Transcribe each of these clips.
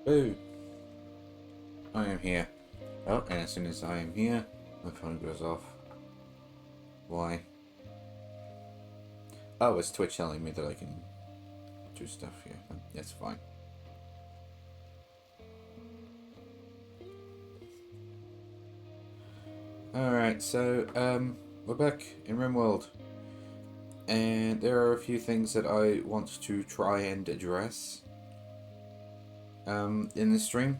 Boo! I am here. Oh, and as soon as I am here, my phone goes off. Why? Oh, it's Twitch telling me that I can do stuff here. That's fine. Alright, so, we're back in RimWorld. And there are a few things that I want to try and address in this stream.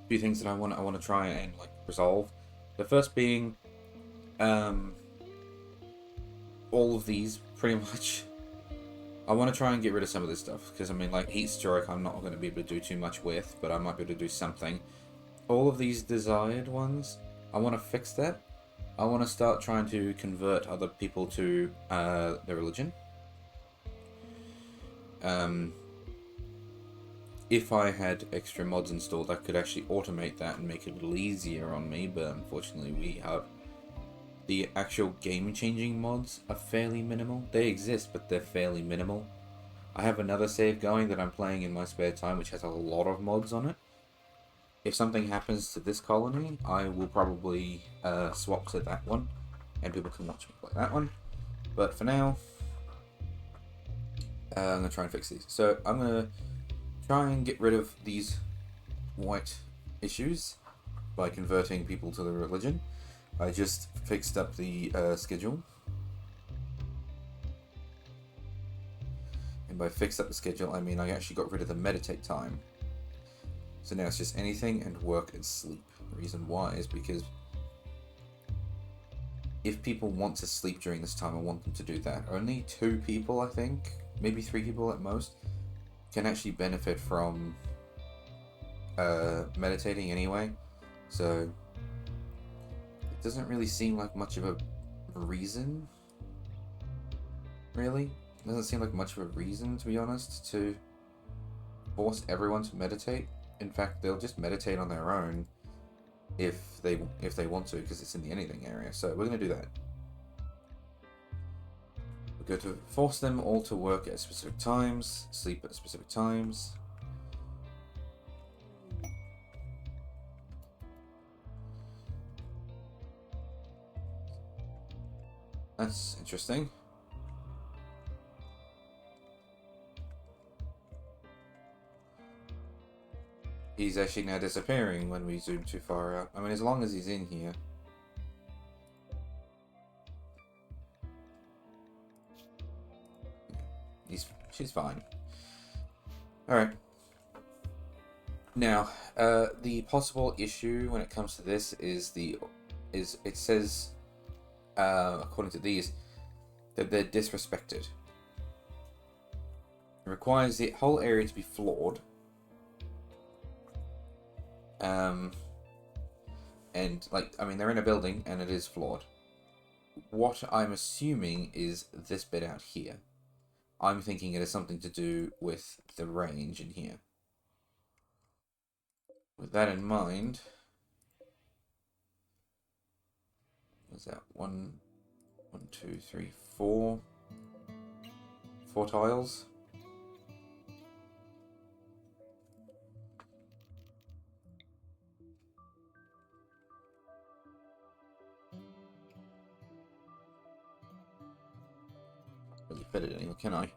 A few things that I want to try and like resolve. The first being all of these pretty much. I want to try and get rid of some of this stuff because I mean, like heat stroke, I'm not going to be able to do too much with, but I might be able to do something. All of these desired ones, I want to fix that. I want to start trying to convert other people to their religion. If I had extra mods installed, I could actually automate that and make it a little easier on me, but unfortunately we have the actual game-changing mods are fairly minimal. They exist, but they're fairly minimal. I have another save going that I'm playing in my spare time, which has a lot of mods on it. If something happens to this colony, I will probably swap to that one, and people can watch me play that one. But for now, I'm going to try and fix these. So I'm going to try and get rid of these white issues by converting people to the religion. I just fixed up the schedule. And by fixed up the schedule, I mean I actually got rid of the meditate time. So now it's just anything and work and sleep. The reason why is because if people want to sleep during this time, I want them to do that. Only 2 people, I think, maybe 3 people at most, can actually benefit from meditating anyway. So it doesn't really seem like much of a reason, really. It doesn't seem like much of a reason, to be honest, to force everyone to meditate. In fact, they'll just meditate on their own if they want to, because it's in the anything area. So we're going to do that. We're going to force them all to work at specific times, sleep at specific times. That's interesting. He's actually now disappearing when we zoom too far out. I mean, as long as he's in here. She's fine. Alright. Now, the possible issue when it comes to this is it says, according to these, that they're disrespected. It requires the whole area to be floored. And like, I mean, they're in a building and it is floored. What I'm assuming is this bit out here. I'm thinking it has something to do with the range in here. With that in mind, what's that? 1, 2, 3, 4 tiles. Really fit it anymore, can I?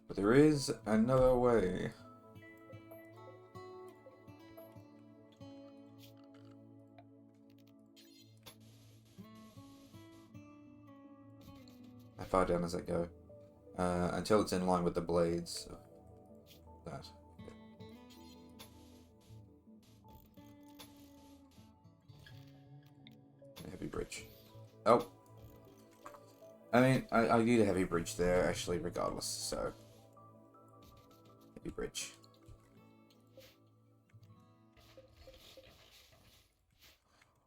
But there is another way. How far down does that go? Until it's in line with the blades. So that. Heavy bridge. Oh. I mean, I need a heavy bridge there, actually, regardless, so. Heavy bridge.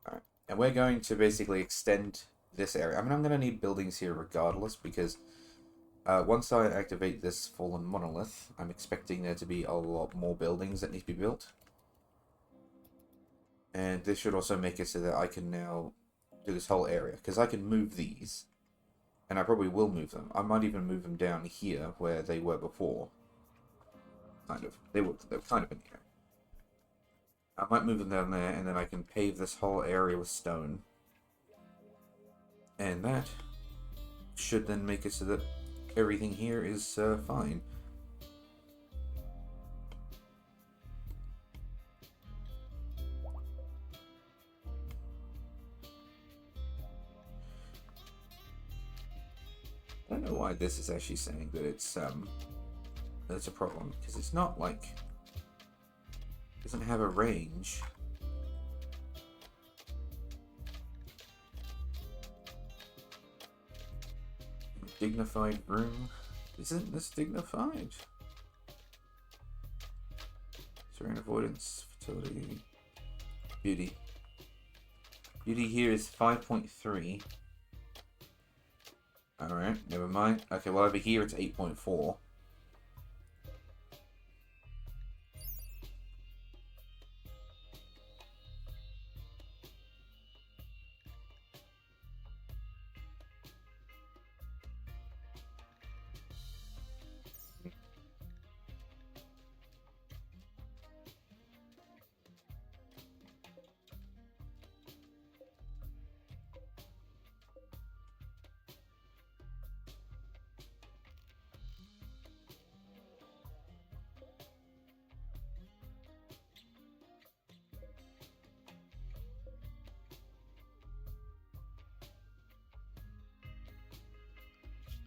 Alright. And we're going to basically extend this area. I mean, I'm going to need buildings here regardless, because once I activate this fallen monolith, I'm expecting there to be a lot more buildings that need to be built. And this should also make it so that I can now do this whole area, because I can move these. And I probably will move them. I might even move them down here where they were before. Kind of. They were kind of in here. I might move them down there, and then I can pave this whole area with stone. And that should then make it so that everything here is fine. I don't know why this is actually saying that it's a problem, because it's not like it doesn't have a range. Dignified room. Isn't this dignified? Terrain avoidance, fertility, beauty. Beauty here is 5.3. Alright, never mind. Okay, well over here it's 8.4.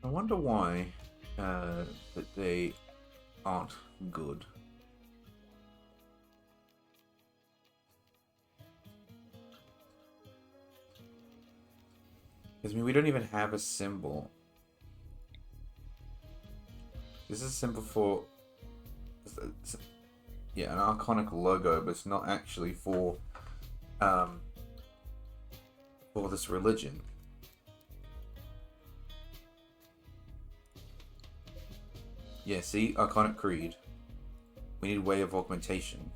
I wonder why that they aren't good. Because I mean, we don't even have a symbol. This is a symbol for, yeah, an iconic logo, but it's not actually for this religion. Yeah, see? Iconic creed. We need a way of augmentation.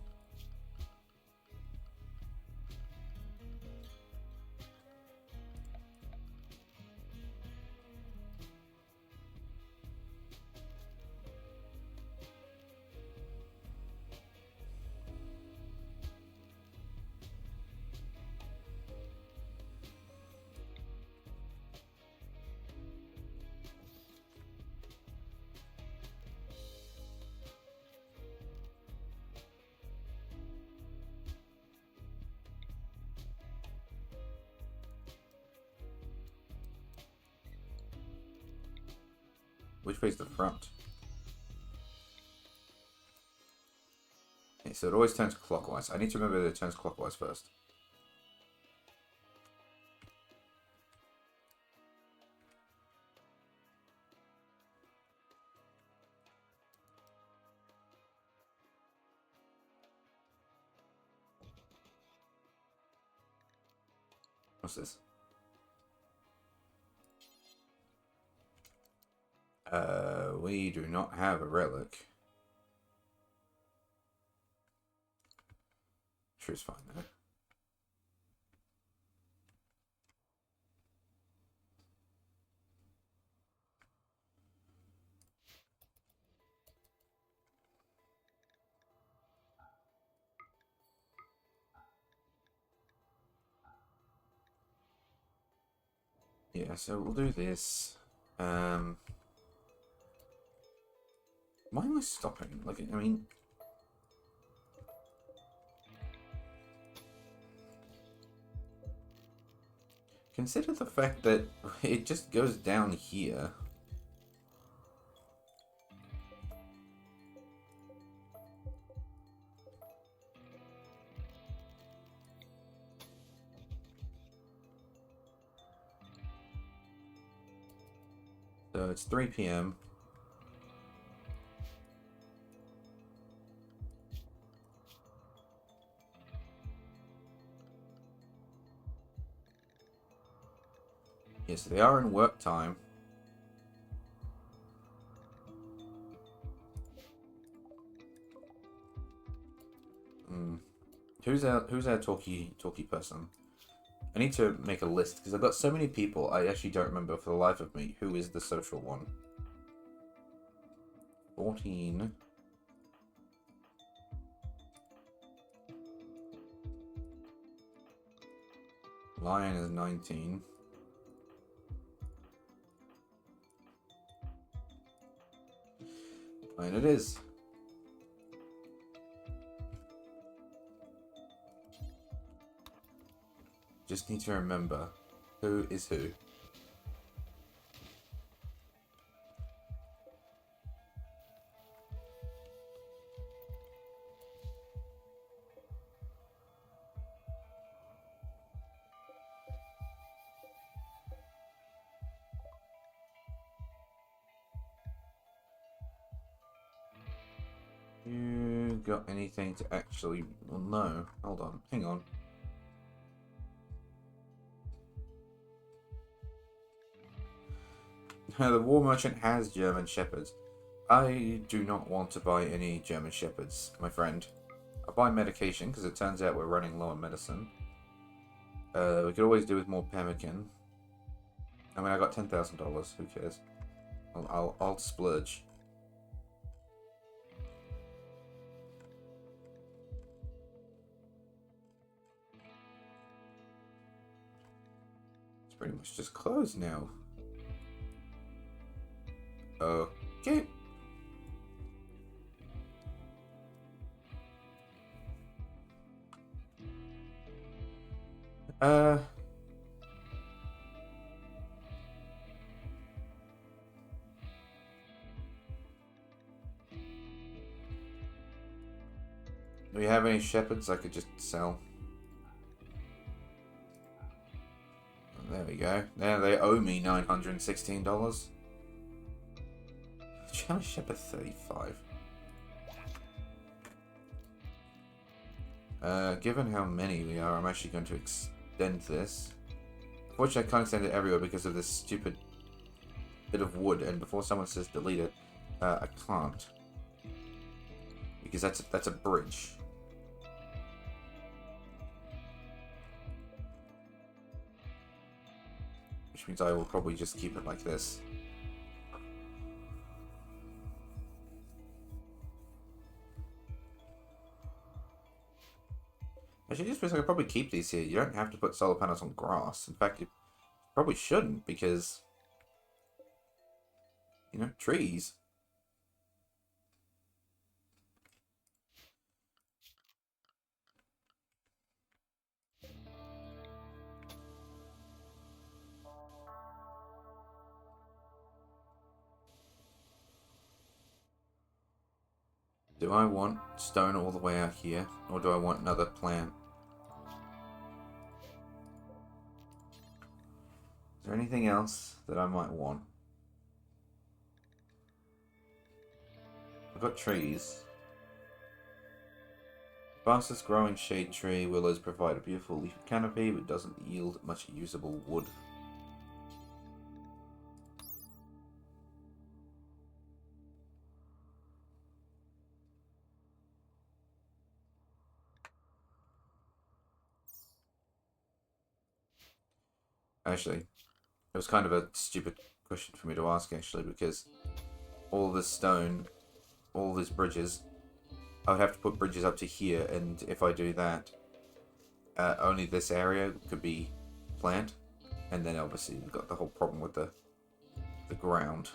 Which way's the front? Okay, so it always turns clockwise. I need to remember that it turns clockwise first. What's this? We do not have a relic. Sure, it's fine though. Yeah, so we'll do this. Why am I stopping? Like, I mean... Consider the fact that it just goes down here. So it's 3 p.m. Yes, they are in work time. Who's our talky person? I need to make a list because I've got so many people. I actually don't remember for the life of me who is the social one. 14. Lion is 19. And it is. Just need to remember who is who. You got anything to actually... Well, no. Hold on. Hang on. The War Merchant has German Shepherds. I do not want to buy any German Shepherds, my friend. I'll buy medication, because it turns out we're running low on medicine. We could always do with more pemmican. I mean, I got $10,000. Who cares? I'll splurge. It's pretty much just closed now. Okay. Do we have any shepherds I could just sell? There we go. Now they owe me $916. German Shepherd 35. Given how many we are, I'm actually going to extend this. Unfortunately, I can't extend it everywhere because of this stupid bit of wood, and before someone says delete it, I can't. Because that's a bridge. Which means I will probably just keep it like this. Actually, just because I could probably keep these here. You don't have to put solar panels on grass. In fact, you probably shouldn't because, you know, trees. Do I want stone all the way out here, or do I want another plant? Is there anything else that I might want? I've got trees. Fastest growing shade tree, willows provide a beautiful leafy canopy, but doesn't yield much usable wood. Actually, it was kind of a stupid question for me to ask, actually, because all this stone, all these bridges, I would have to put bridges up to here, and if I do that, only this area could be planned, and then obviously we've got the whole problem with the ground.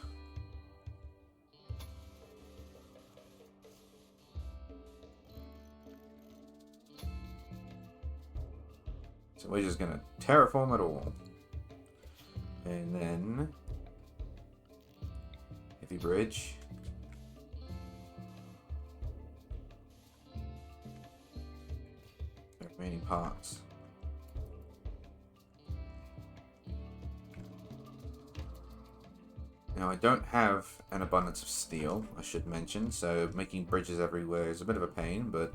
So we're just gonna terraform it all. And then heavy bridge. The remaining parts. Now I don't have an abundance of steel, I should mention, so making bridges everywhere is a bit of a pain, but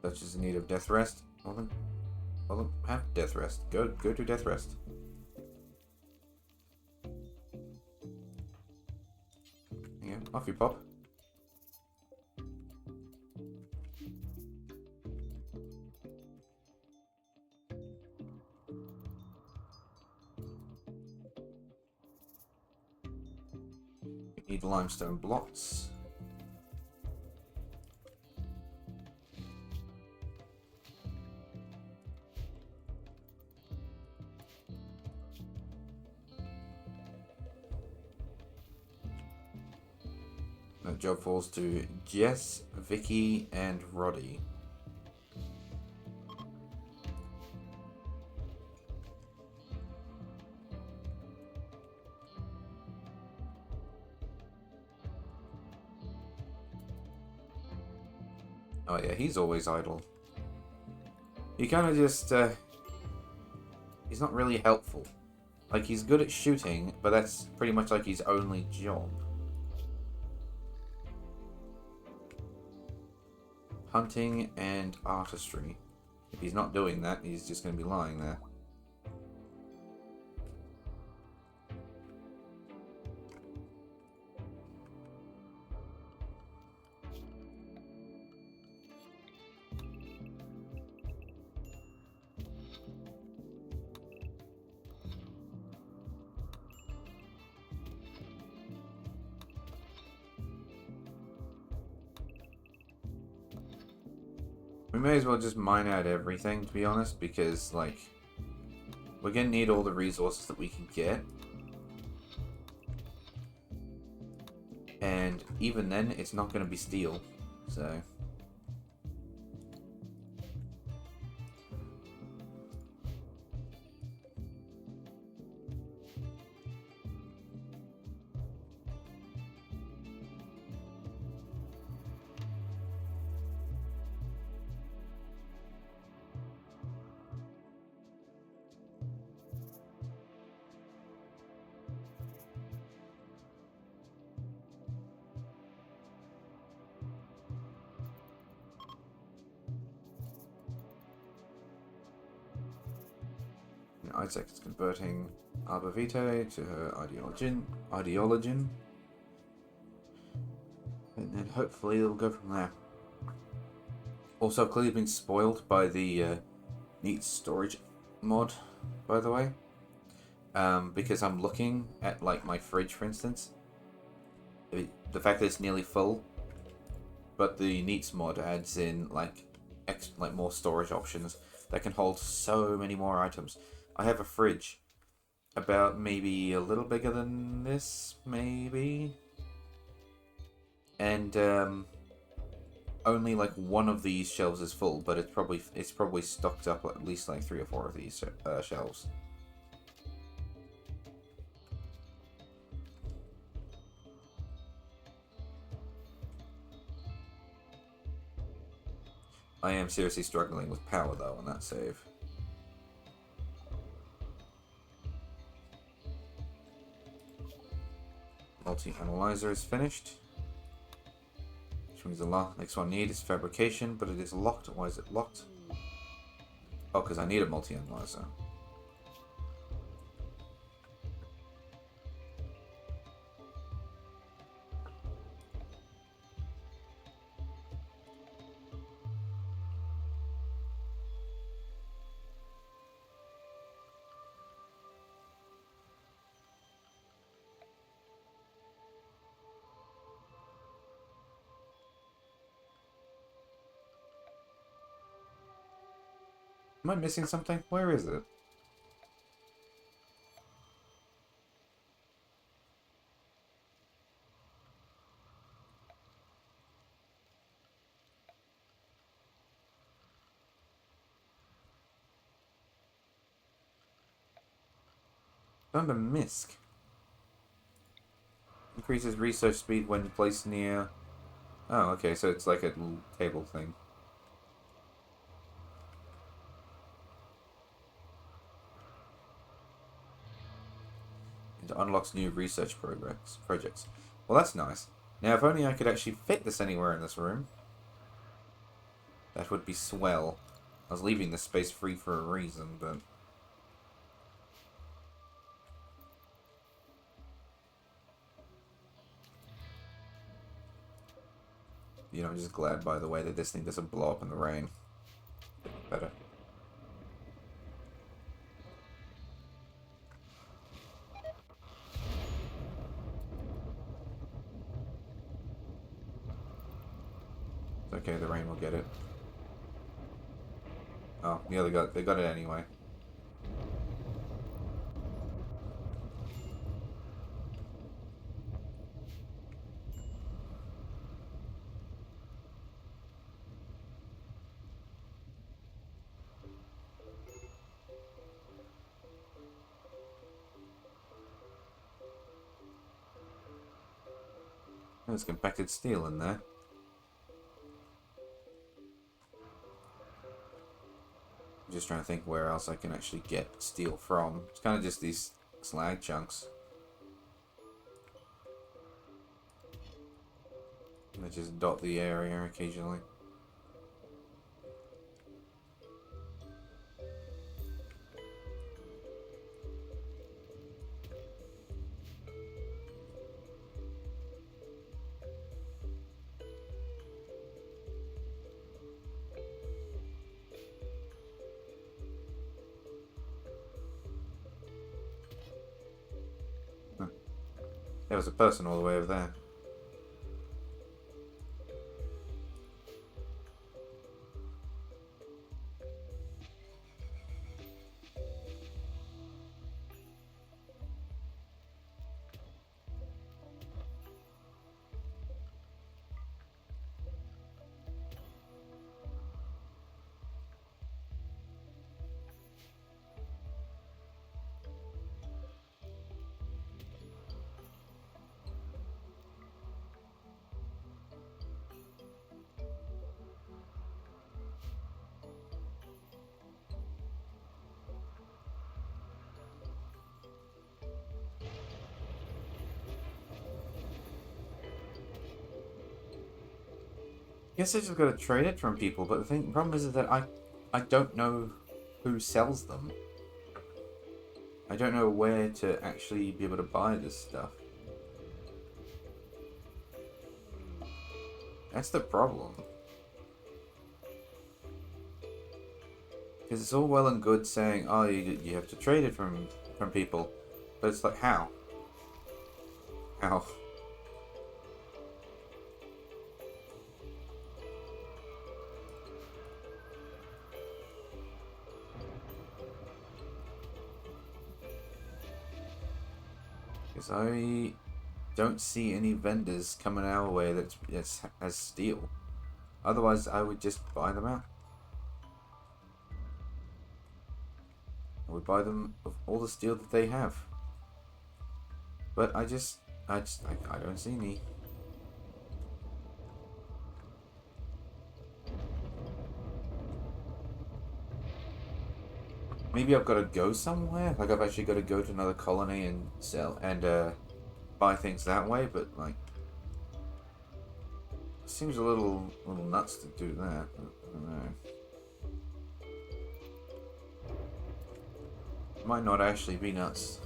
such is in need of death rest. Well then have death rest. Go to death rest. Yeah, off you pop. We need limestone blocks. That job falls to Jess, Vicky, and Roddy. Oh yeah, he's always idle. He kind of just, he's not really helpful. Like, he's good at shooting, but that's pretty much like his only job. Hunting and artistry. If he's not doing that, he's just going to be lying there. We may as well just mine out everything, to be honest, because, like, we're going to need all the resources that we can get. And even then, it's not going to be steel, so... Isaac is converting Arbor Vitae to her ideologen. And then hopefully it'll go from there. Also, I've clearly been spoiled by the neat storage mod, by the way. Because I'm looking at, like, my fridge, for instance. The fact that it's nearly full, but the neats mod adds in, like more storage options that can hold so many more items. I have a fridge about maybe a little bigger than this, maybe. And only like one of these shelves is full, but it's probably stocked up at least like 3 or 4 of these shelves. I am seriously struggling with power though on that save. Multi-analyzer is finished. Which means the next one I need is fabrication, but it is locked. Why is it locked? Oh, because I need a multi-analyzer. Am I missing something? Where is it? Found a misc. Increases research speed when placed near... Oh, okay, so it's like a little table thing. It unlocks new research projects. Well, that's nice. Now, if only I could actually fit this anywhere in this room. That would be swell. I was leaving this space free for a reason, but... You know, I'm just glad, by the way, that this thing doesn't blow up in the rain. Better. It's okay, the rain will get it. Oh, yeah, they got it anyway. There's compacted steel in there. I'm just trying to think where else I can actually get steel from. It's kind of just these slag chunks. And they just dot the area occasionally. There was a person all the way over there. Guess I just gotta trade it from people, but the problem is that I don't know who sells them. I don't know where to actually be able to buy this stuff. That's the problem. Because it's all well and good saying, oh, you have to trade it from people, but it's like, how? How? Because I don't see any vendors coming our way that has steel. Otherwise, I would just buy them out. I would buy them of all the steel that they have. But I don't see any. Maybe I've got to go somewhere. Like I've actually got to go to another colony and sell and buy things that way. But like, it seems a little nuts to do that. I don't know. It might not actually be nuts.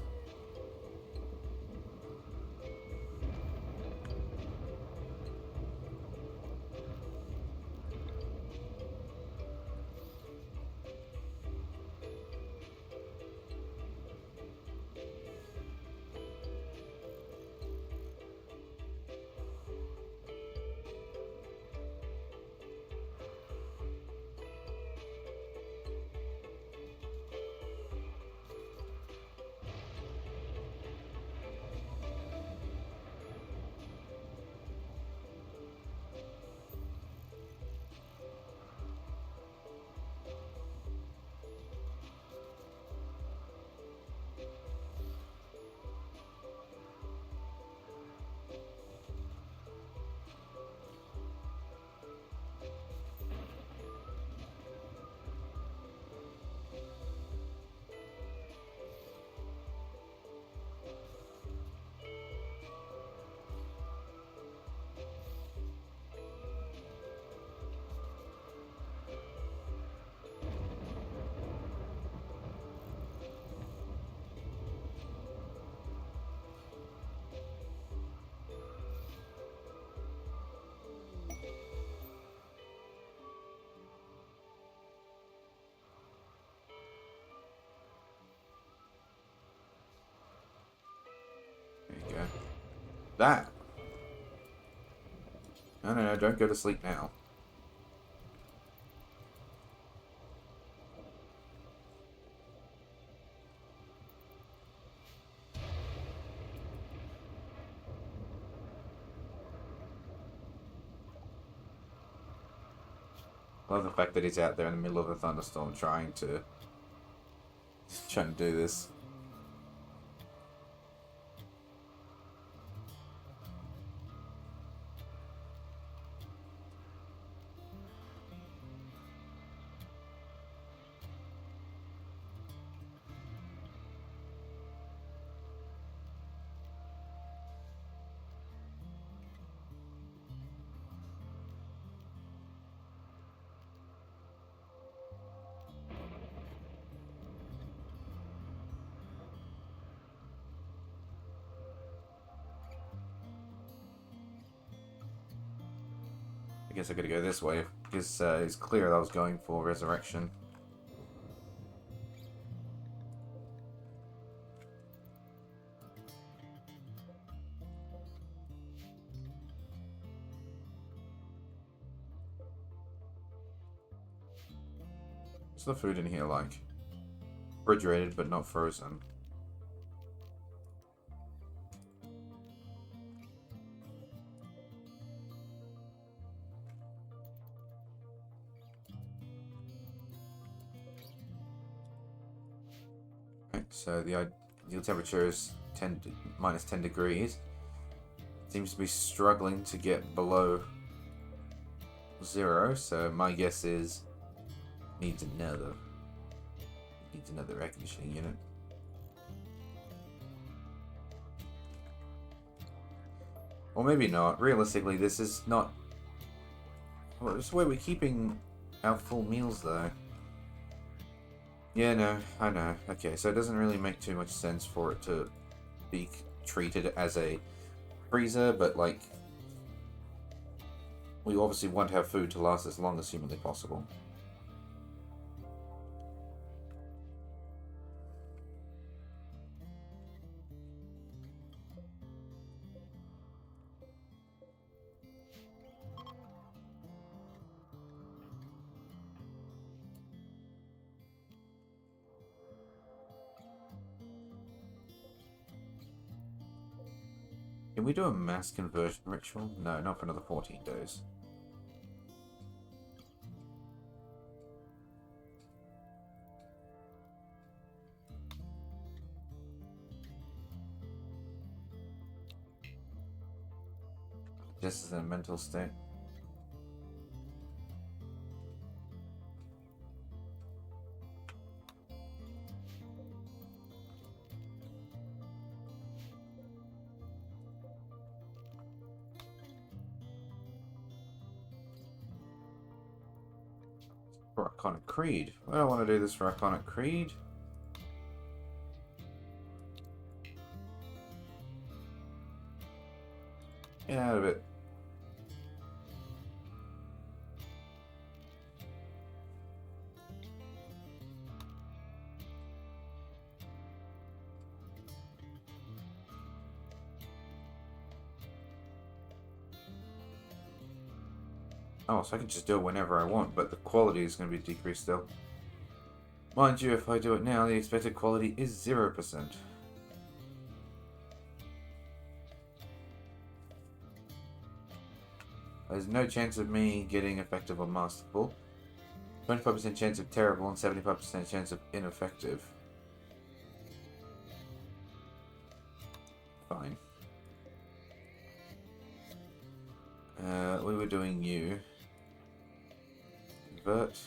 There you go. That! No, no, no, don't go to sleep now. I love the fact that he's out there in the middle of a thunderstorm trying to do this. I guess I gotta go this way, because it's clear that I was going for resurrection. What's the food in here like? Refrigerated, but not frozen. So the ideal temperature is minus 10 degrees. Seems to be struggling to get below 0, so my guess is needs another air conditioning unit. Or maybe not. Realistically, this is not... Well, this is where we're keeping our full meals, though. Yeah, no, I know. Okay, so it doesn't really make too much sense for it to be treated as a freezer, but, like, we obviously want our food to last as long as humanly possible. Can we do a mass conversion ritual? No, not for another 14 days. Just as a mental state. For Iconic Creed. I don't want to do this for Iconic Creed. Get out of it. Oh, so I can just do it whenever I want, but the quality is going to be decreased still. Mind you, if I do it now, the expected quality is 0%. There's no chance of me getting effective or masterful. 25% chance of terrible and 75% chance of ineffective. Fine. We were doing you. Convert.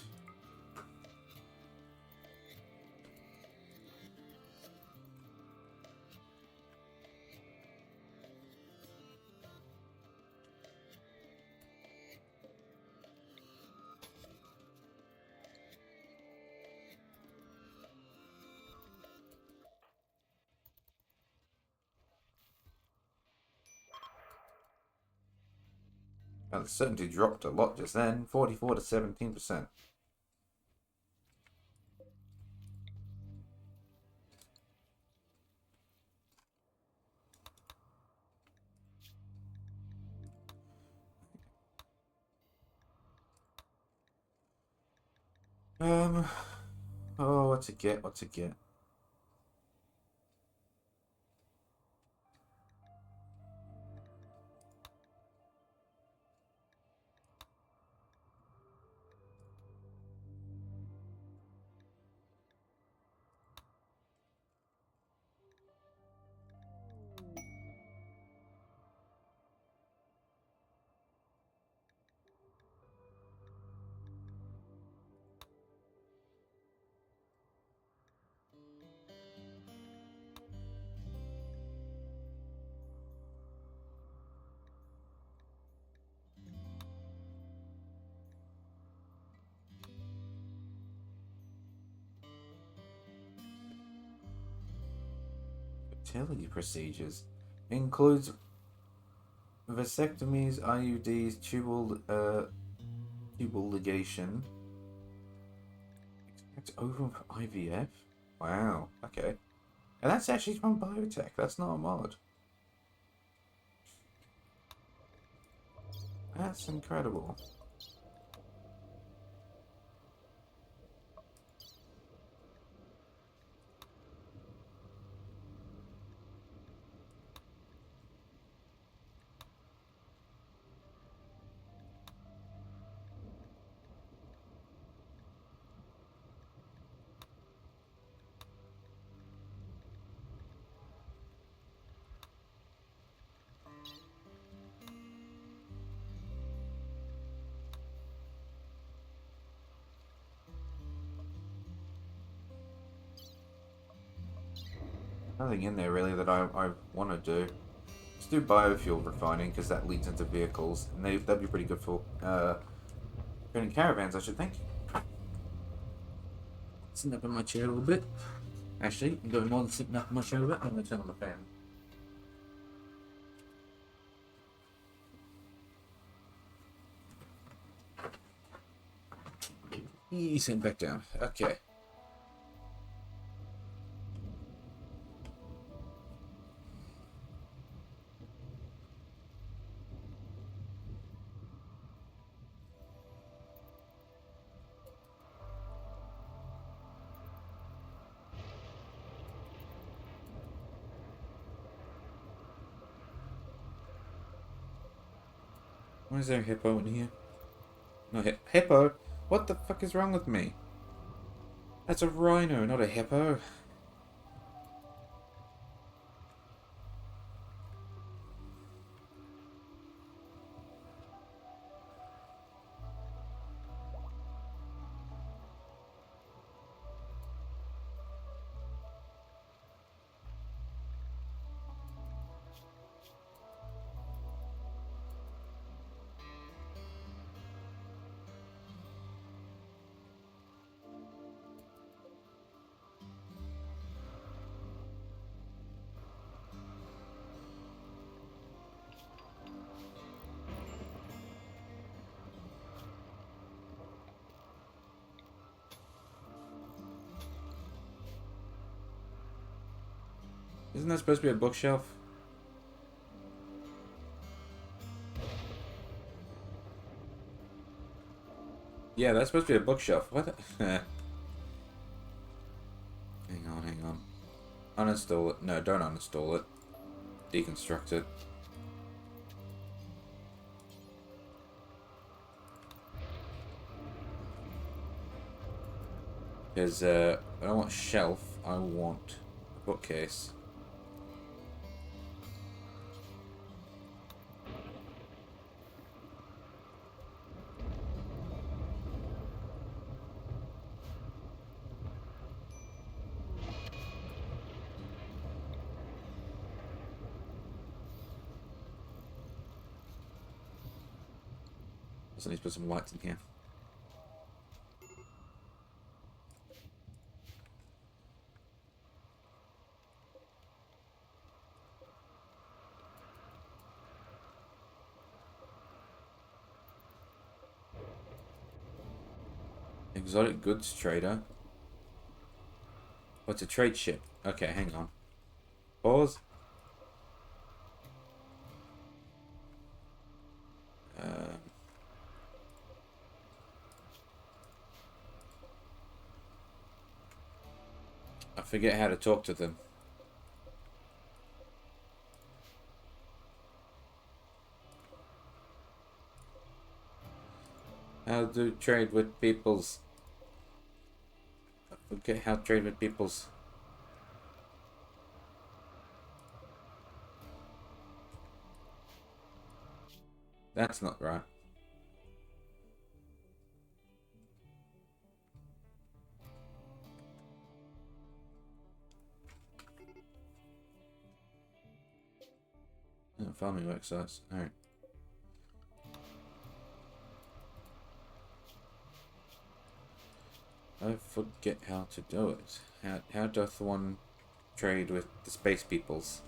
Now the certainty dropped a lot just then, 44 to 17%. Um. Oh, what's it get? What's it get? Fertility procedures includes vasectomies, IUDs, tubal ligation. It's over for IVF. Wow. Okay. And that's actually from biotech. That's not a mod. That's incredible. Nothing in there really that I want to do. Let's do biofuel refining because that leads into vehicles, and that'd be pretty good for creating caravans, I should think. Sitting up in my chair a little bit. Actually, I'm going more than sitting up in my chair a little bit. I'm going to turn on the fan. Sitting back down. Okay. Why is there a hippo in here? No, hippo? What the fuck is wrong with me? That's a rhino, not a hippo. Isn't that supposed to be a bookshelf? Yeah, that's supposed to be a bookshelf. What? Hang on, hang on. Uninstall it. No, don't uninstall it. Deconstruct it. Because I don't want shelf, I want a bookcase. Also need to put some lights in here. Exotic goods trader. What's a trade ship? Okay, hang on. Pause. forget how to talk to them. How to trade with peoples. I forget how to trade with peoples. That's not right. Oh, farming work sites. Alright. I forget how to do it. How doth one trade with the space peoples?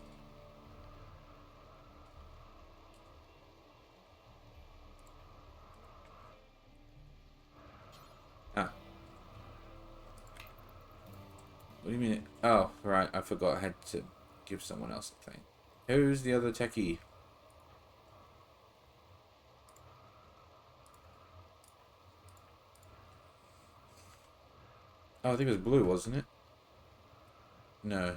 Ah, what do you mean? Oh, right, I forgot I had to give someone else a thing. Who's the other techie? Oh, I think it was blue, wasn't it? No.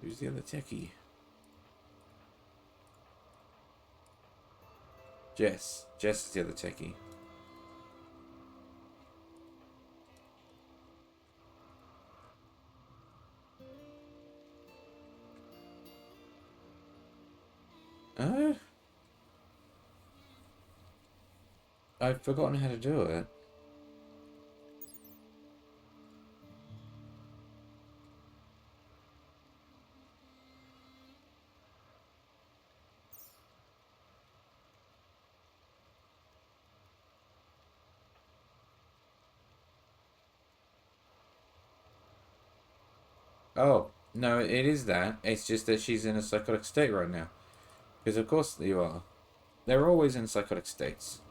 Who's the other techie? Jess. Jess is the other techie. Oh? I've forgotten how to do it. Oh, no, it is that. It's just that she's in a psychotic state right now. Because of course you are. They're always in psychotic states.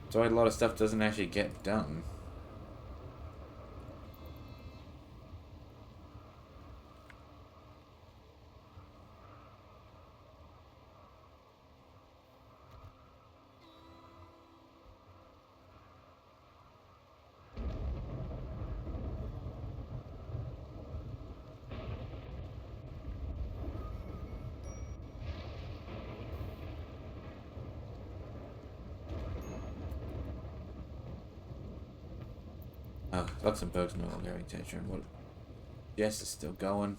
So a lot of stuff doesn't actually get done. Oh, Luxembourg's no longer having tension. What? Jess is still going.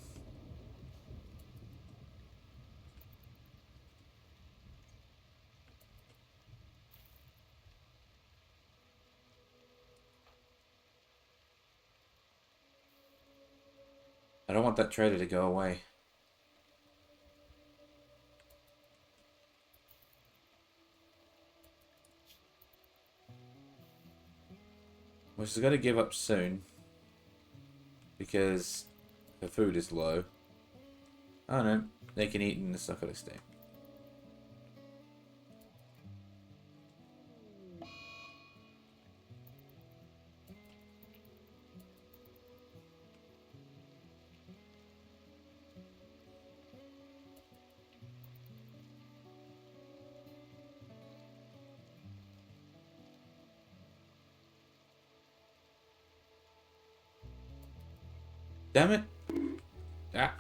I don't want that trader to go away. Well, she's got to give up soon. Because her food is low. Oh no, they can eat in the psychotic state. Damn it! Ah!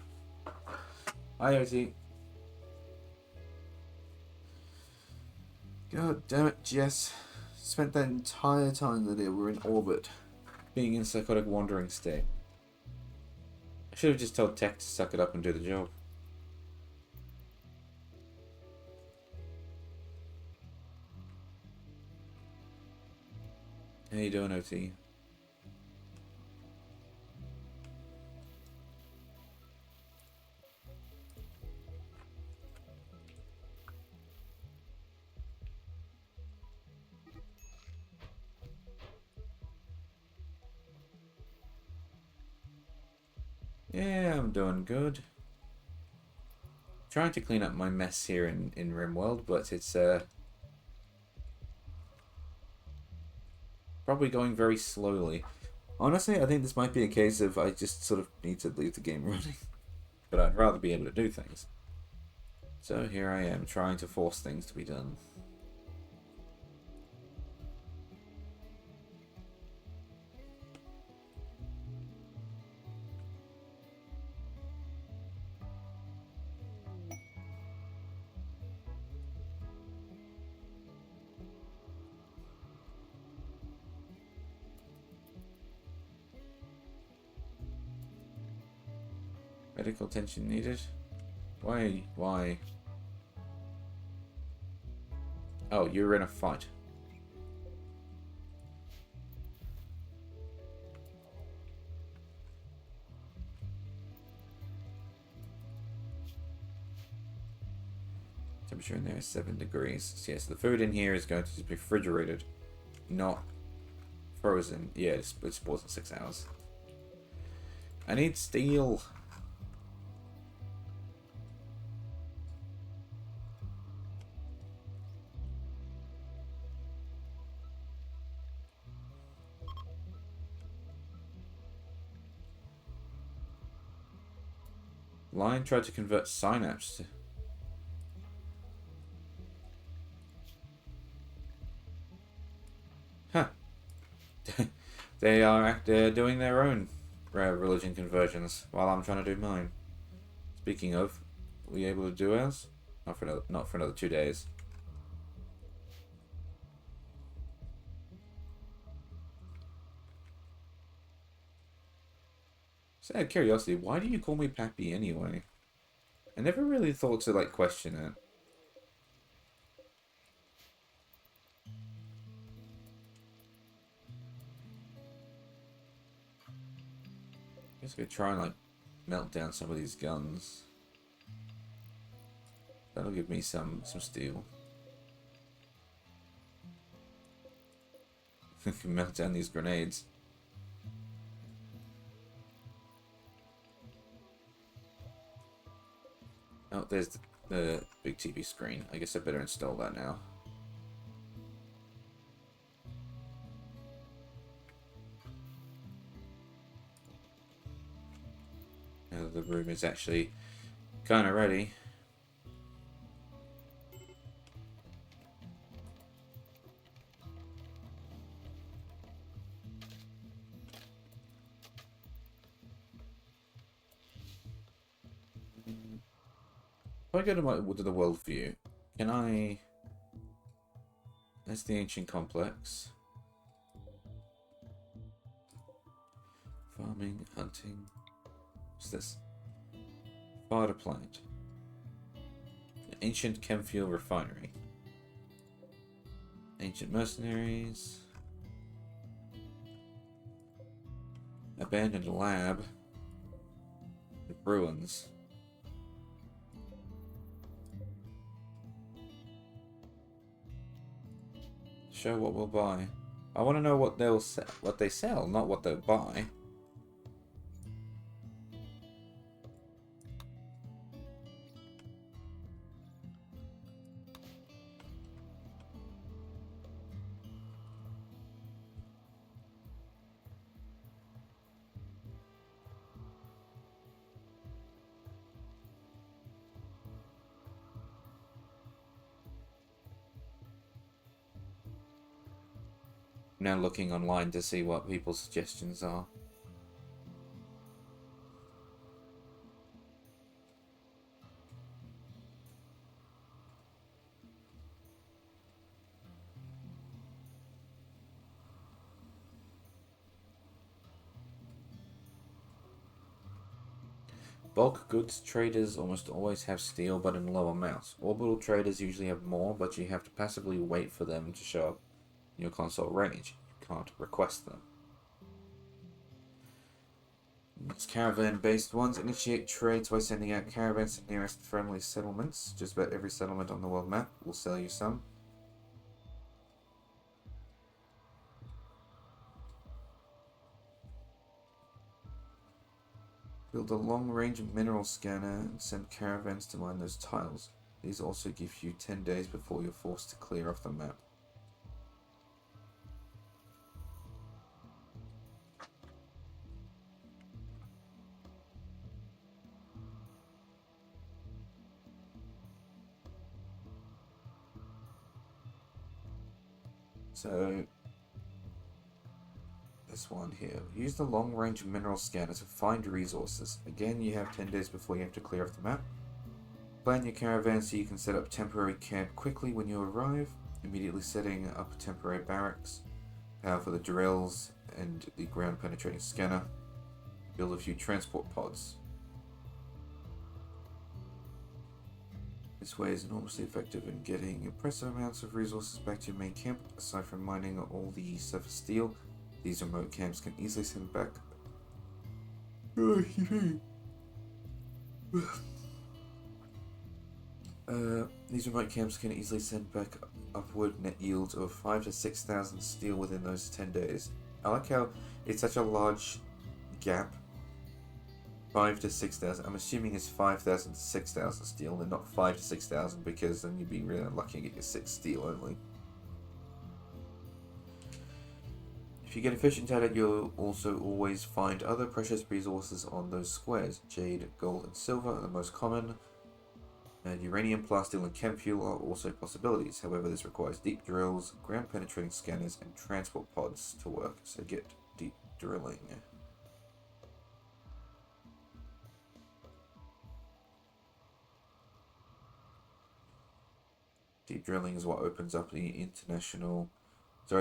IoT. God damn it, Jess. Spent that entire time that they were in orbit, being in psychotic wandering state. I should have just told Tech to suck it up and do the job. How you doing, OT? Yeah, I'm doing good. Trying to clean up my mess here in RimWorld, but it's probably going very slowly. Honestly, I think this might be a case of I just sort of need to leave the game running. But I'd rather be able to do things. So here I am, trying to force things to be done. Medical attention needed. Why? Why? Oh, you're in a fight. Temperature in there is 7 degrees. So yes, the food in here is going to be refrigerated, not frozen. Yeah, it spawns in 6 hours. I need steel. Lion tried to convert synapse to... Huh. They're doing their own religion conversions while I'm trying to do mine. Speaking of, were you able to do ours? Not for another 2 days. So out of curiosity, why do you call me Pappy anyway? I never really thought to like question it. I guess I could try and like melt down some of these guns. That'll give me some steel. Melt down these grenades. Oh, there's the big TV screen. I guess I better install that now. Now that the room is actually kind of ready. If I go to the world view, can I... That's the ancient complex. Farming, hunting. What's this? Fodder plant. Ancient chem fuel refinery. Ancient mercenaries. Abandoned lab. Ruins. Show what we'll buy. I want to know what they sell, not what they'll buy. Now looking online to see what people's suggestions are. Bulk goods traders almost always have steel, but in low amounts. Orbital traders usually have more, but you have to passively wait for them to show up in your console range. You can't request them. These caravan-based ones initiate trades by sending out caravans to nearest friendly settlements. Just about every settlement on the world map will sell you some. Build a long-range mineral scanner and send caravans to mine those tiles. These also give you 10 days before you're forced to clear off the map. So, this one here. Use the long-range mineral scanner to find resources. Again, you have 10 days before you have to clear off the map. Plan your caravan so you can set up temporary camp quickly when you arrive, immediately setting up temporary barracks, power for the drills and the ground-penetrating scanner. Build a few transport pods. This way is enormously effective in getting impressive amounts of resources back to your main camp. Aside from mining all the surface steel, these remote camps can easily send back. These remote camps can easily send back upward net yields of 5 to 6,000 steel within those 10 days. I like how it's such a large gap. 5 to 6,000. I'm assuming it's 5,000 to 6,000 steel, and not 5 to 6,000, because then you'd be really unlucky and get your 6 steel only. If you get efficient at it, you'll also always find other precious resources on those squares. Jade, gold, and silver are the most common, and uranium, plasteel, and chem fuel are also possibilities. However, this requires deep drills, ground-penetrating scanners, and transport pods to work, so get deep drilling. Deep drilling is what opens up the intentional, I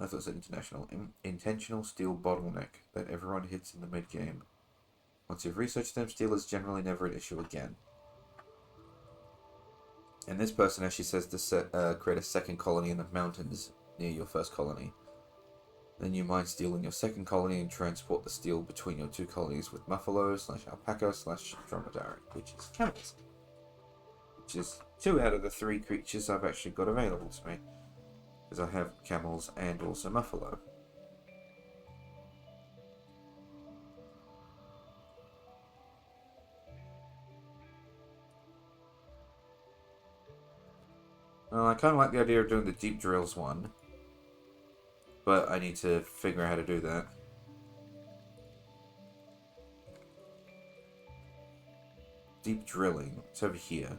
thought it said international, intentional steel bottleneck that everyone hits in the mid-game. Once you've researched them, steel is generally never an issue again. And this person actually says to create a second colony in the mountains near your first colony. Then you mine steel in your second colony and transport the steel between your two colonies with muffalo / alpaca / dromedary, which is camels. Which is 2 out of the 3 creatures I've actually got available to me. Because I have camels and also muffalo. Well, I kind of like the idea of doing the deep drills one. But I need to figure out how to do that. Deep drilling. It's over here.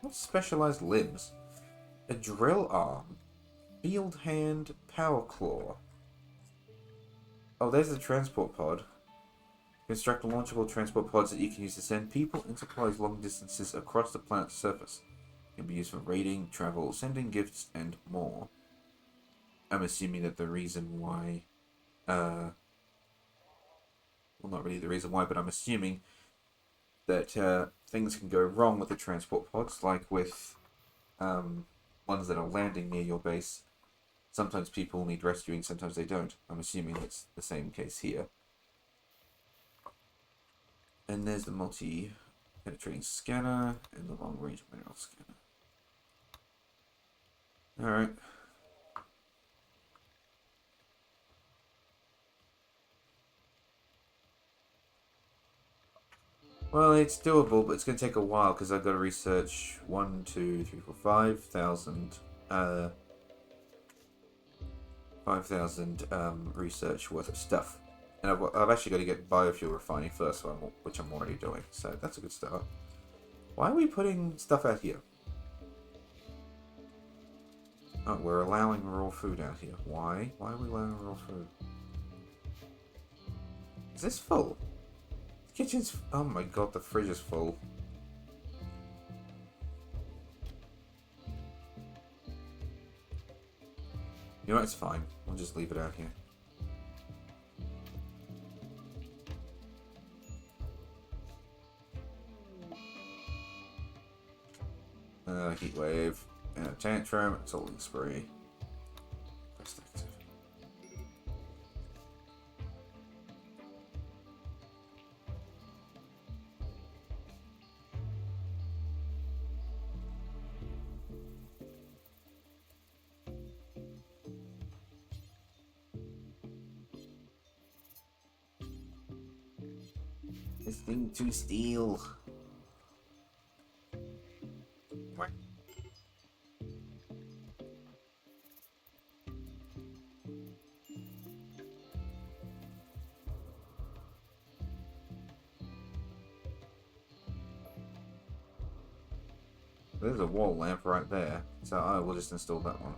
What specialized limbs? A drill arm. Field hand. Power claw. Oh, there's the transport pod. Construct launchable transport pods that you can use to send people and supplies long distances across the planet's surface. It can be used for raiding, travel, sending gifts, and more. I'm assuming that the reason why... well, not really the reason why, but I'm assuming that things can go wrong with the transport pods, like with ones that are landing near your base. Sometimes people need rescuing, sometimes they don't. I'm assuming it's the same case here. And there's the multi-penetrating scanner and the long-range mineral scanner. Alright. Well, it's doable, but it's going to take a while because I've got to research 1, 2, 3, 4, 5,000 5,000 research worth of stuff. And I've actually got to get biofuel refining first, which I'm already doing. So that's a good start. Why are we putting stuff out here? Oh, we're allowing raw food out here. Why? Why are we allowing raw food? Is this full? The kitchen's... Oh my god, the fridge is full. You know what, it's fine. We'll just leave it out here. Heat wave. And a tantrum. Salting spree. Press active. This thing to steal. What? There's a wall lamp right there, so I will just install that one.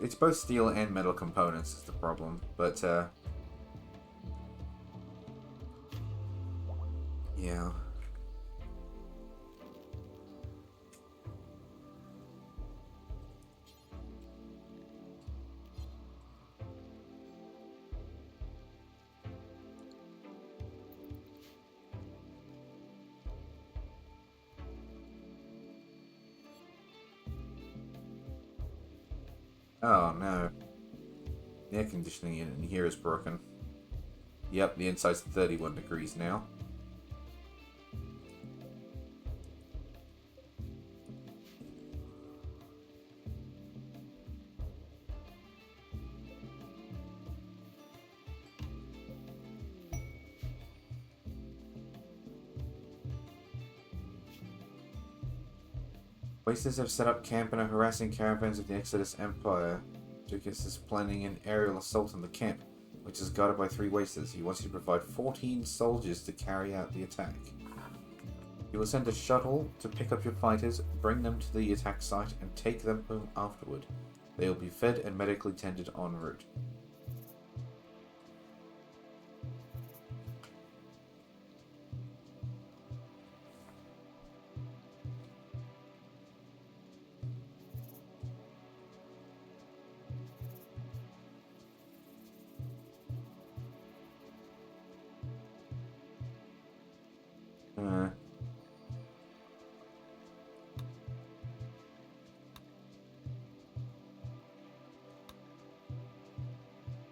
It's both steel and metal components is the problem, but yeah. Oh no. The air conditioning unit in here is broken. Yep, the inside's 31 degrees now. Wasters have set up camp and are harassing caravans of the Exodus Empire. Dukas is planning an aerial assault on the camp, which is guarded by 3 wasters. He wants you to provide 14 soldiers to carry out the attack. You will send a shuttle to pick up your fighters, bring them to the attack site, and take them home afterward. They will be fed and medically tended en route.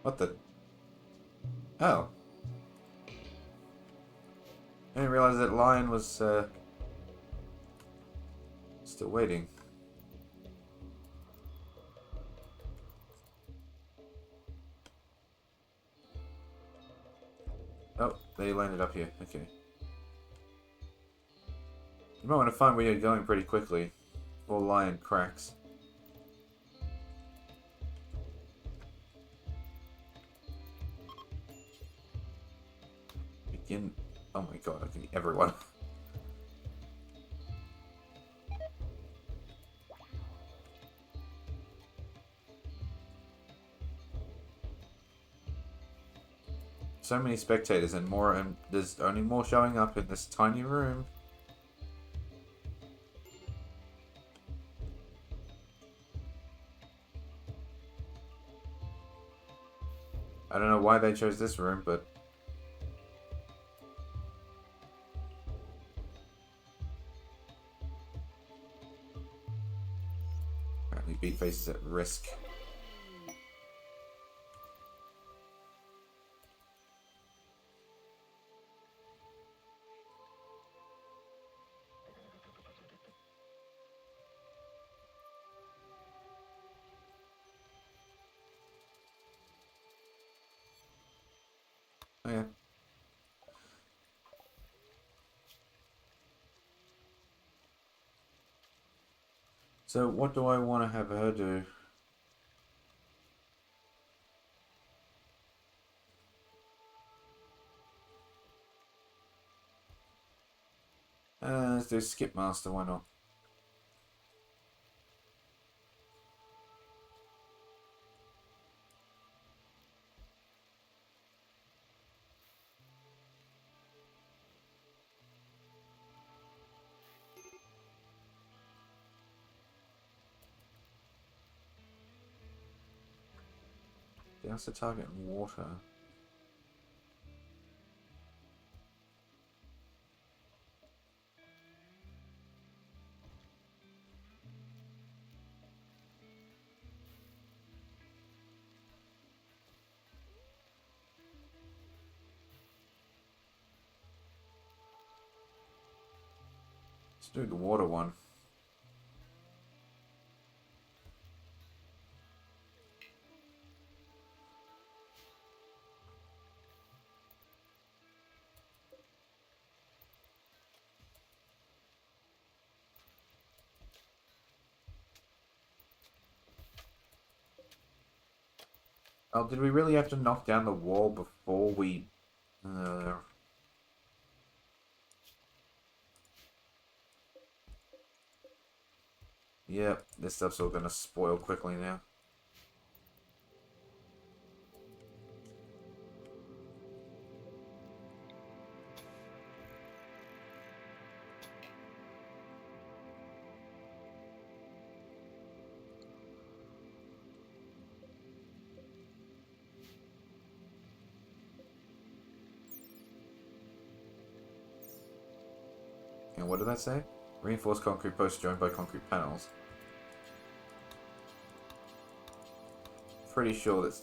What the? Oh. I didn't realize that lion was, still waiting. Oh, they landed up here. Okay. You might want to find where you're going pretty quickly. Or lion cracks. Begin. Oh my god, okay, everyone. So many spectators and more, and there's only more showing up in this tiny room. I don't know why they chose this room, but apparently Beatface is at risk. Oh yeah. So what do I want to have her do? Let's do Skip Master, why not? Douse the target in water. Let's do the water one. Oh, did we really have to knock down the wall before we... Yep, this stuff's all gonna spoil quickly now. And what did that say? Reinforced concrete posts joined by concrete panels. Pretty sure that's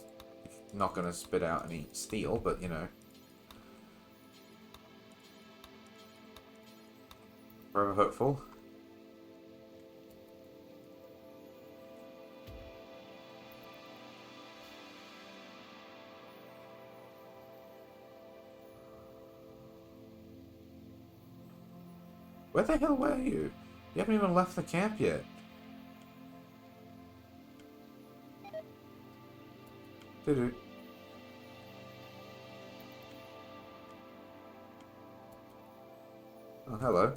not going to spit out any steel, but you know. Forever hopeful. Where the hell were you? You haven't even left the camp yet. Doo-doo. Oh, hello.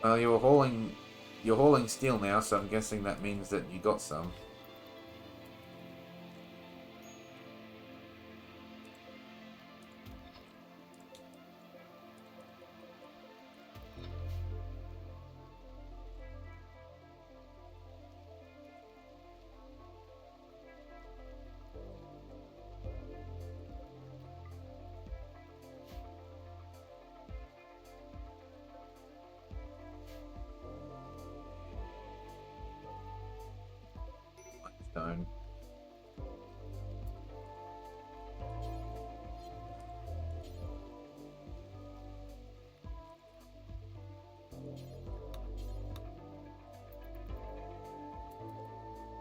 Well, you're hauling steel now, so I'm guessing that means that you got some. Stone.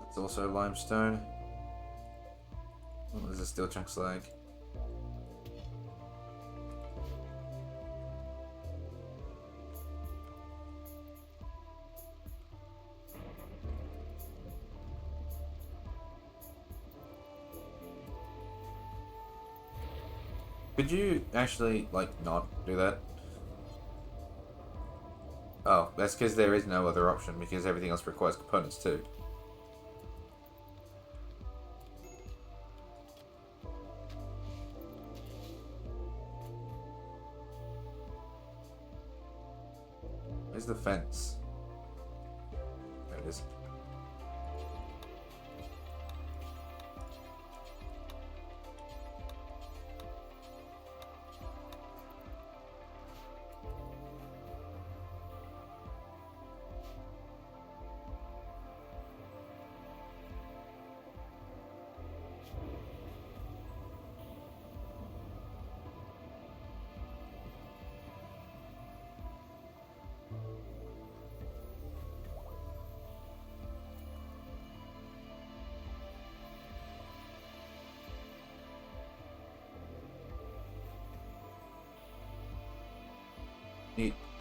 It's also limestone. Oh, there's a steel chunk slag. Could you actually, like, not do that? Oh, that's because there is no other option, because everything else requires components too. Where's the fence? There it is.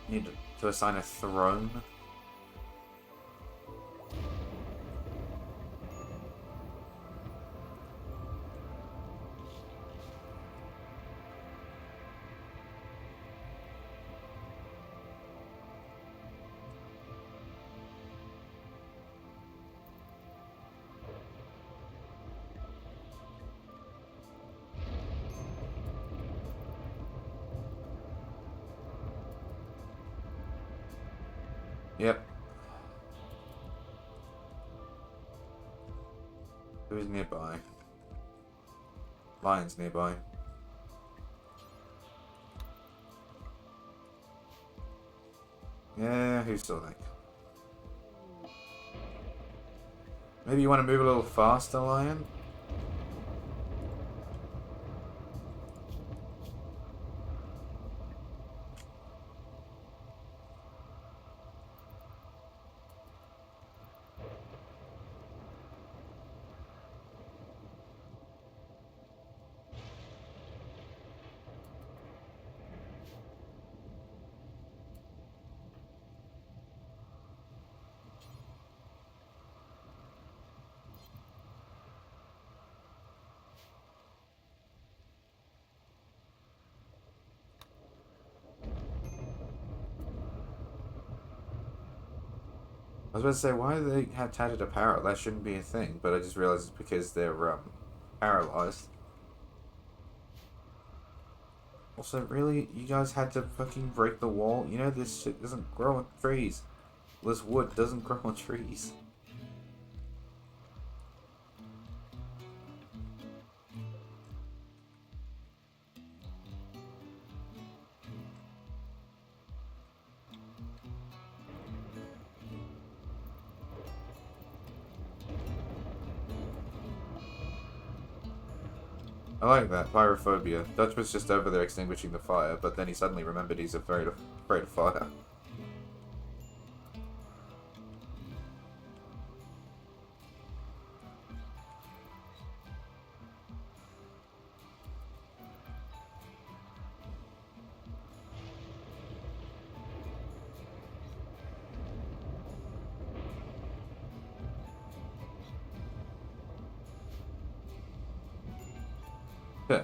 Need to assign a throne. Yep. Who's nearby? Lion's nearby. Yeah, who saw that? Maybe you want to move a little faster, Lion? I was about to say, why do they have tattered apparel? That shouldn't be a thing, but I just realized it's because they're paralyzed. Also, really, you guys had to fucking break the wall? You know this shit doesn't grow on trees. This wood doesn't grow on trees. I like that. Pyrophobia. Dutch was just over there extinguishing the fire, but then he suddenly remembered he's afraid of fire. Huh.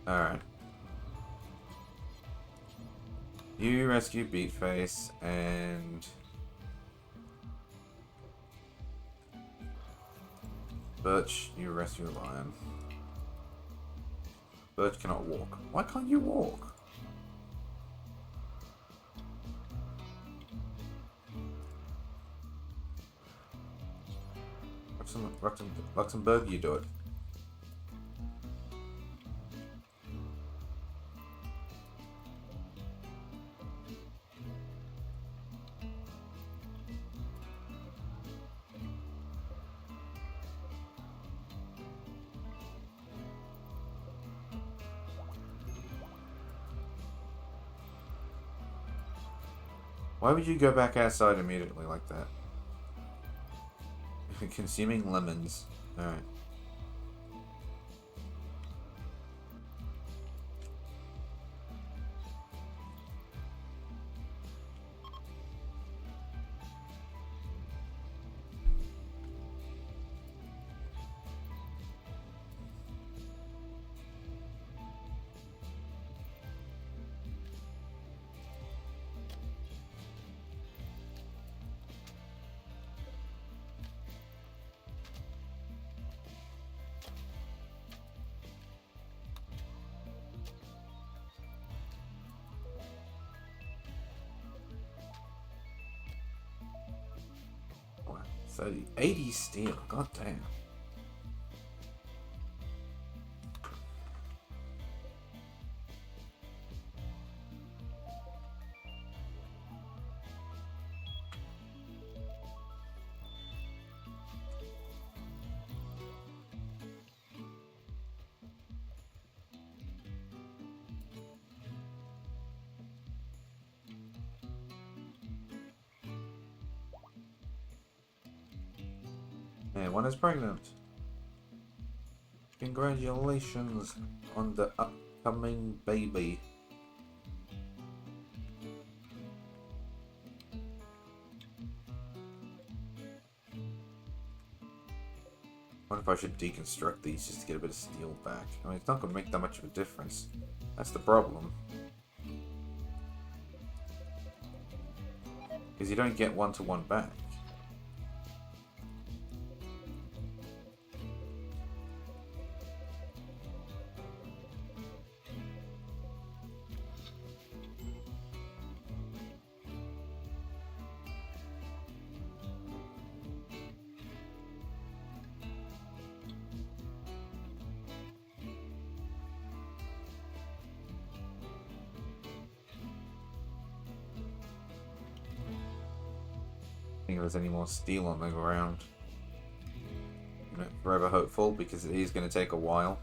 Alright. You rescue Beatface, and... Birch, you rescue Lion. Birch cannot walk. Why can't you walk? Luxembourg, you do it. Why would you go back outside immediately like that? Consuming lemons. Alright. Wow. 80 steel. God damn. Man, one is pregnant. Congratulations on the upcoming baby. What if I should deconstruct these just to get a bit of steel back? I mean, it's not going to make that much of a difference. That's the problem. Because you don't get one-to-one back. Think if there's any more steel on the ground. You know, forever hopeful because it is going to take a while.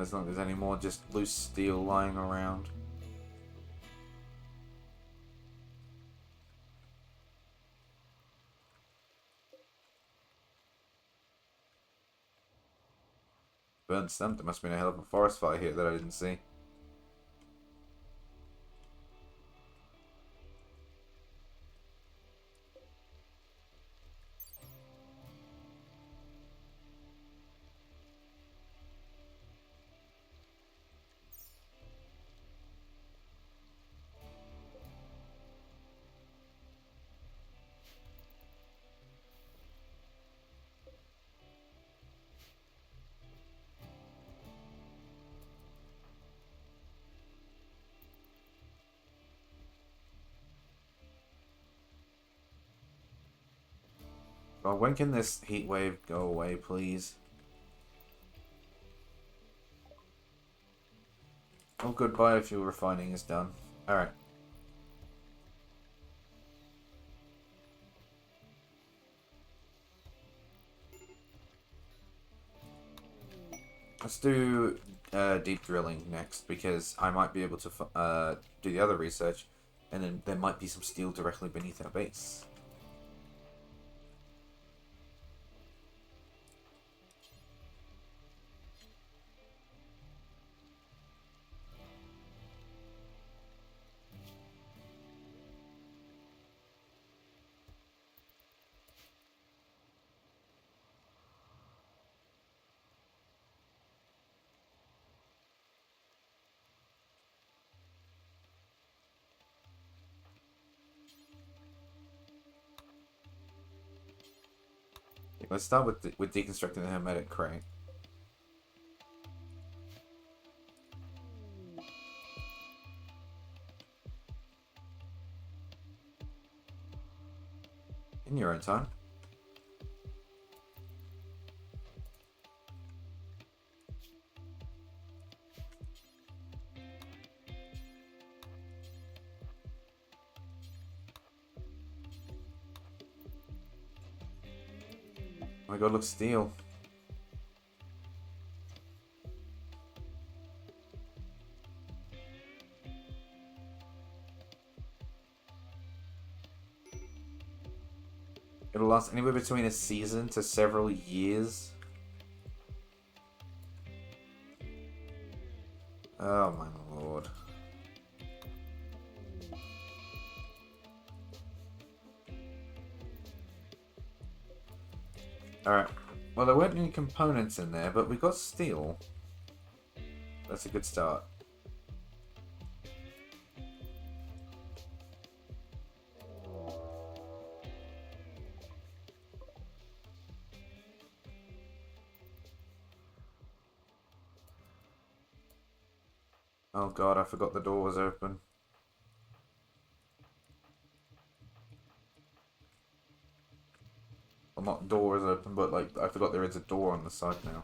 As long as there's any more just loose steel lying around. Burnt stump, there must have been a hell of a forest fire here that I didn't see. God, when can this heat wave go away, please? Oh, good, biofuel refining is done. Alright. Let's do deep drilling next, because I might be able to do the other research, and then there might be some steel directly beneath our base. Let's start with deconstructing the hermetic crate. In your own time. Oh my god, look, steel. It'll last anywhere between a season to several years. Oh my lord. Alright. Well, there weren't any components in there, but we got steel. That's a good start. Oh god, I forgot the door was open. Well, not door is open, but like, I forgot there is a door on the side now.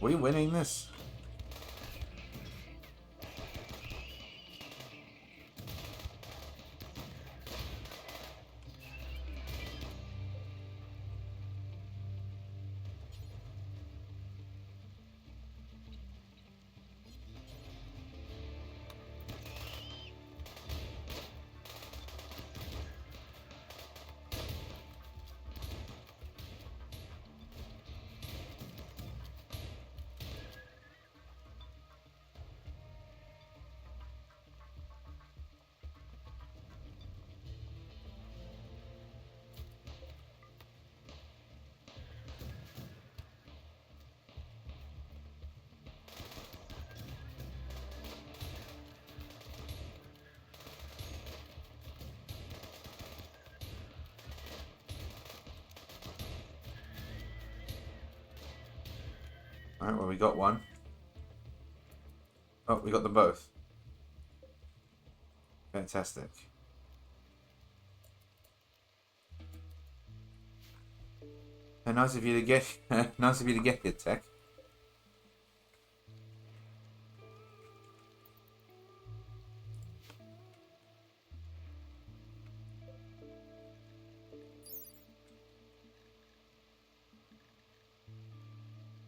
We winning this? Alright, well, we got one. Oh, we got them both. Fantastic. And nice of you to get nice of you to get here, Tech.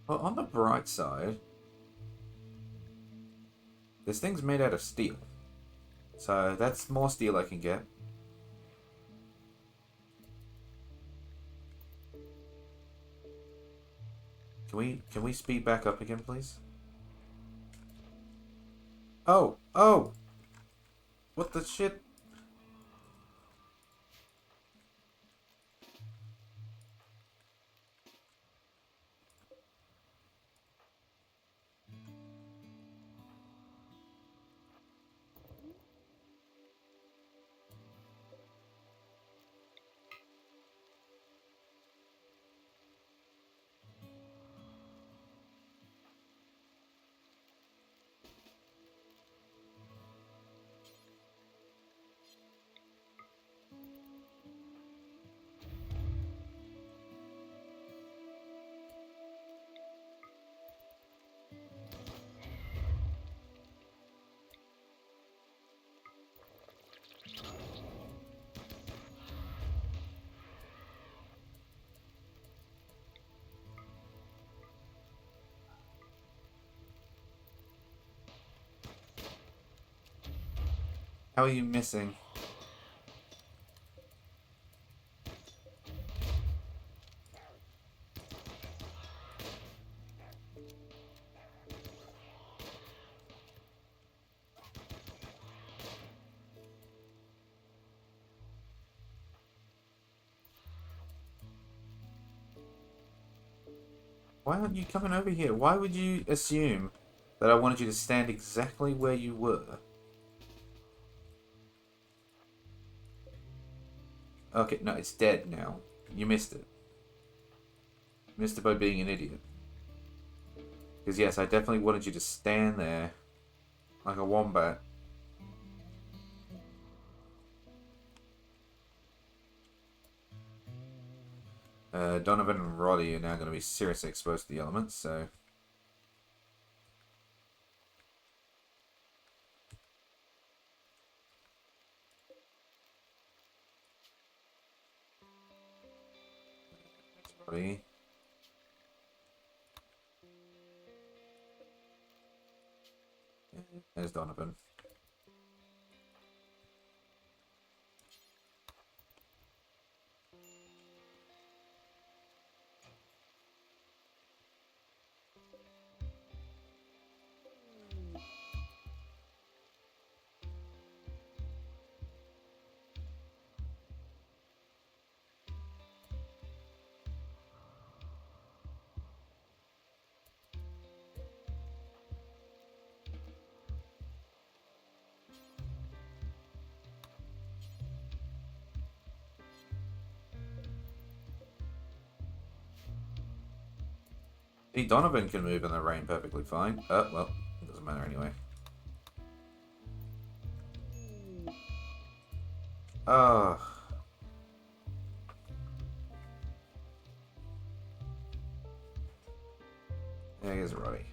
Well, on the bright side, this thing's made out of steel. So that's more steel I can get. Can we speed back up again, please? Oh, oh! What the shit? How are you missing? Why aren't you coming over here? Why would you assume that I wanted you to stand exactly where you were? Okay, no, it's dead now. You missed it. You missed it by being an idiot. Because yes, I definitely wanted you to stand there like a wombat. Donovan and Roddy are now going to be seriously exposed to the elements, so... Roddy. There's Donovan. See, Donovan can move in the rain perfectly fine. Well, it doesn't matter anyway. Oh. There's Roddy.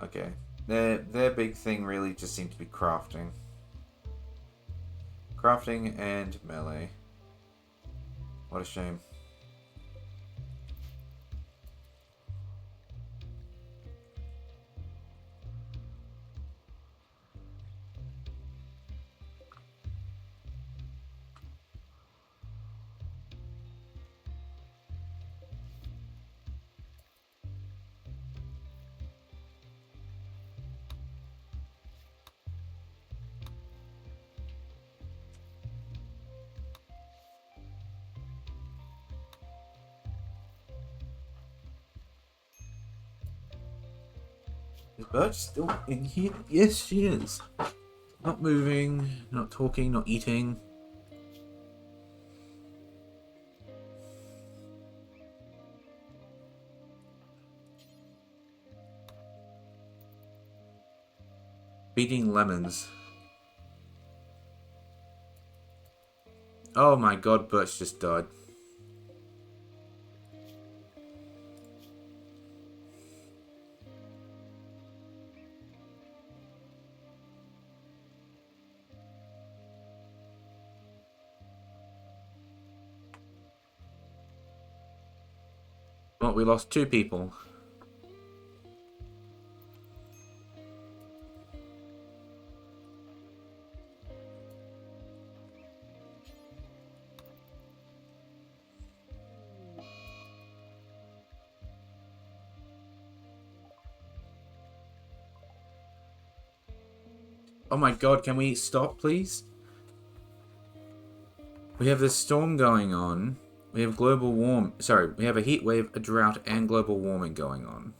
Okay. Their big thing really just seemed to be crafting. Crafting and melee. What a shame. Is Birch still in here? Yes, she is. Not moving, not talking, not eating. Beating lemons. Oh my god, Birch just died. Well, we lost 2 people. Oh my god, can we stop, please? We have this storm going on. We have global warm... Sorry, we have a heat wave, a drought, and global warming going on.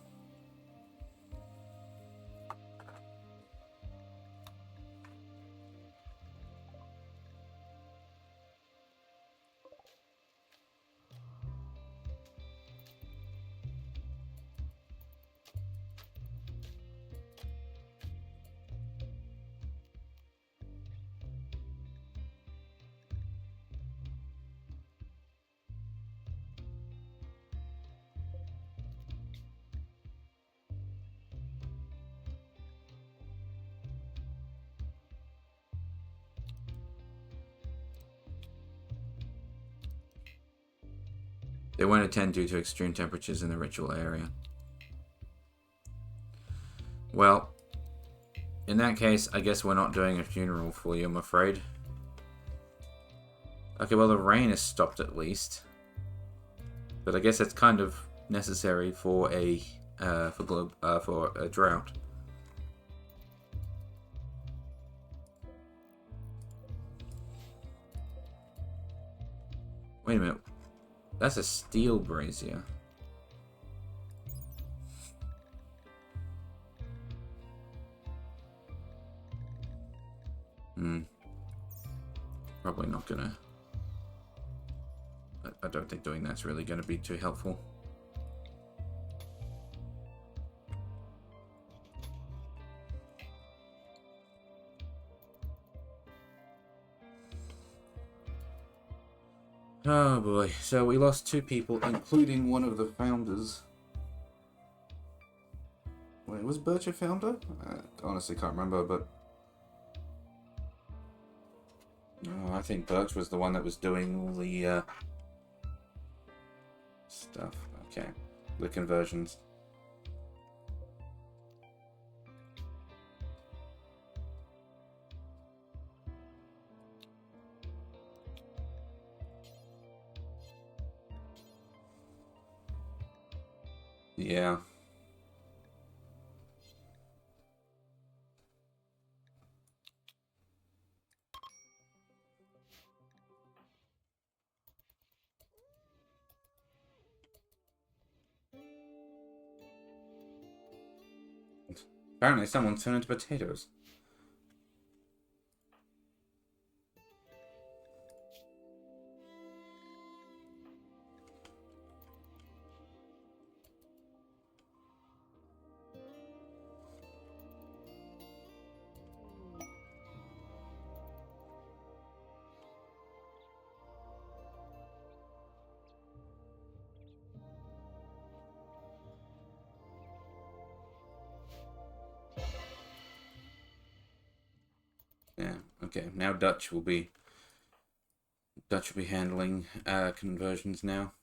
They won't attend due to extreme temperatures in the ritual area. Well, in that case, I guess we're not doing a funeral for you, I'm afraid. Okay, well the rain has stopped at least. But I guess that's kind of necessary for a for a drought. Wait a minute. That's a steel brazier. Probably not gonna... I don't think doing that's really gonna be too helpful. Oh boy, so we lost 2 people, including one of the founders. Wait, was Birch a founder? I honestly can't remember, but... Oh, I think Birch was the one that was doing all the stuff. Okay, the conversions. Yeah. Apparently someone's turned into potatoes. Yeah, okay. Now Dutch will be handling conversions now.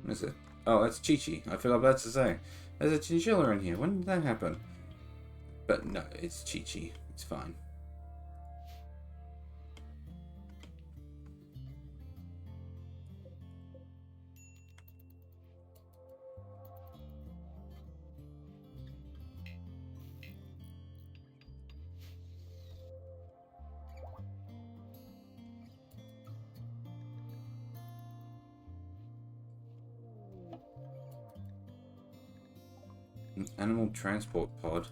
What is it? Oh, that's Chi-Chi. I forgot about to say. There's a chinchilla in here. When did that happen? But no, it's Chi-Chi. It's fine. An animal transport pod.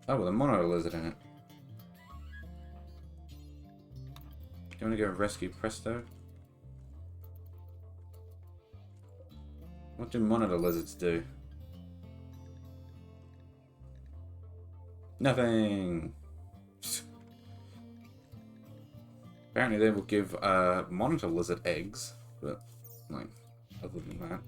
Oh, with a monitor lizard in it. Do you want to go rescue Presto? What do monitor lizards do? Nothing! Apparently they will give monitor lizard eggs, but, like, other than that.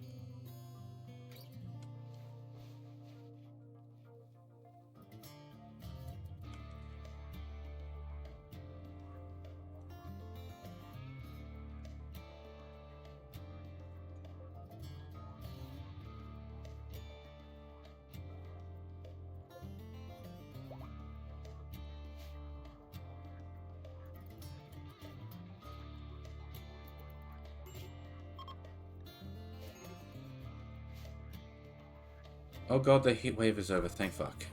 Oh god, the heat wave is over, thank fuck.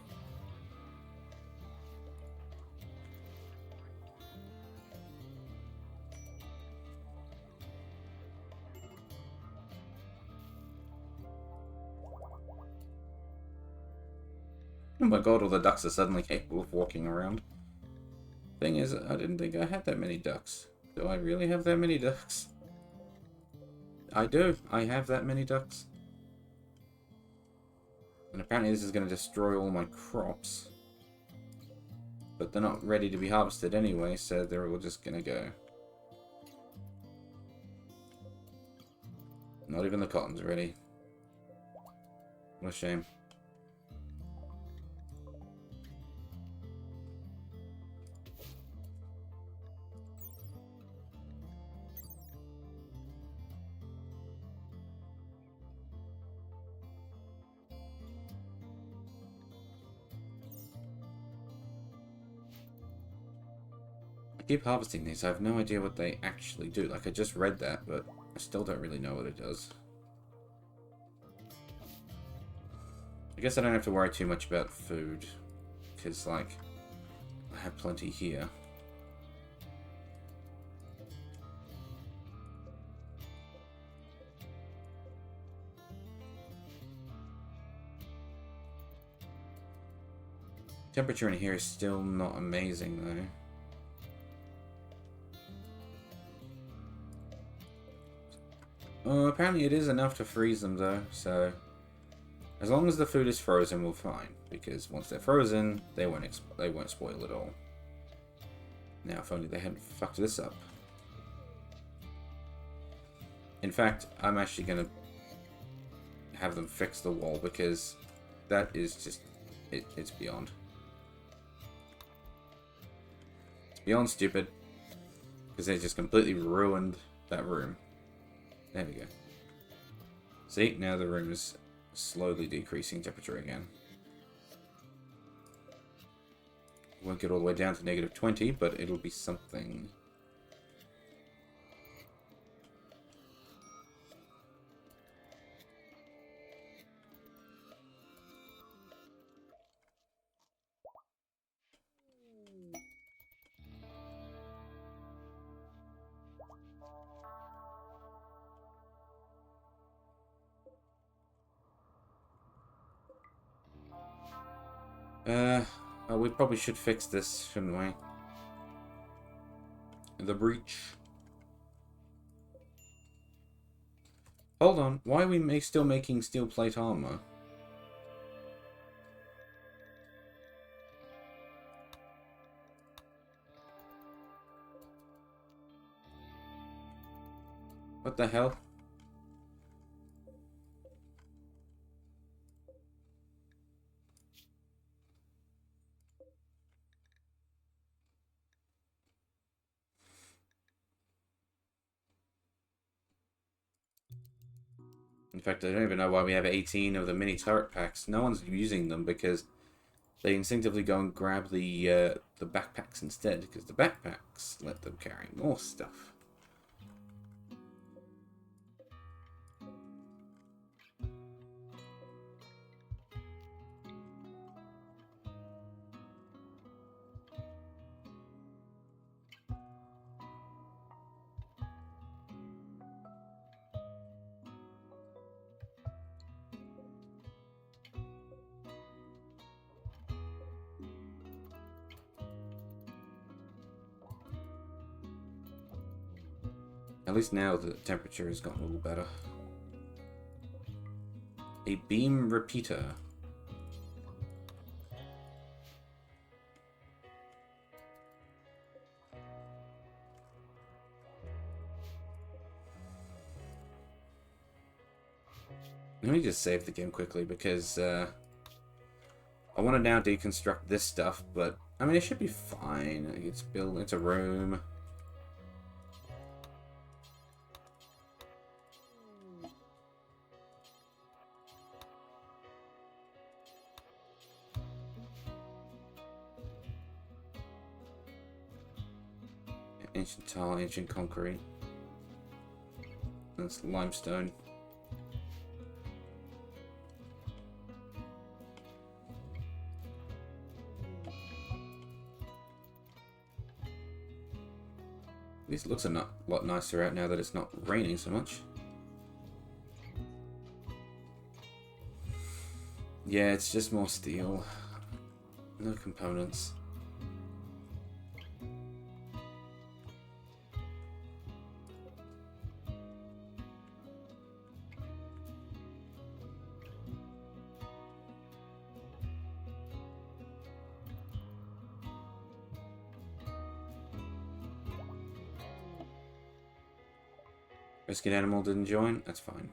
Oh my god, all the ducks are suddenly capable of walking around. Thing is, I didn't think I had that many ducks. Do I really have that many ducks? I do. I have that many ducks. And apparently this is going to destroy all my crops. But they're not ready to be harvested anyway, so they're all just going to go. Not even the cotton's ready. What a shame. I keep harvesting these. I have no idea what they actually do. Like, I just read that, but I still don't really know what it does. I guess I don't have to worry too much about food. Because, like, I have plenty here. Temperature in here is still not amazing, though. Apparently it is enough to freeze them, though, so... As long as the food is frozen, we're fine. Because once they're frozen, they won't spoil at all. Now, if only they hadn't fucked this up. In fact, I'm actually going to have them fix the wall, because that is just... It's beyond. It's beyond stupid. Because they just completely ruined that room. There we go. See, now the room is slowly decreasing temperature again. Won't get all the way down to -20, but it'll be something. We probably should fix this, shouldn't we? The breach. Hold on, why are we still making steel plate armor? What the hell? In fact, I don't even know why we have 18 of the mini turret packs. No one's using them because they instinctively go and grab the backpacks instead, because the backpacks let them carry more stuff. At least now the temperature has gotten a little better. A beam repeater. Let me just save the game quickly because I want to now deconstruct this stuff, but I mean it should be fine. It's built, it's a room. Ancient tile, ancient concrete. That's limestone. At least it looks a lot nicer out now that it's not raining so much. Yeah, it's just more steel. No components. Rescued animal didn't join? That's fine.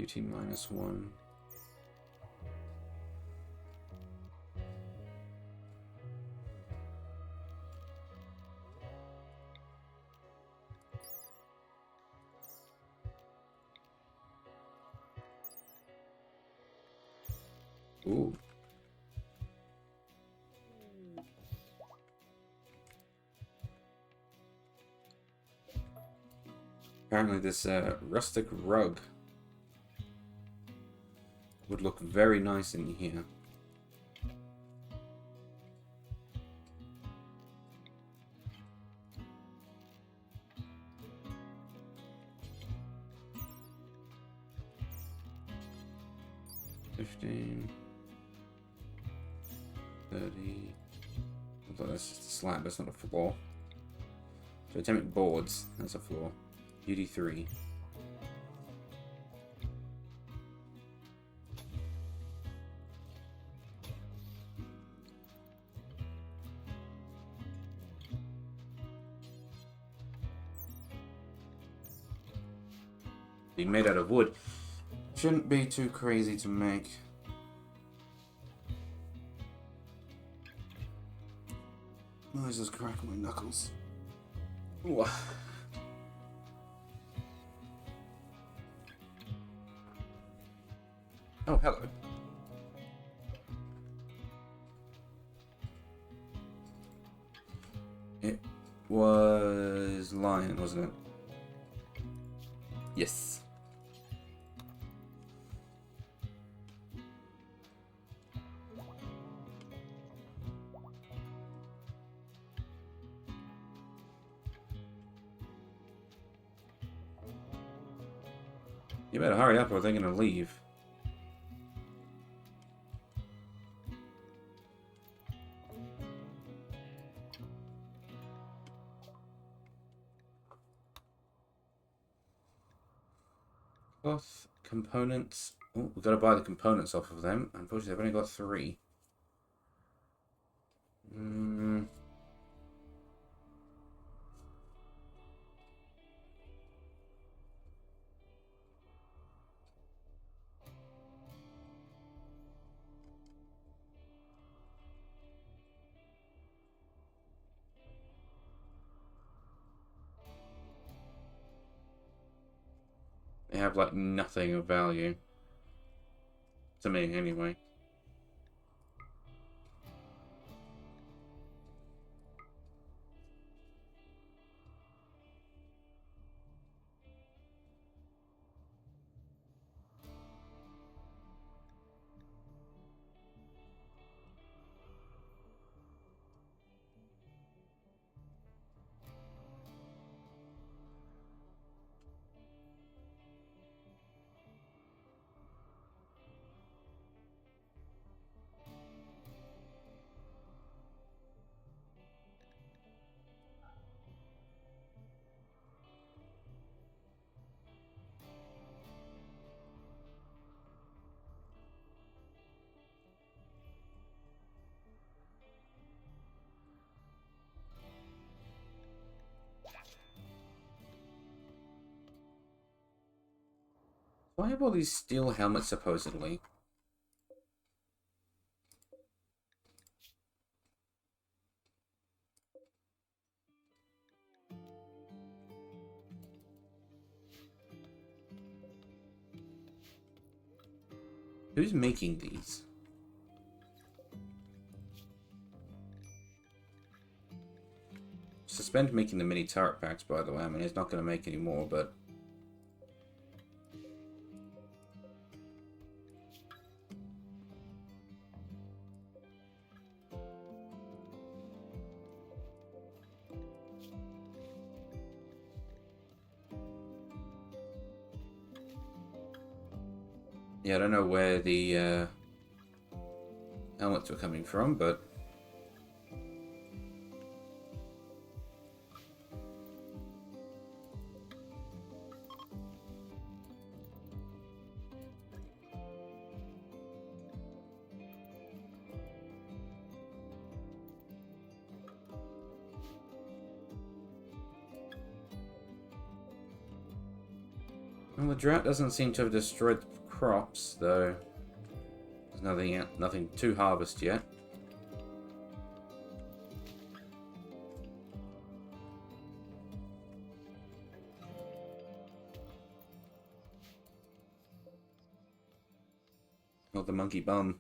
UT -1. Ooh. Apparently this rustic rug would look very nice in here. $15, $30. Although that's just a slab, that's not a floor. So atomic boards, that's a floor. UD3. Being made out of wood shouldn't be too crazy to make. Oh, this is cracking my knuckles. Ooh. Oh, hello. It was lion, wasn't it? Yes. You better hurry up or they're gonna leave. Cloth, components. Oh, we've got to buy the components off of them. Unfortunately, I've only got 3. They have like nothing of value. To me, anyway. Why have all these steel helmets supposedly? Who's making these? Suspend making the mini turret packs, by the way. I mean, he's not going to make any more, but... yeah, I don't know where the helmets were coming from, but... well, the drought doesn't seem to have destroyed the crops, though. There's nothing to harvest yet. Oh, the monkey bum.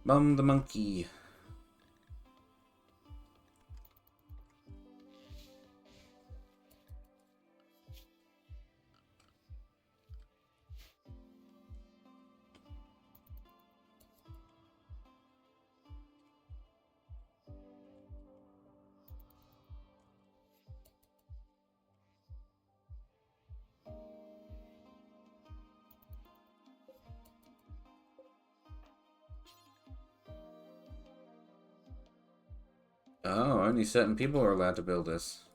Bum the monkey. Oh, only certain people are allowed to build this.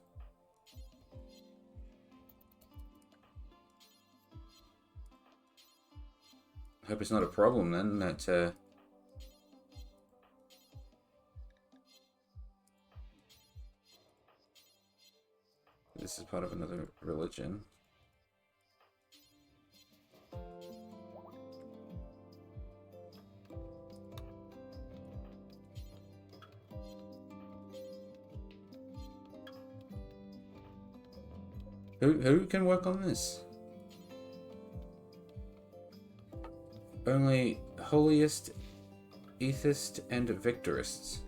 Hope it's not a problem then that this is part of another religion. Who can work on this? Only holiest, ethist, and victorists.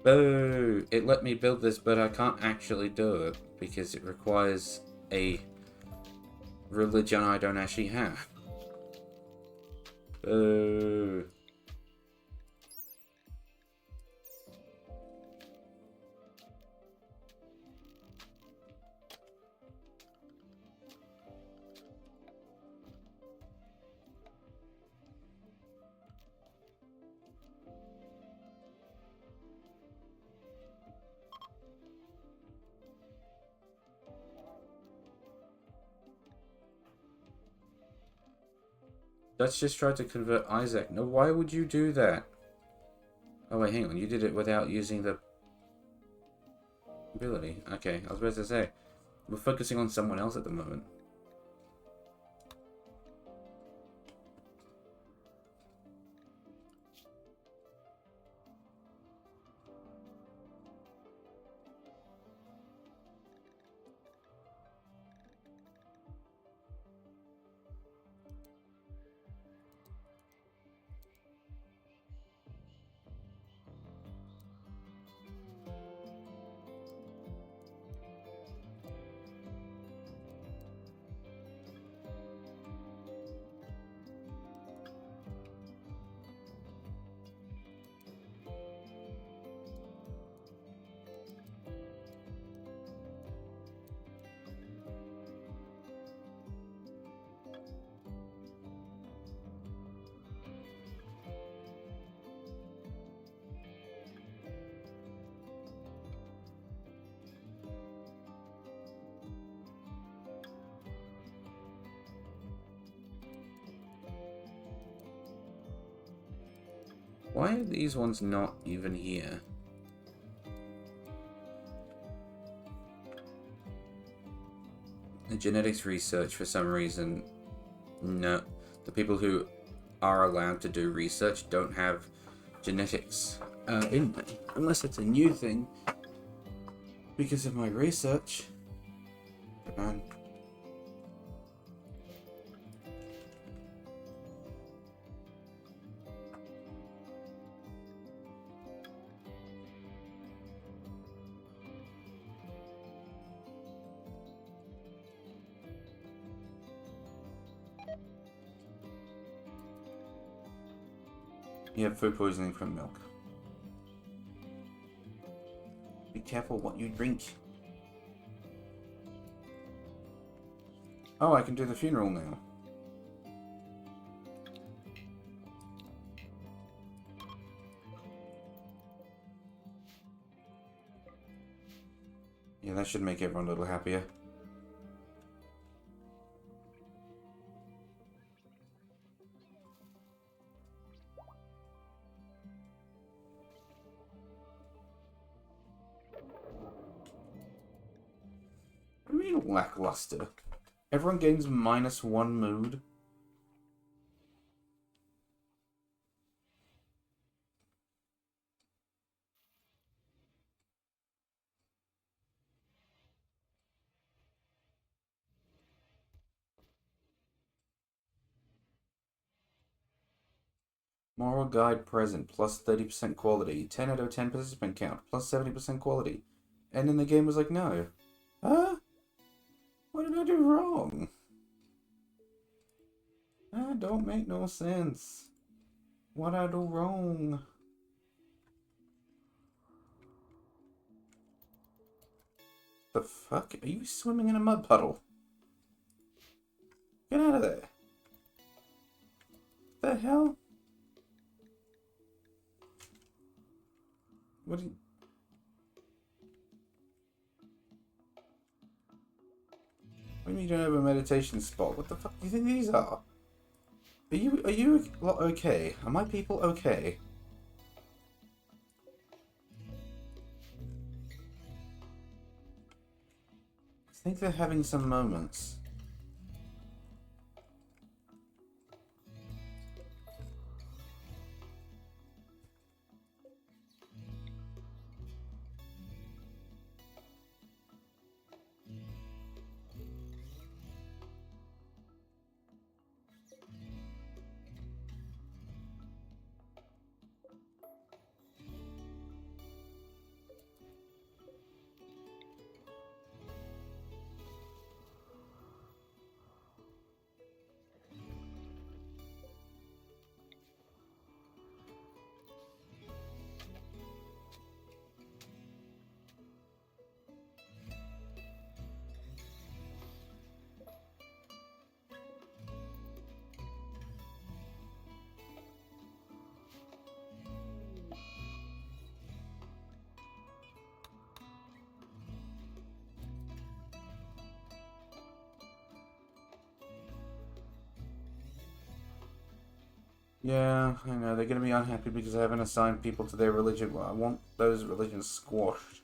Boo! It let me build this, but I can't actually do it because it requires a religion I don't actually have. Boo! Let's just try to convert Isaac. No, why would you do that? Oh wait, hang on. You did it without using the ability. Okay, I was about to say. We're focusing on someone else at the moment. Why are these ones not even here? genetics research, for some reason, no. The people who are allowed to do research don't have genetics in them. Unless it's a new thing. Because of my research. Come on. You have food poisoning from milk. Be careful what you drink. Oh, I can do the funeral now. Yeah, that should make everyone a little happier. What do you mean lackluster? Everyone gains -1 mood. Moral guide present, plus 30% quality. 10 out of 10 participant count, plus 70% quality. And then the game was like, no. Huh? What did I do wrong? That don't make no sense. What I do wrong? The fuck? Are you swimming in a mud puddle? Get out of there. The hell? What do you... What do you mean you don't have a meditation spot? What the fuck do you think these are? Are you okay? Are my people okay? I think they're having some moments. Yeah, I know. They're going to be unhappy because I haven't assigned people to their religion. Well, I want those religions squashed.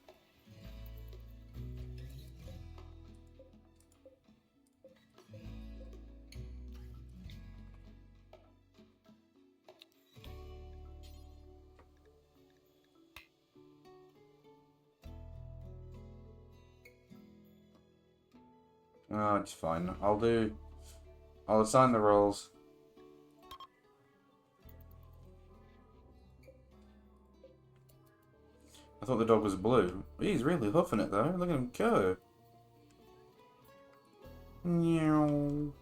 Oh, it's fine. I'll assign the roles. I thought the dog was blue. He's really hoofing it though. Look at him go. Meow.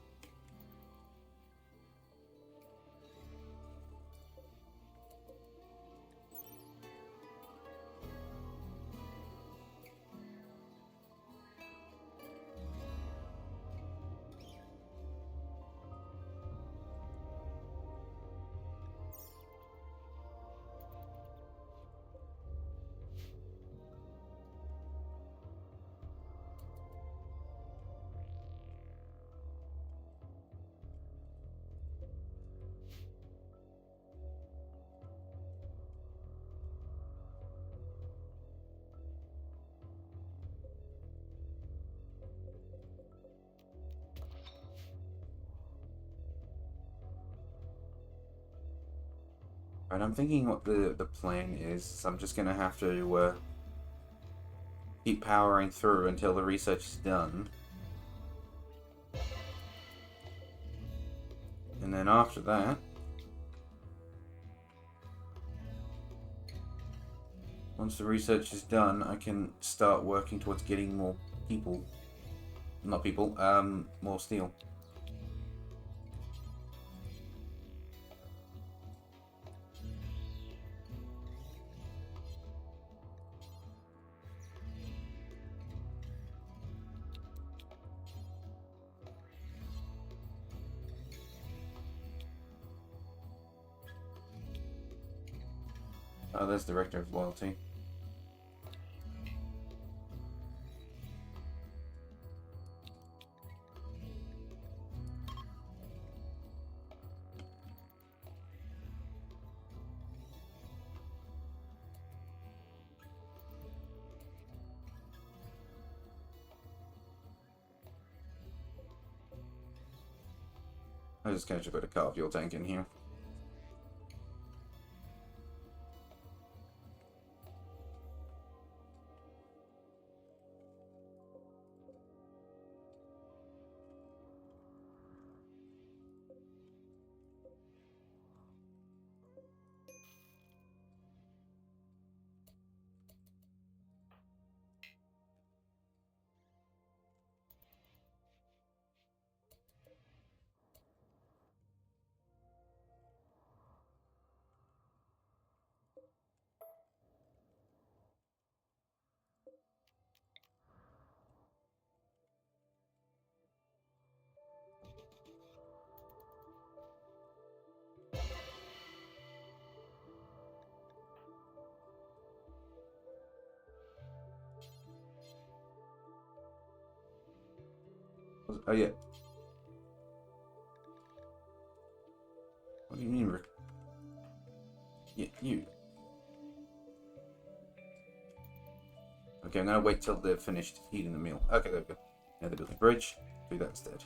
Right, I'm thinking what the plan is. So I'm just gonna have to keep powering through until the research is done. And then after that, once the research is done, I can start working towards getting more people. Not people, more steel. Oh, there's Director of Loyalty. I just kind of put a car fuel tank in here. Oh yeah. What do you mean, Rick? Yeah, you. Okay, I'm gonna wait till they're finished eating the meal. Okay, there we go. Now they're building a bridge. Do that instead.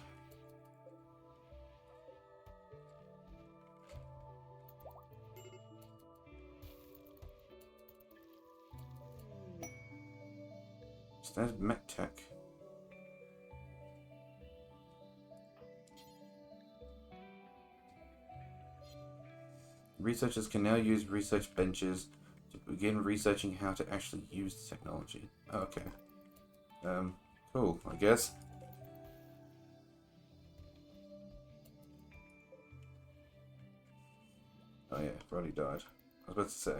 Standard mech tech. Researchers can now use research benches to begin researching how to actually use the technology. Okay. Cool, I guess. Oh yeah, Roddy died. I was about to say.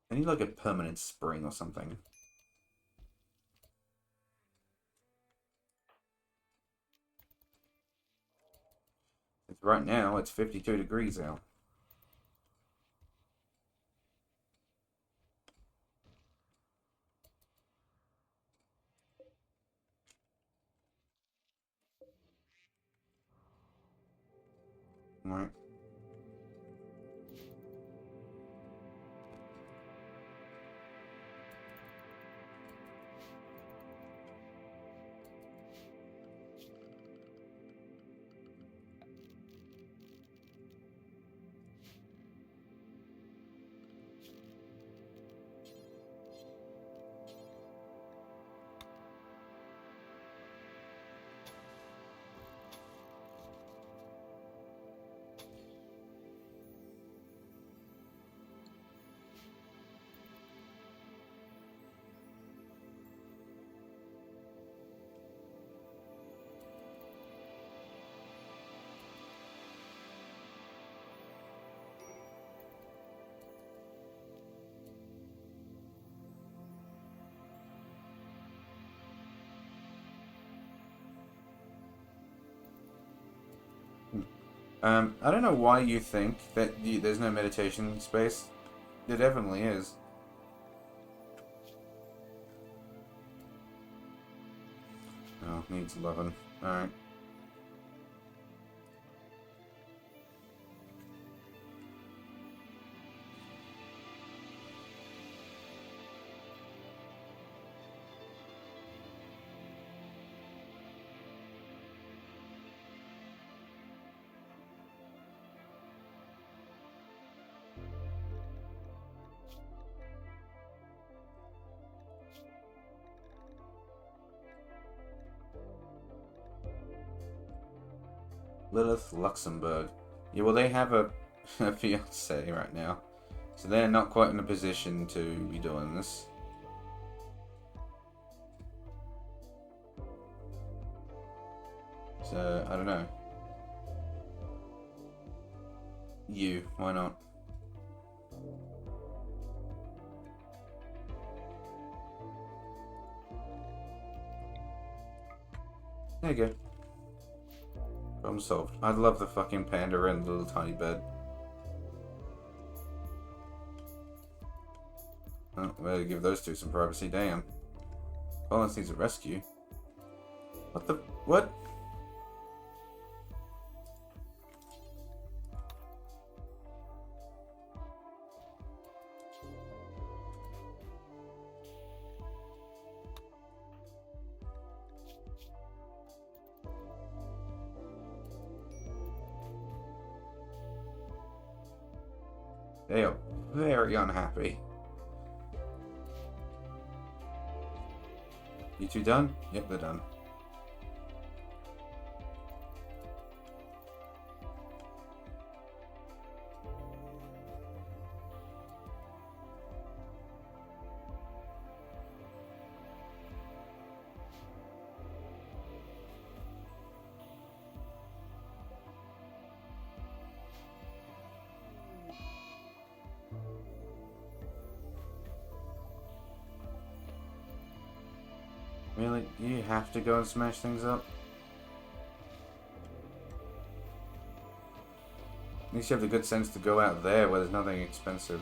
I need like a permanent spring or something. Right now, it's 52 degrees out. Right. I don't know why you think that there's no meditation space. There definitely is. Oh, needs 11. Alright. Lilith Luxembourg. Yeah, well, they have a fiance right now. So they're not quite in a position to be doing this. So, I don't know. You, why not? There you go. Problem solved. I love the fucking panda and the little tiny bed. Oh, better give those two some privacy, damn. Collins needs a rescue. What the... what? They are very unhappy. You two done? Yep, they're done. Really? You have to go and smash things up? At least you have the good sense to go out there where there's nothing expensive.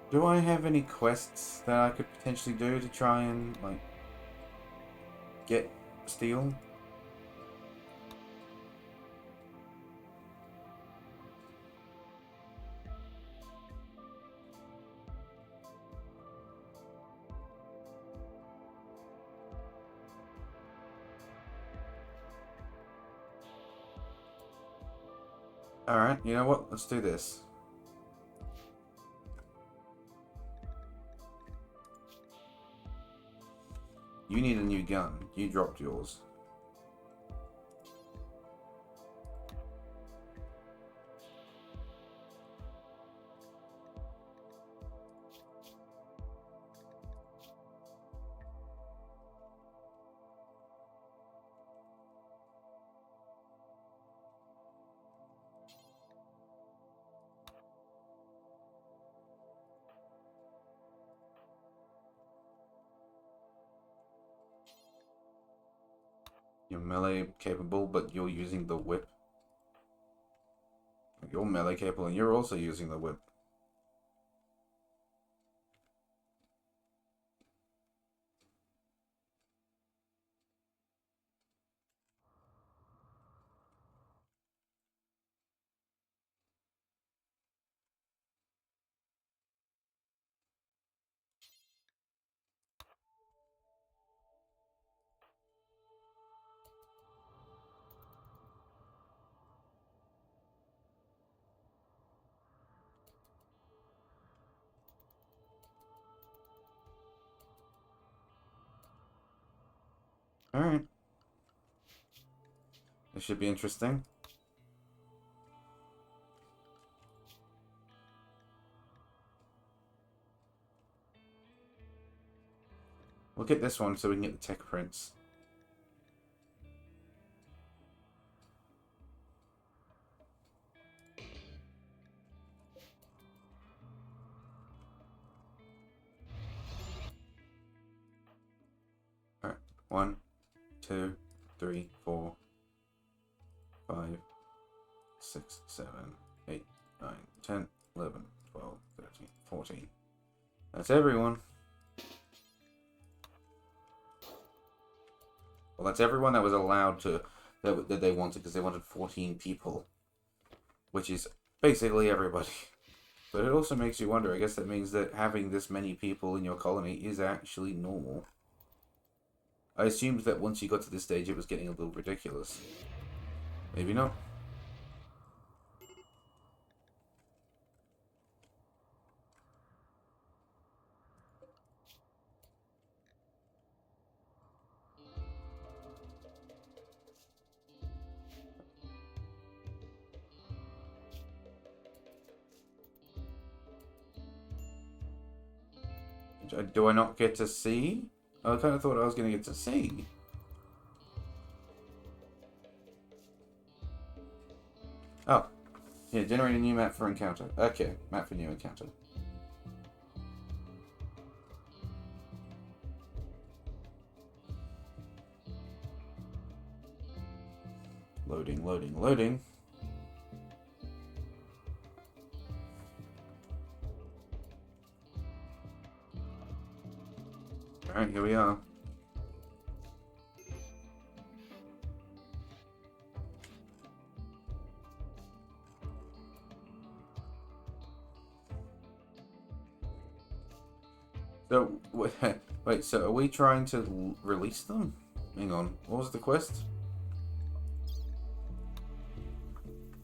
Do I have any quests that I could potentially do to try and, like, get steel? Alright, you know what? Let's do this. You need a new gun. You dropped yours. You're melee capable, but you're using the whip. You're melee capable, and you're also using the whip. Alright. This should be interesting. We'll get this one so we can get the tech prints. Alright. 1, 2, 3, 4, 5, 6, 7, 8, 9, 10, 11, 12, 13, 14. That's everyone. Well, that's everyone that was allowed to, that they wanted, because they wanted 14 people. Which is basically everybody. But it also makes you wonder, I guess that means that having this many people in your colony is actually normal. I assumed that once you got to this stage it was getting a little ridiculous. Maybe not. Do I not get to see? I kind of thought I was going to get to see. Oh. Yeah, generate a new map for encounter. Okay, map for new encounter. Loading, loading, loading. Alright, here we are. So, wait, so are we trying to release them? Hang on, what was the quest?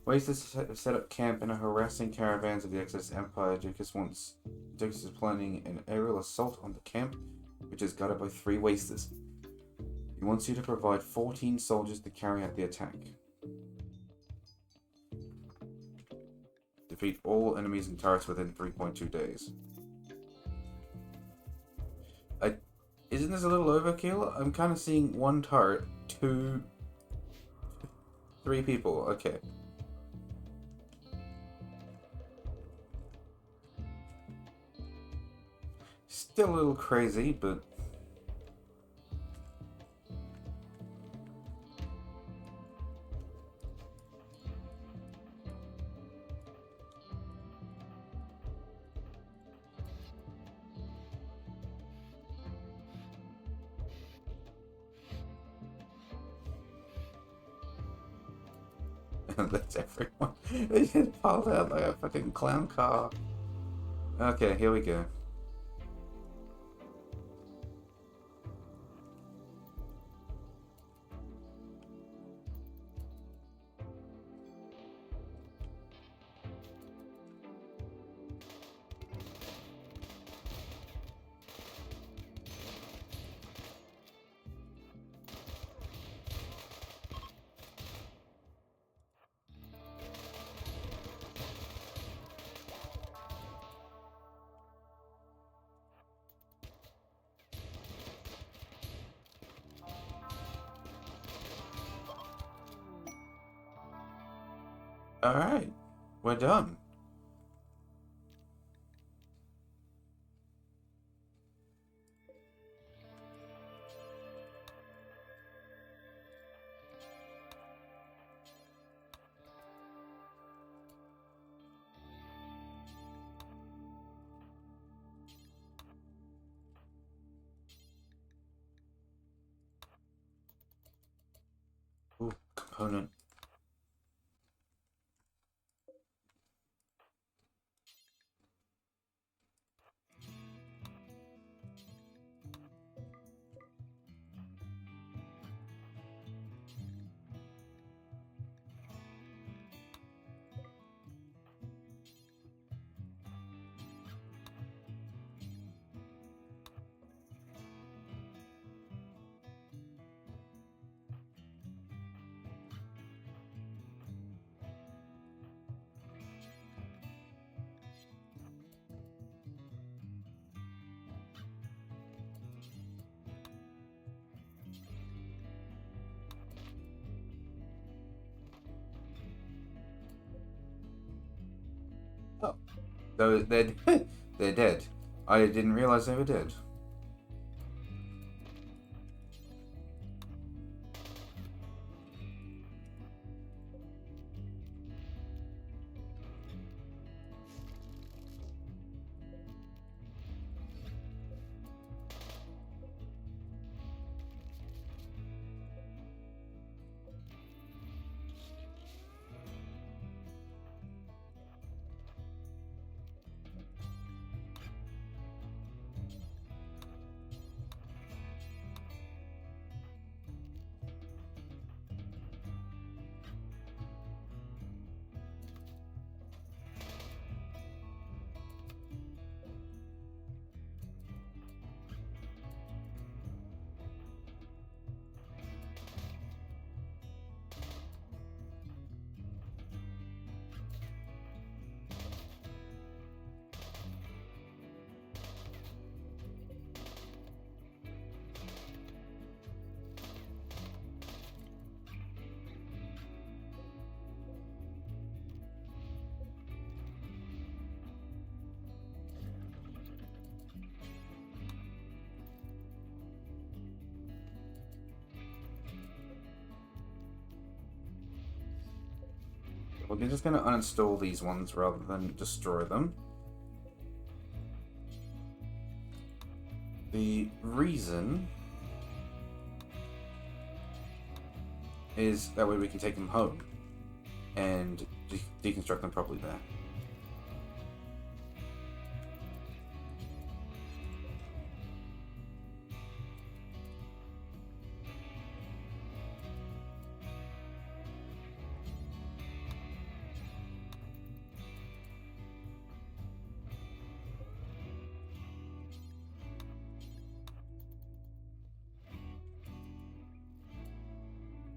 Ways to set up camp in a harassing caravans of the Exodus Empire. Dicus is planning an aerial assault on the camp, which is guarded by 3 wasters. He wants you to provide 14 soldiers to carry out the attack. Defeat all enemies and turrets within 3.2 days. Isn't this a little overkill? I'm kind of seeing 1 turret, 3 people. Okay. Still a little crazy, but... That's everyone. They just piled out like a fucking clown car. Okay, here we go. Alright, we're done. Ooh, component. Oh, they're they're dead. I didn't realize they were dead. we're just going to uninstall these ones rather than destroy them. The reason is that way we can take them home and deconstruct them properly there.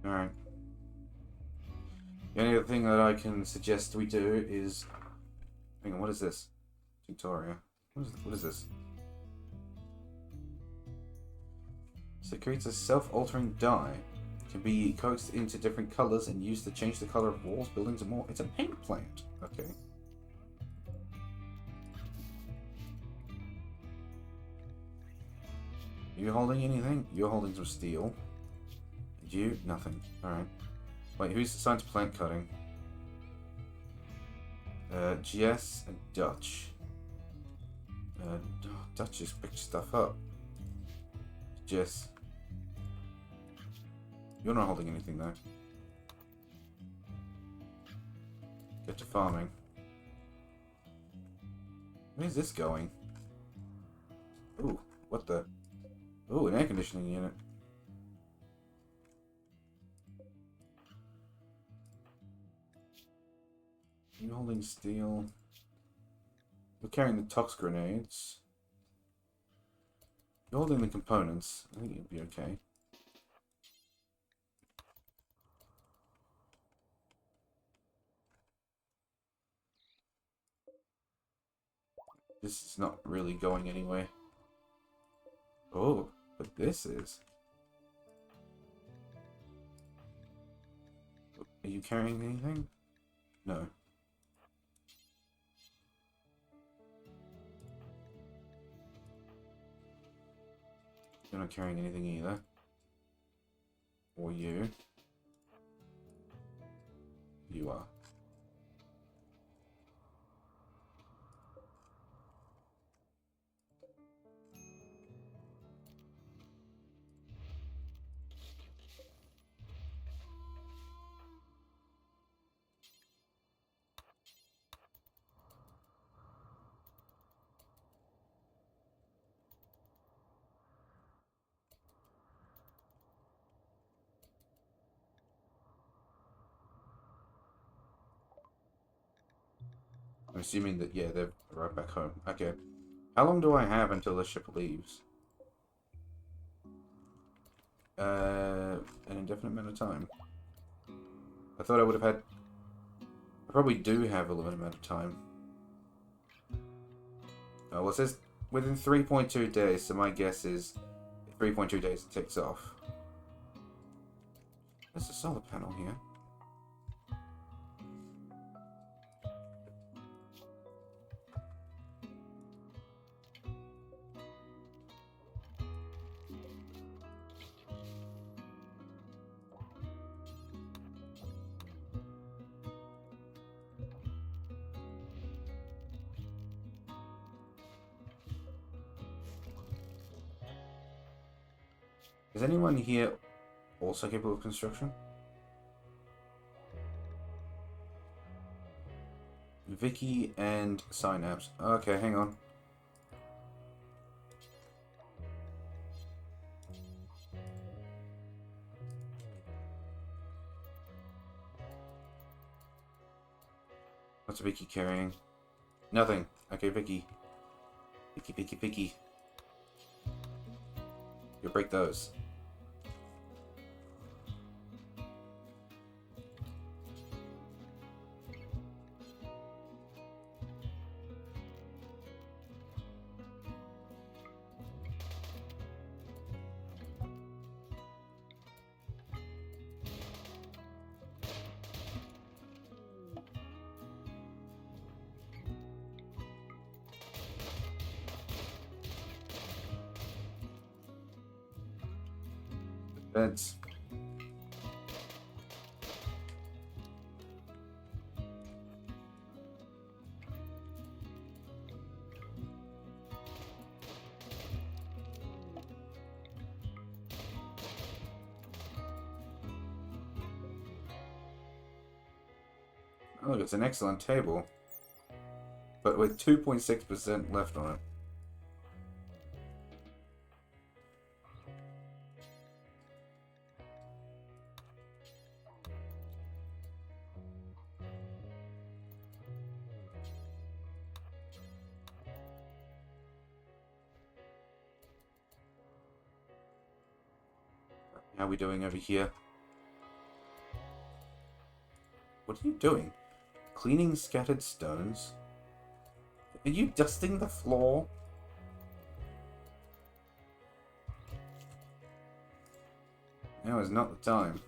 Alright. The only other thing that I can suggest we do is... Hang on, what is this? Tutorial. What is this? So it creates a self-altering dye. It can be coaxed into different colors and used to change the color of walls, buildings, and more. It's a paint plant. Okay. Are you holding anything? You're holding some steel. And you? Nothing. Alright. Wait, who's assigned to plant cutting? Jess and Dutch. Dutch just picked stuff up. Jess. You're not holding anything though. Get to farming. Where's this going? Ooh, what the? Ooh, an air conditioning unit. You're holding steel. You're carrying the tox grenades. You're holding the components. I think it'll be okay. This is not really going anywhere. Oh, but this is. Are you carrying anything? No. You're not carrying anything either. Or you. You are. I'm assuming that, yeah, they're right back home. Okay. How long do I have until the ship leaves? An indefinite amount of time. I thought I would have had... I probably do have a limited amount of time. Well, it says within 3.2 days, so my guess is 3.2 days it takes off. There's a solar panel here. Is anyone here also capable of construction? Vicky and Synapse. Okay, hang on. What's Vicky carrying? Nothing. Okay, Vicky. Vicky. You'll break those. Beds. Oh, look, it's an excellent table. But with 2.6% left on it. How are we doing over here? What are you doing? Cleaning scattered stones? Are you dusting the floor? Now is not the time.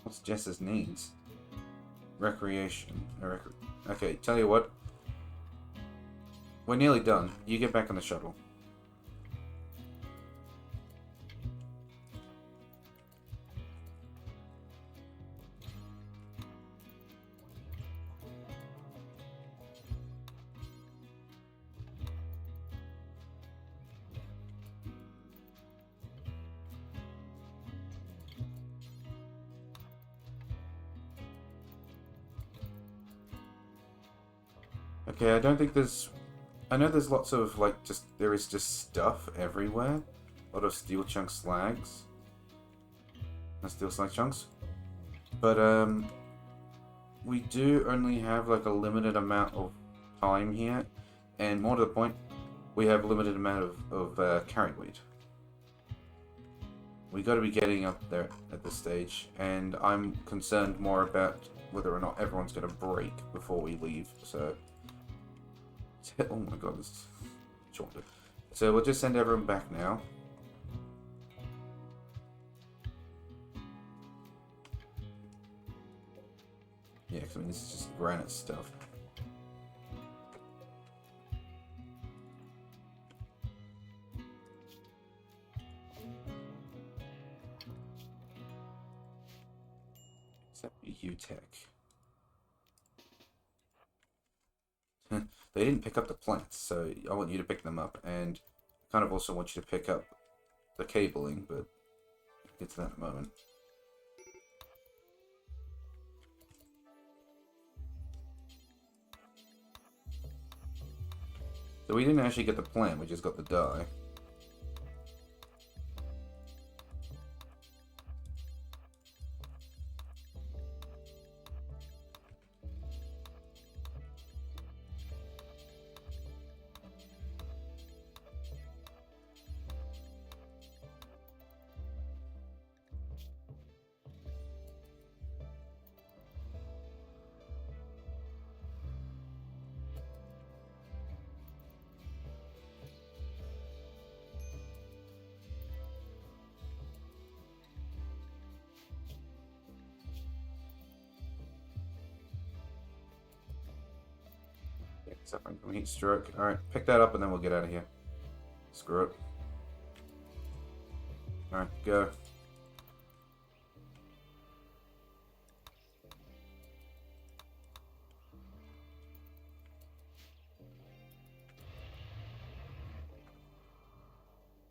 What's Jess's needs? Recreation. Okay, tell you what. We're nearly done. You get back on the shuttle. Okay, I don't think there's... I know there's lots of, like, there is just stuff everywhere. A lot of steel chunk slags. And steel slag chunks. But, we do only have, like, a limited amount of time here. And more to the point, we have a limited amount of carry weight. We got to be getting up there at this stage. And I'm concerned more about whether or not everyone's going to break before we leave, so... Oh my god, this is jaunted. So we'll just send everyone back now. Yeah, because I mean, this is just granite stuff. Except UTech. They didn't pick up the plants, so I want you to pick them up, and I kind of also want you to pick up the cabling, but I'll get to that in a moment. So we didn't actually get the plant, we just got the dye. Suffering from heat stroke. Alright, pick that up and then we'll get out of here. Screw it. Alright, go.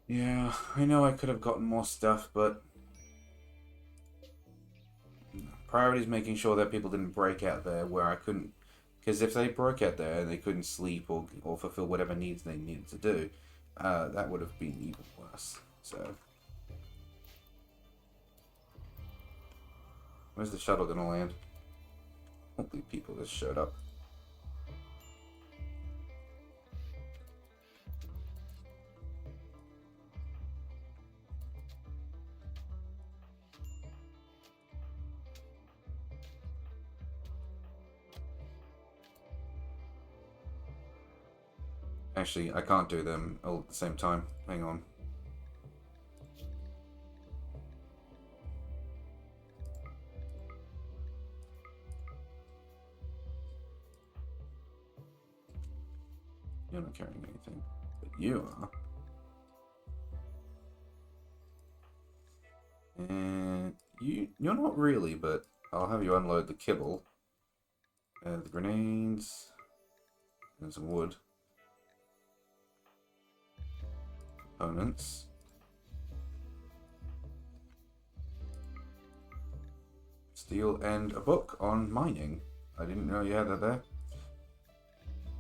Yeah, I know I could have gotten more stuff, but... priority is making sure that people didn't break out there where I couldn't... Because if they broke out there and they couldn't sleep or fulfill whatever needs they needed to do, that would have been even worse. So, where's the shuttle gonna land? Hopefully people just showed up. Actually, I can't do them all at the same time. Hang on. You're not carrying anything, but you are. And you're not really, but I'll have you unload the kibble. The grenades. And some wood. Components. Steel and a book on mining. I didn't know you had that there.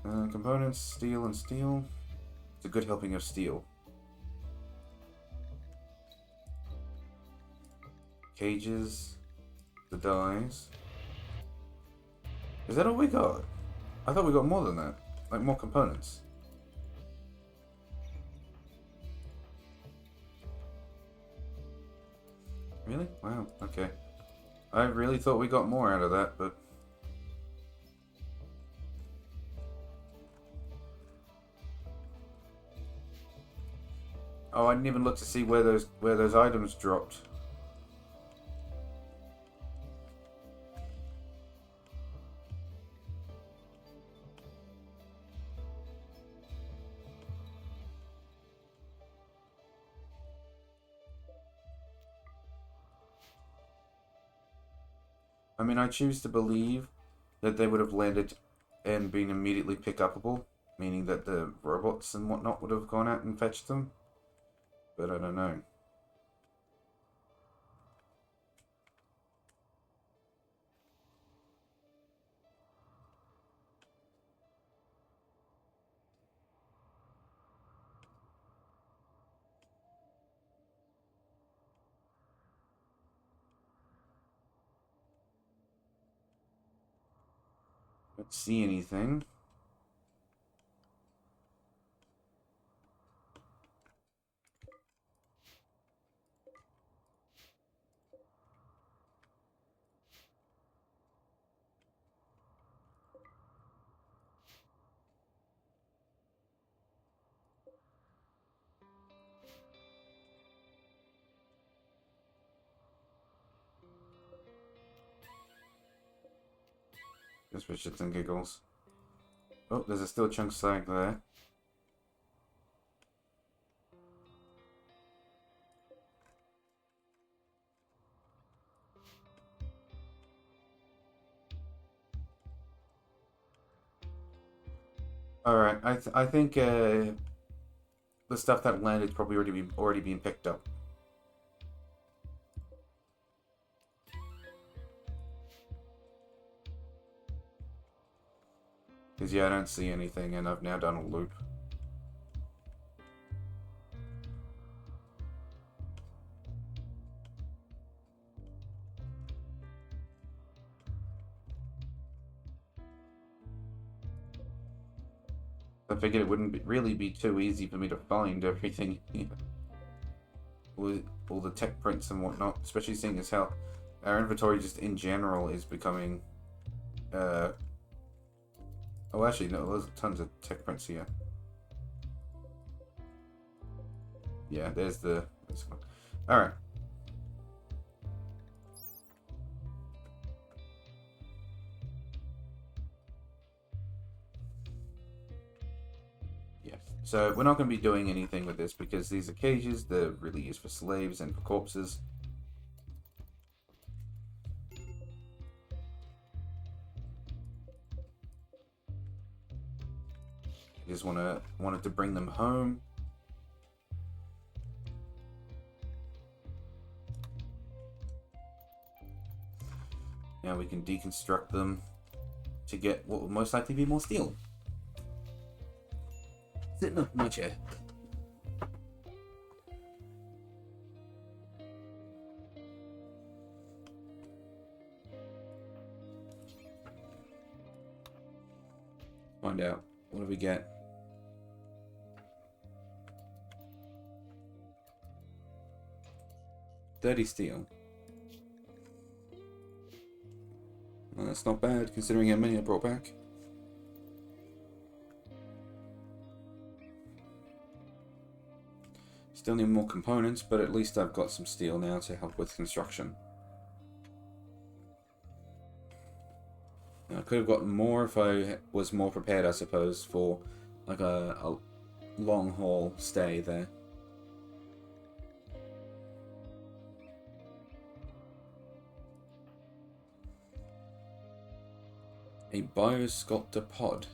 Components, steel and steel. It's a good helping of steel. Cages. The dyes. Is that all we got? I thought we got more than that. Like more components. Really? Wow, okay. I really thought we got more out of that, but... Oh, I didn't even look to see where those items dropped. I mean, I choose to believe that they would have landed and been immediately pick-upable, meaning that the robots and whatnot would have gone out and fetched them. But I don't know. Don't see anything. Just for shits and giggles. Oh, there's a steel chunk sag there. Alright, I think the stuff that landed probably already been picked up. Because yeah, I don't see anything, and I've now done a loop. I figured it wouldn't really be too easy for me to find everything here. With all the tech prints and whatnot, especially seeing as how our inventory just in general is becoming... Oh, actually, no, there's tons of tech prints here. Yeah, there's the... Alright. Yes. So we're not going to be doing anything with this because these are cages. They're really used for slaves and for corpses. I just wanted to bring them home. Now we can deconstruct them to get what will most likely be more steel. Sitting up in my chair. Find out. What do we get? Dirty steel. Well, that's not bad considering how many I brought back. Still need more components, but at least I've got some steel now to help with construction. I could have gotten more if I was more prepared, I suppose, for like a long haul stay there. A biosculptor pod.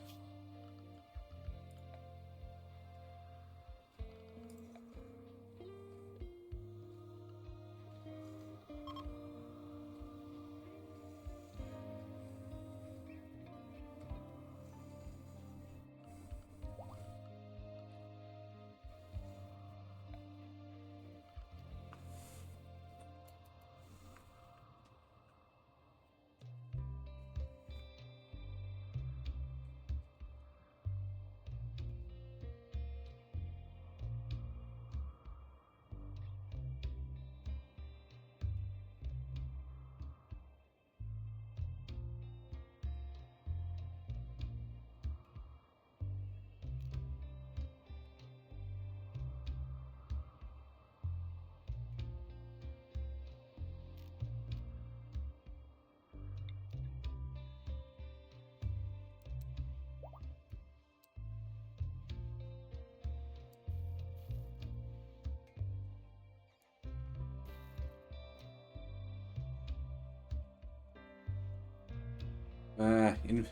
In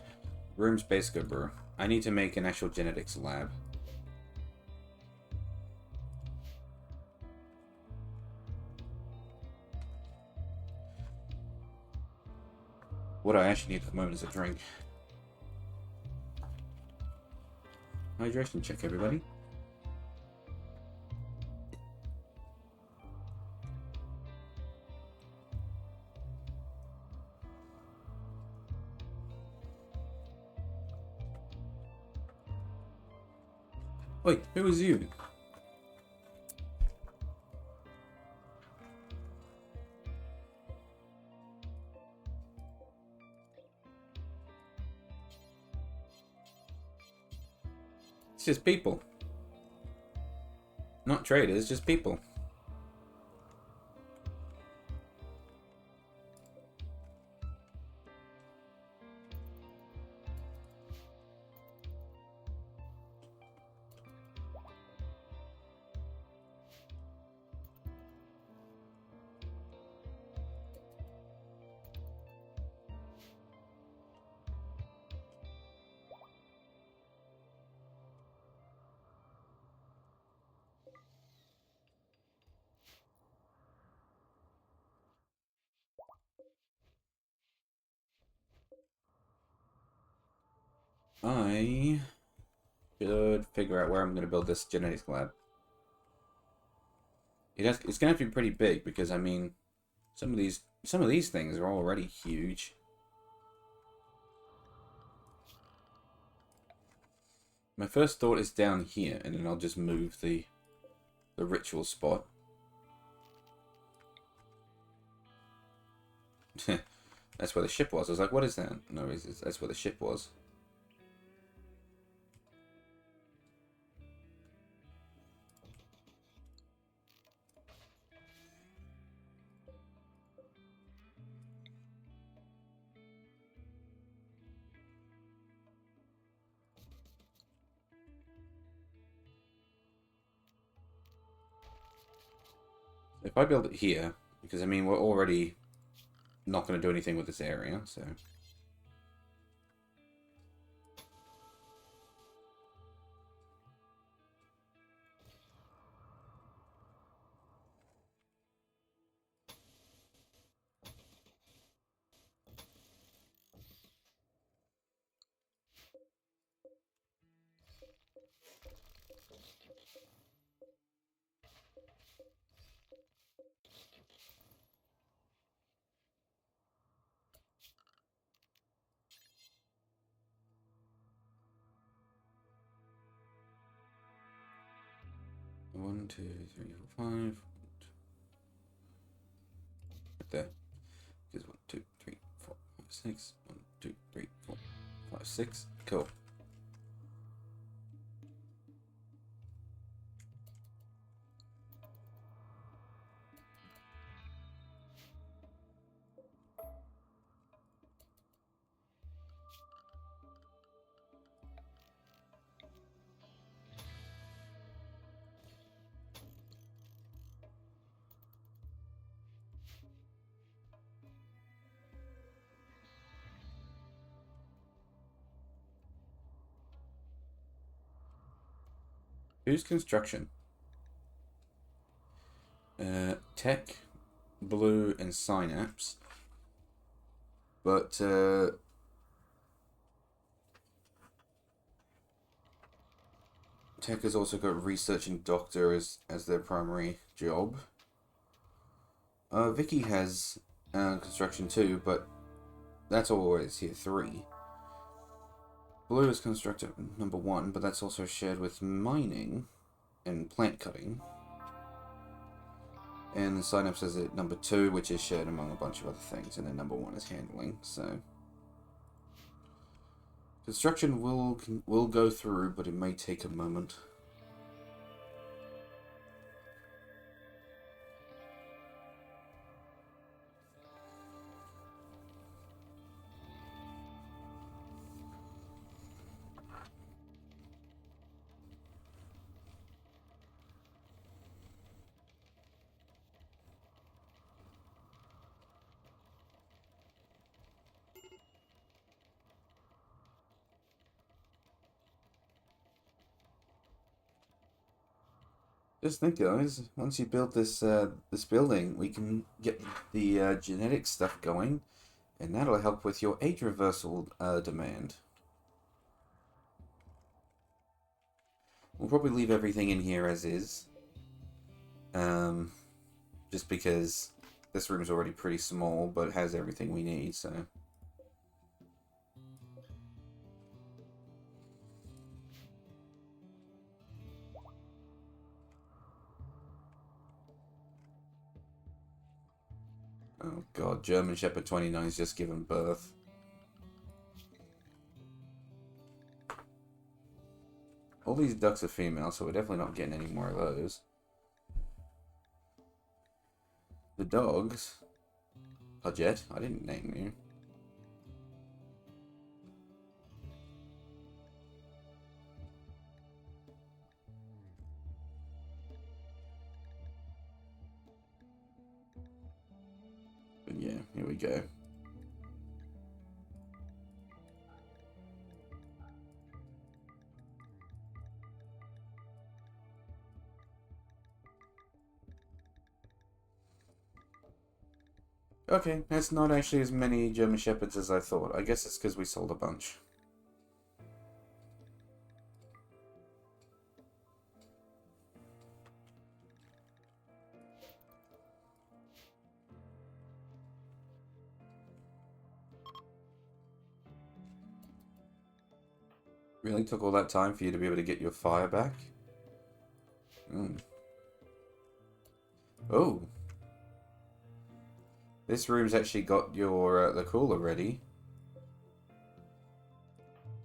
room space go, bro. I need to make an actual genetics lab. What I actually need at the moment is a drink. Hydration check, everybody. Wait, who was you? It's just people. Not traders, just people. I should figure out where I'm going to build this genetics lab. It's going to have to be pretty big because, I mean, some of these things are already huge. My first thought is down here, and then I'll just move the ritual spot. That's where the ship was. I was like, what is that? No, that's where the ship was. If I build it here, because I mean, we're already not going to do anything with this area, so... One, two, three, four, five. Right there. Because 1, 2, 3, 4, 5, 6. 1, 2, 3, 4, 5, 6. Cool. Who's construction? Tech, Blue, and Synapse. But Tech has also got research and doctor as their primary job. Vicky has construction too, but that's always here 3. Blue is constructor number 1, but that's also shared with mining and plant cutting. And the Synapse has it number 2, which is shared among a bunch of other things, and then number 1 is handling. So construction will go through, but it may take a moment. Just think, guys. Once you build this building, we can get the genetic stuff going, and that'll help with your age reversal demand. We'll probably leave everything in here as is, just because this room's already pretty small, but it has everything we need. So. Oh god, German Shepherd 29's just given birth. All these ducks are female, so we're definitely not getting any more of those. The dogs. Hudjet, I didn't name you. But yeah, here we go. Okay, that's not actually as many German Shepherds as I thought. I guess it's because we sold a bunch. Really took all that time for you to be able to get your fire back? Oh. This room's actually got your the cooler ready.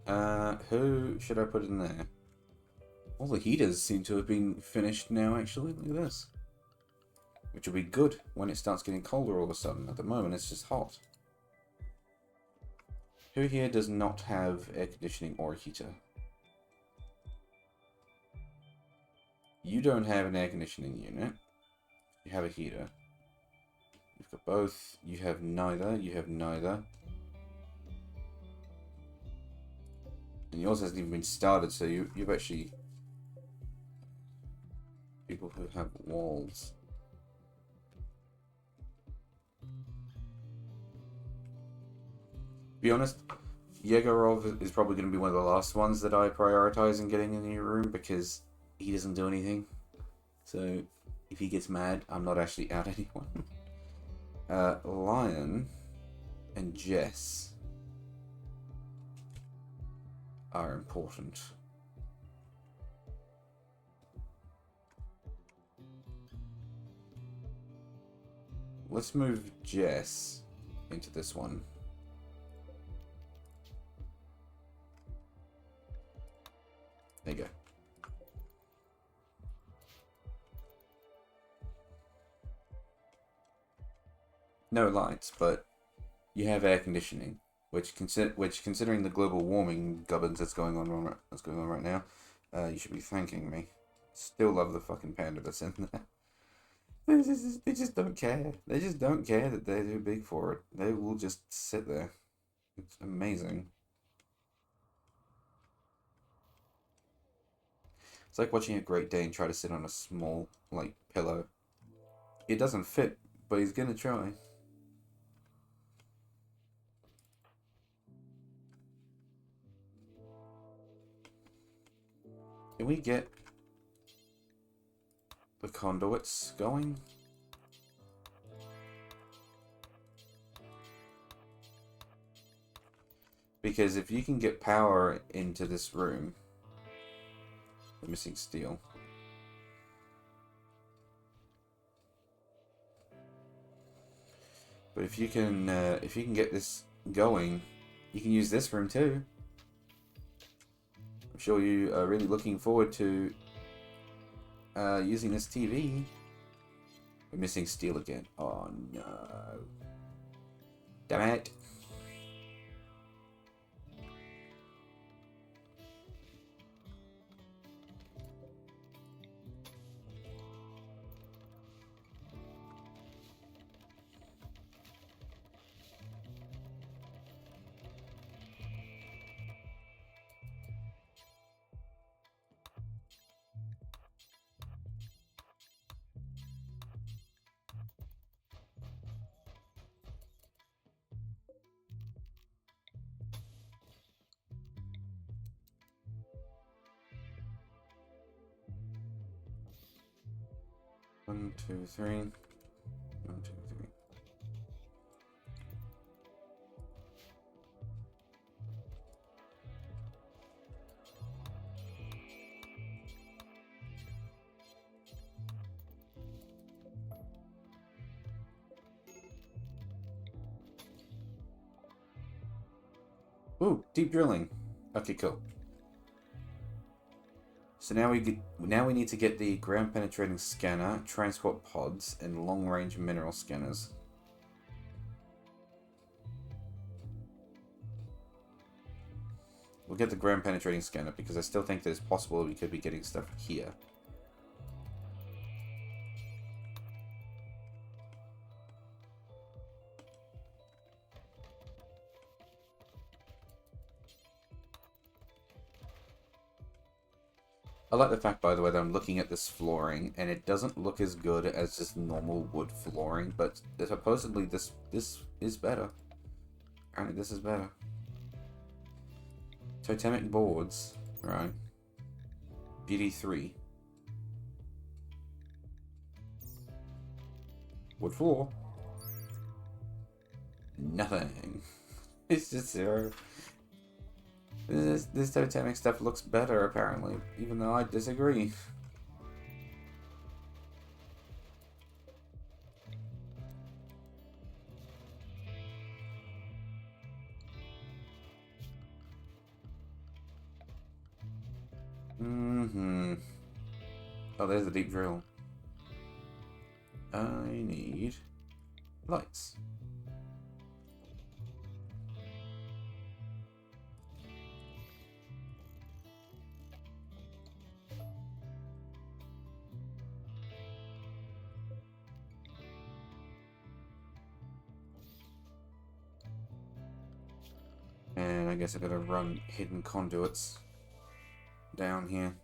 Who should I put in there? All the heaters seem to have been finished now, actually. Look at this. Which will be good when it starts getting colder all of a sudden. At the moment, it's just hot. Who here does not have air conditioning or a heater? You don't have an air conditioning unit. You have a heater. You've got both. You have neither. You have neither. And yours hasn't even been started, so you've actually... People who have walls. Be honest, Yegorov is probably going to be one of the last ones that I prioritize in getting in your room, because he doesn't do anything. So, if he gets mad, I'm not actually out anyone. Lion and Jess are important. Let's move Jess into this one. There you go. No lights, but you have air conditioning, which considering the global warming gubbins that's going on right now, you should be thanking me. Still love the fucking panda that's in there. They just don't care. They just don't care that they're too big for it. They will just sit there. It's amazing. It's like watching a Great Dane try to sit on a small, like, pillow. It doesn't fit, but he's gonna try. Can we get the conduits going? Because if you can get power into this room, we're missing steel. But if you can get this going, you can use this room too. I'm sure you are really looking forward to using this TV. We're missing steel again. Oh no. Damn it. One, two, three. 1, 2, 3. Ooh, deep drilling. Okay, cool. So now we need to get the ground penetrating scanner, transport pods, and long range mineral scanners. We'll get the ground penetrating scanner because I still think that it's possible we could be getting stuff here. I like the fact, by the way, that I'm looking at this flooring, and it doesn't look as good as just normal wood flooring, but supposedly this is better. Apparently this is better. Totemic boards, right? BD3. Wood floor. Nothing. It's just 0. This totemic stuff looks better, apparently, even though I disagree. Oh, there's the deep drill. I need lights. And I guess I gotta run hidden conduits down here.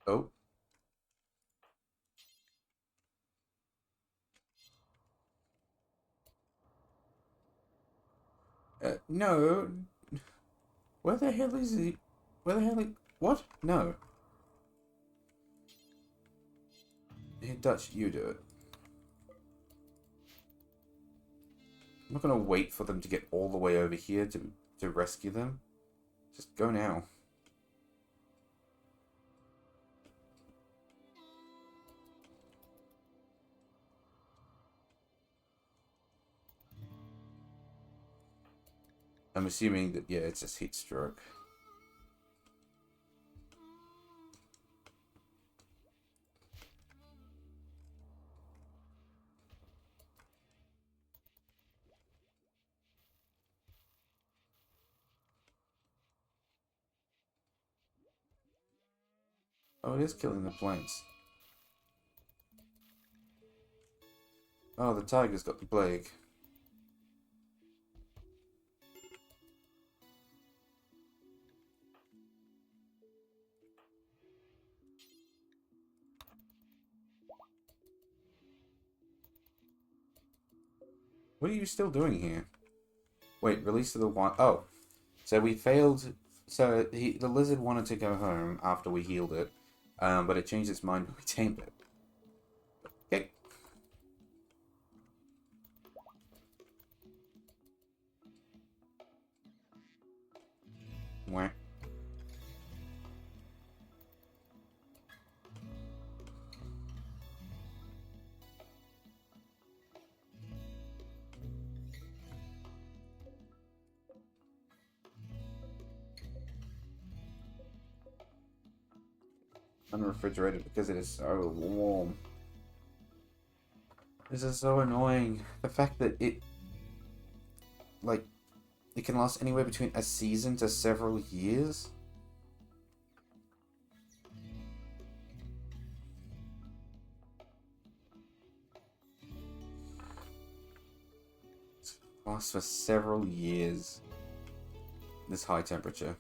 Oh. No. Where the hell is he? Where the hell is... What? No. Hey, Dutch, you do it. I'm not gonna wait for them to get all the way over here to rescue them. Just go now. I'm assuming that, yeah, it's just heat stroke. Oh, it is killing the plants. Oh, the tiger's got the plague. What are you still doing here? Wait, release of the one. Oh, so we failed. So the lizard wanted to go home after we healed it, but it changed its mind when we tamed it. Okay. Where? Unrefrigerated because it is so warm. This is so annoying. The fact that like, it can last anywhere between a season to several years. It lasts for several years. This high temperature.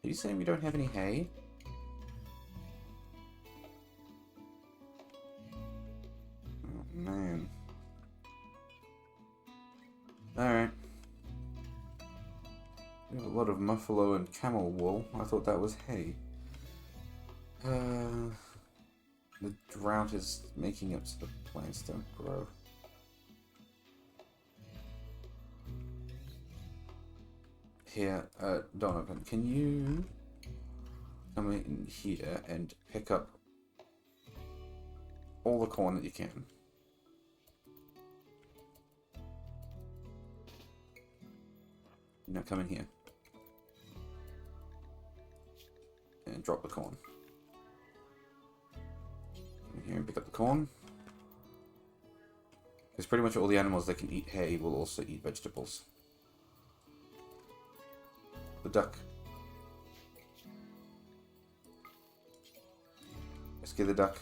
Are you saying we don't have any hay? Oh, man. Alright. We have a lot of buffalo and camel wool. I thought that was hay. The drought is making it so the plants don't grow. Here, Donovan, can you come in here and pick up all the corn that you can? Now come in here. And drop the corn. Come in here and pick up the corn. Because pretty much all the animals that can eat hay will also eat vegetables. The duck. Rescue the duck.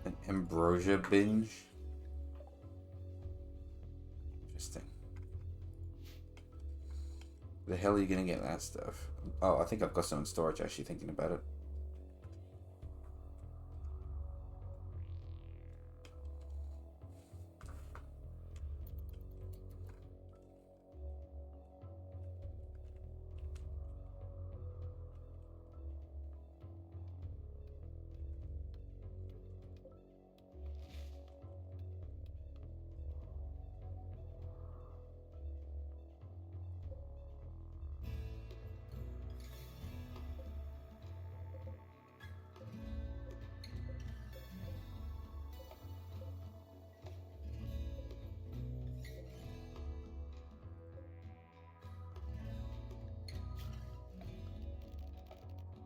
An ambrosia binge. Interesting. Where the hell are you gonna get that stuff? Oh, I think I've got some in storage actually thinking about it.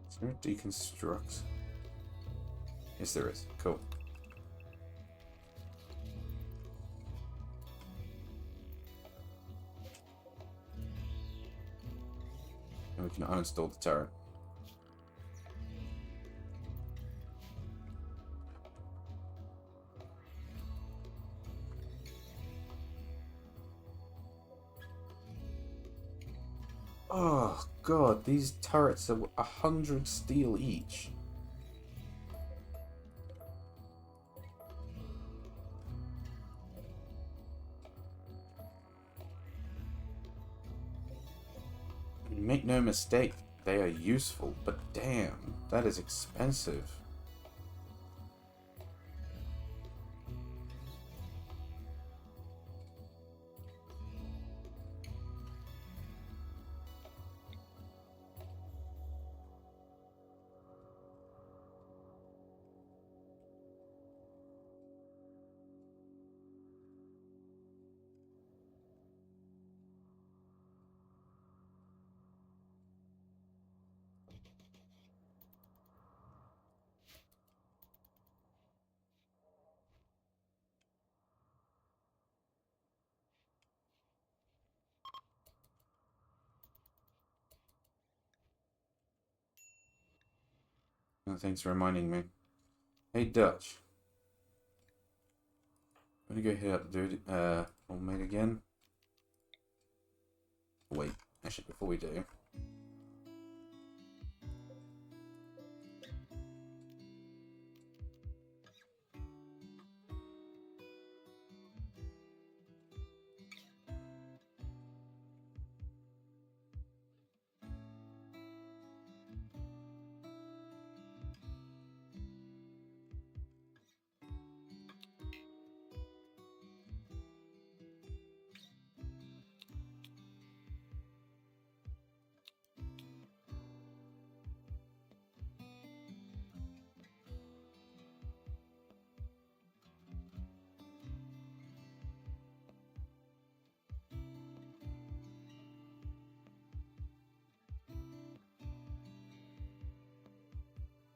Is there a deconstruct? Yes, there is. Cool. And we can uninstall the turret. Oh god, these turrets are 100 steel each. Make no mistake, they are useful, but damn, that is expensive. Oh, thanks for reminding me. Hey, Dutch. I'm gonna go hit up the dude, old mate again. Wait, actually, before we do.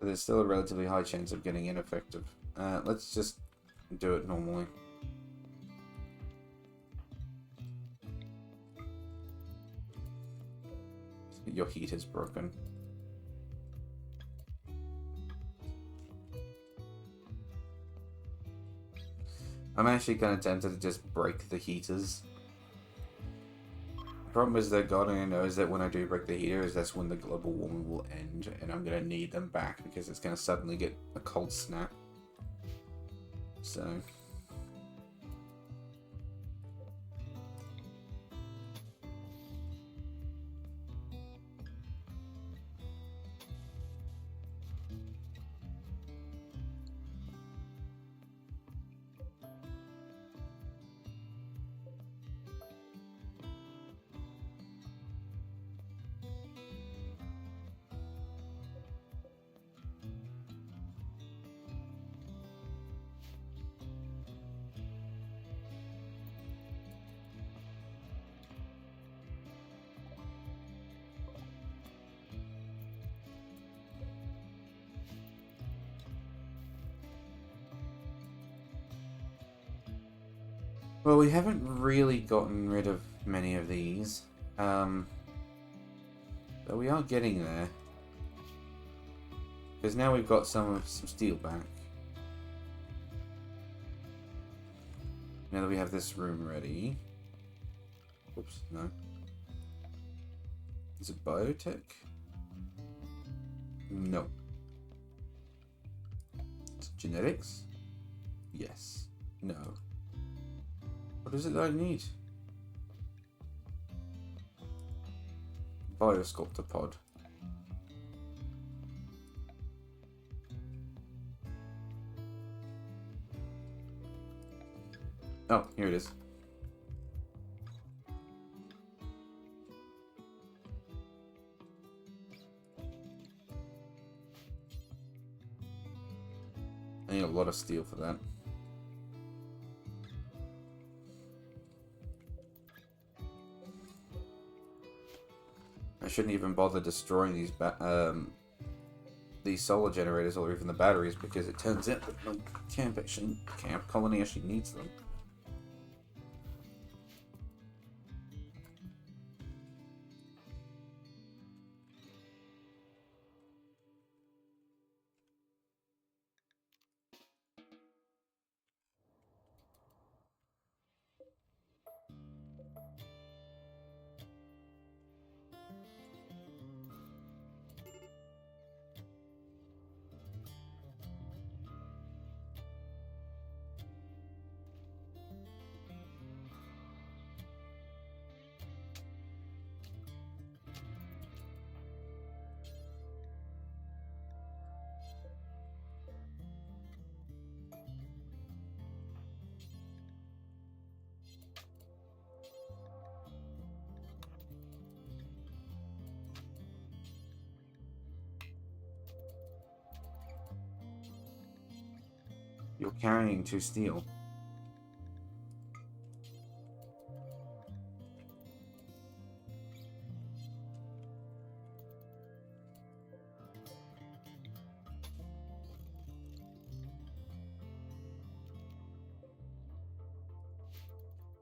There's still a relatively high chance of getting ineffective. Let's just do it normally. Your heat is broken. I'm actually kind of tempted to just break the heaters. The problem is that God only knows that when I do break the heaters, that's when the global warming will end, and I'm going to need them back because it's going to suddenly get a cold snap. So... Well, we haven't really gotten rid of many of these, but we are getting there. Because now we've got some steel back. Now that we have this room ready. Oops, no. Is it biotech? No. Is it genetics? Yes. No. What is it that I need? Biosculptor pod. Oh, here it is. I need a lot of steel for that. I shouldn't even bother destroying these solar generators or even the batteries because it turns out that my camp colony actually needs them. You're carrying 2 steel.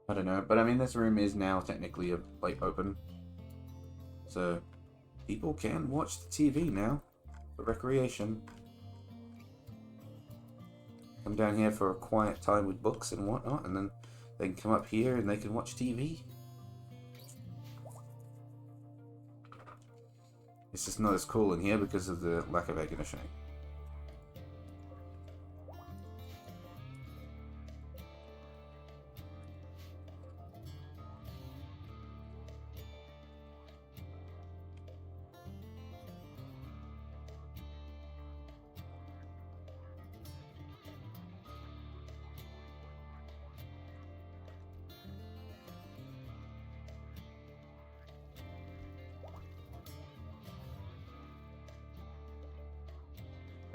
I don't know, but I mean this room is now technically like open. So people can watch the TV now for recreation. come down here for a quiet time with books and whatnot, and then they can come up here and they can watch TV. It's just not as cool in here because of the lack of air conditioning.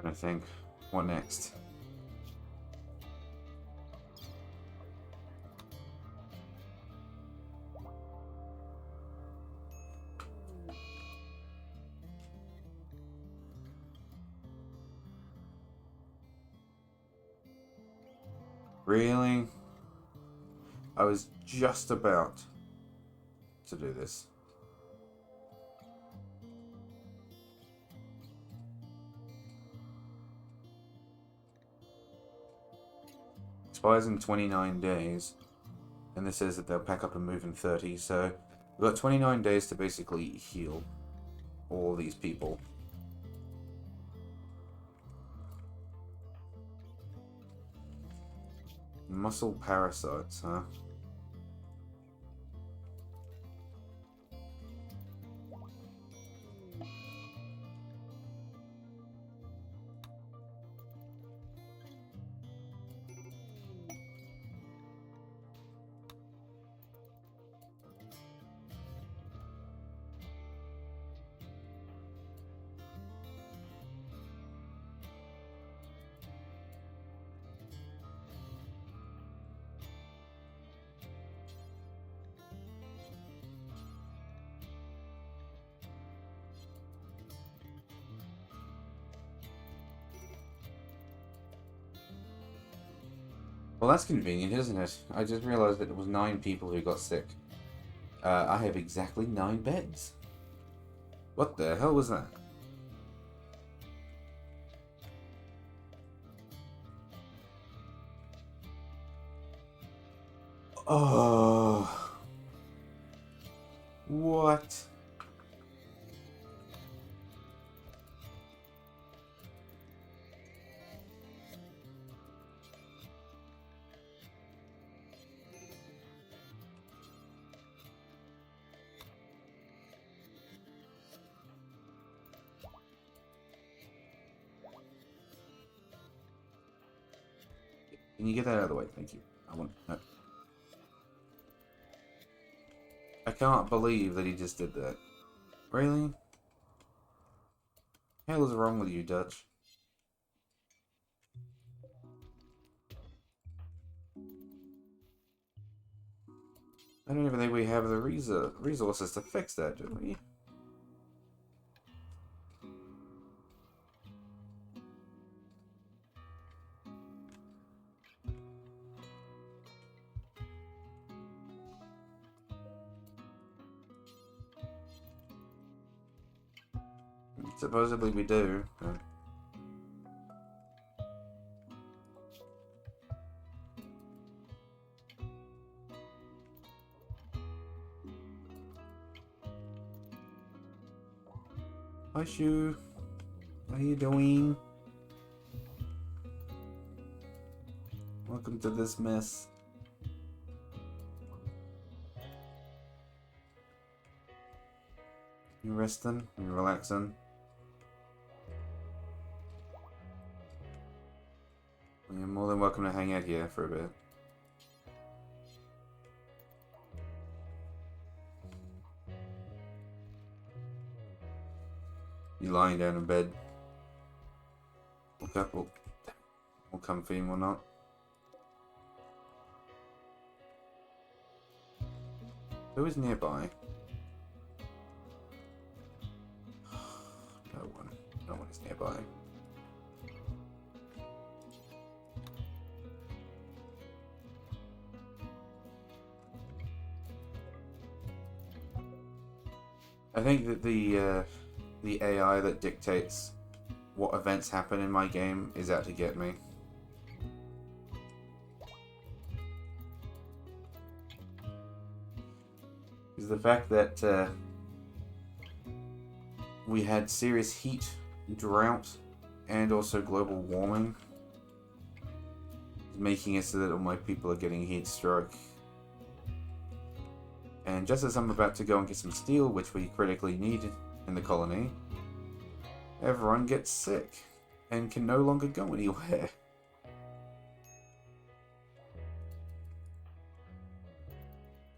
I think, what next? Really? I was just about to do this. Expires in 29 days, and this says that they'll pack up and move in 30, so we've got 29 days to basically heal all these people. Muscle parasites, huh? Well, that's convenient, isn't it? I just realized that it was 9 people who got sick. I have exactly 9 beds. What the hell was that? Oh. What? Can you get that out of the way? Thank you. I want... No. I can't believe that he just did that. Really? What the hell is wrong with you, Dutch? I don't even think we have the resources to fix that, do we? Supposedly we do. Hi, Shu. How you doing? Welcome to this mess. You resting? You relaxing? You're more than welcome to hang out here for a bit. You lying down in bed. Woke up all comfy and whatnot. Who is nearby? No one. No one is nearby. I think that the AI that dictates what events happen in my game is out to get me. is the fact that we had serious heat, drought, and also global warming, making it so that all my people are getting heat stroke. And just as I'm about to go and get some steel, which we critically need in the colony, everyone gets sick and can no longer go anywhere.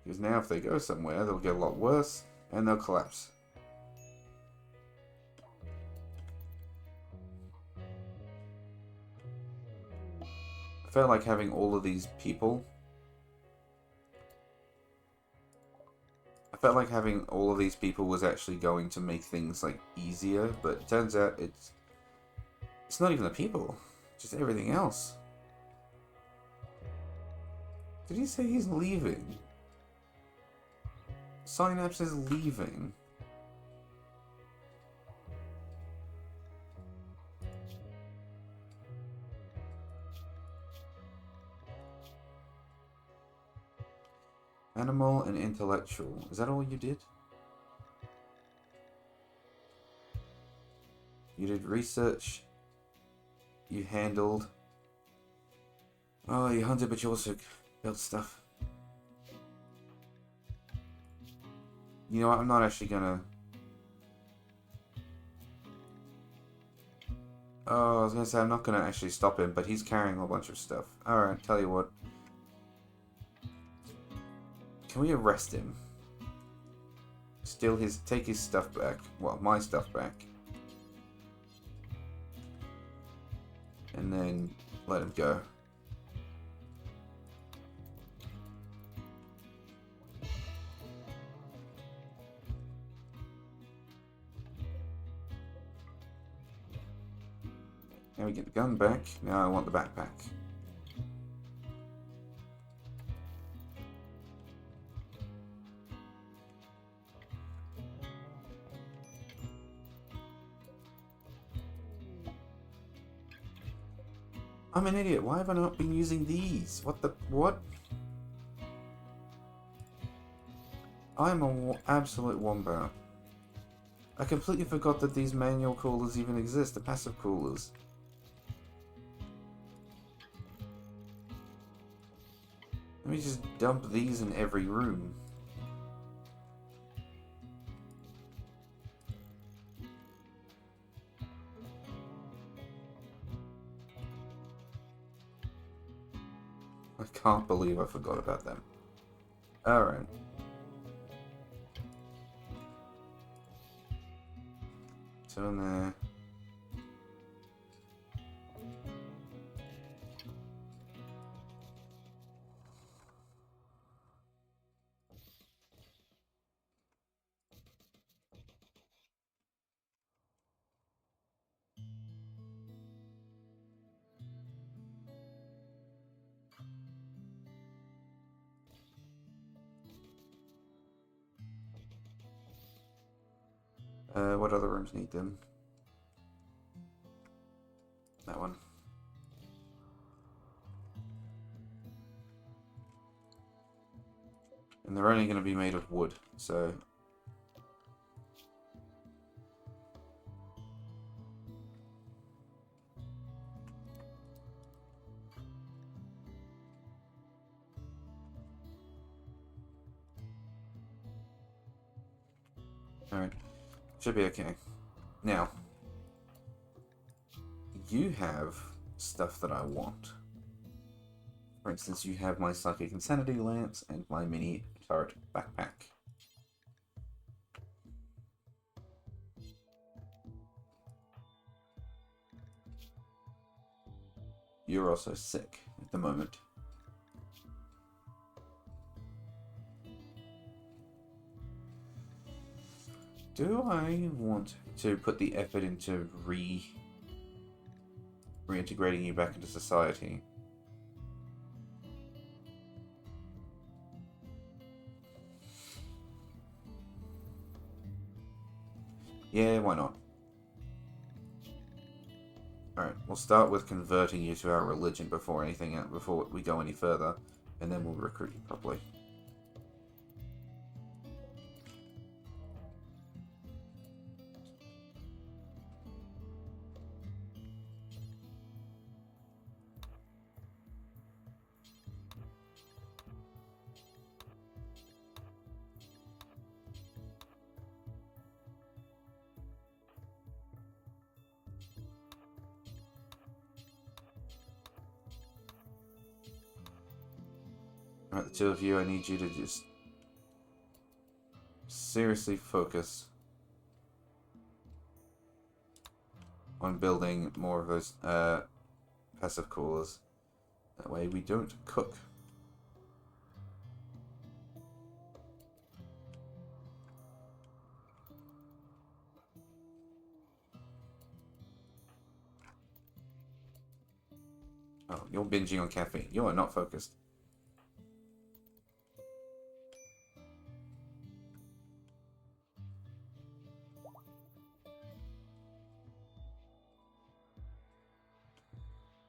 Because now if they go somewhere, they'll get a lot worse and they'll collapse. I felt like having all of these people. I felt like having all of these people was actually going to make things like easier, but it turns out it's not even the people, just everything else. Did he say he's leaving? Synapse is leaving. Animal and intellectual. Is that all you did? You did research. You handled. Oh, you hunted, but you also built stuff. You know what? I'm not actually gonna. Oh, I was gonna say I'm not gonna actually stop him, but he's carrying a bunch of stuff. Alright, tell you what. Can we arrest him? Take his stuff back. Well, my stuff back. And then let him go. Now we get the gun back. Now I want the backpack. I'm an idiot. Why have I not been using these? What? I'm an absolute wombat. I completely forgot that these manual coolers even exist, the passive coolers. Let me just dump these in every room. I can't believe I forgot about them. Alright. So in there. What other rooms need them? That one. And they're only going to be made of wood, so... Alright. Should be okay. Now, you have stuff that I want. For instance, you have my Psychic Insanity Lance and my mini turret backpack. You're also sick at the moment. Do I want to put the effort into reintegrating you back into society? Yeah, why not? Alright, we'll start with converting you to our religion before we go any further, and then we'll recruit you properly. Alright, the two of you, I need you to just seriously focus on building more of those passive coolers. That way we don't cook. Oh, you're binging on caffeine. You are not focused.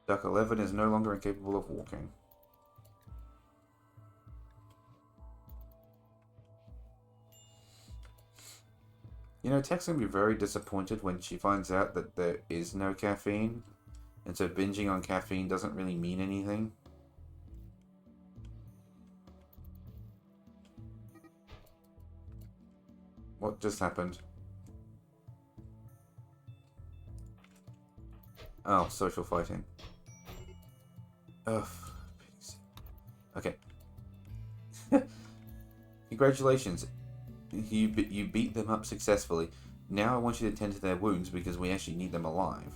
Duck 11 is no longer incapable of walking. You know, Tech's gonna be very disappointed when she finds out that there is no caffeine, and so binging on caffeine doesn't really mean anything. What just happened? Oh, social fighting. Ugh. Okay. Congratulations. You beat them up successfully. Now I want you to tend to their wounds because we actually need them alive.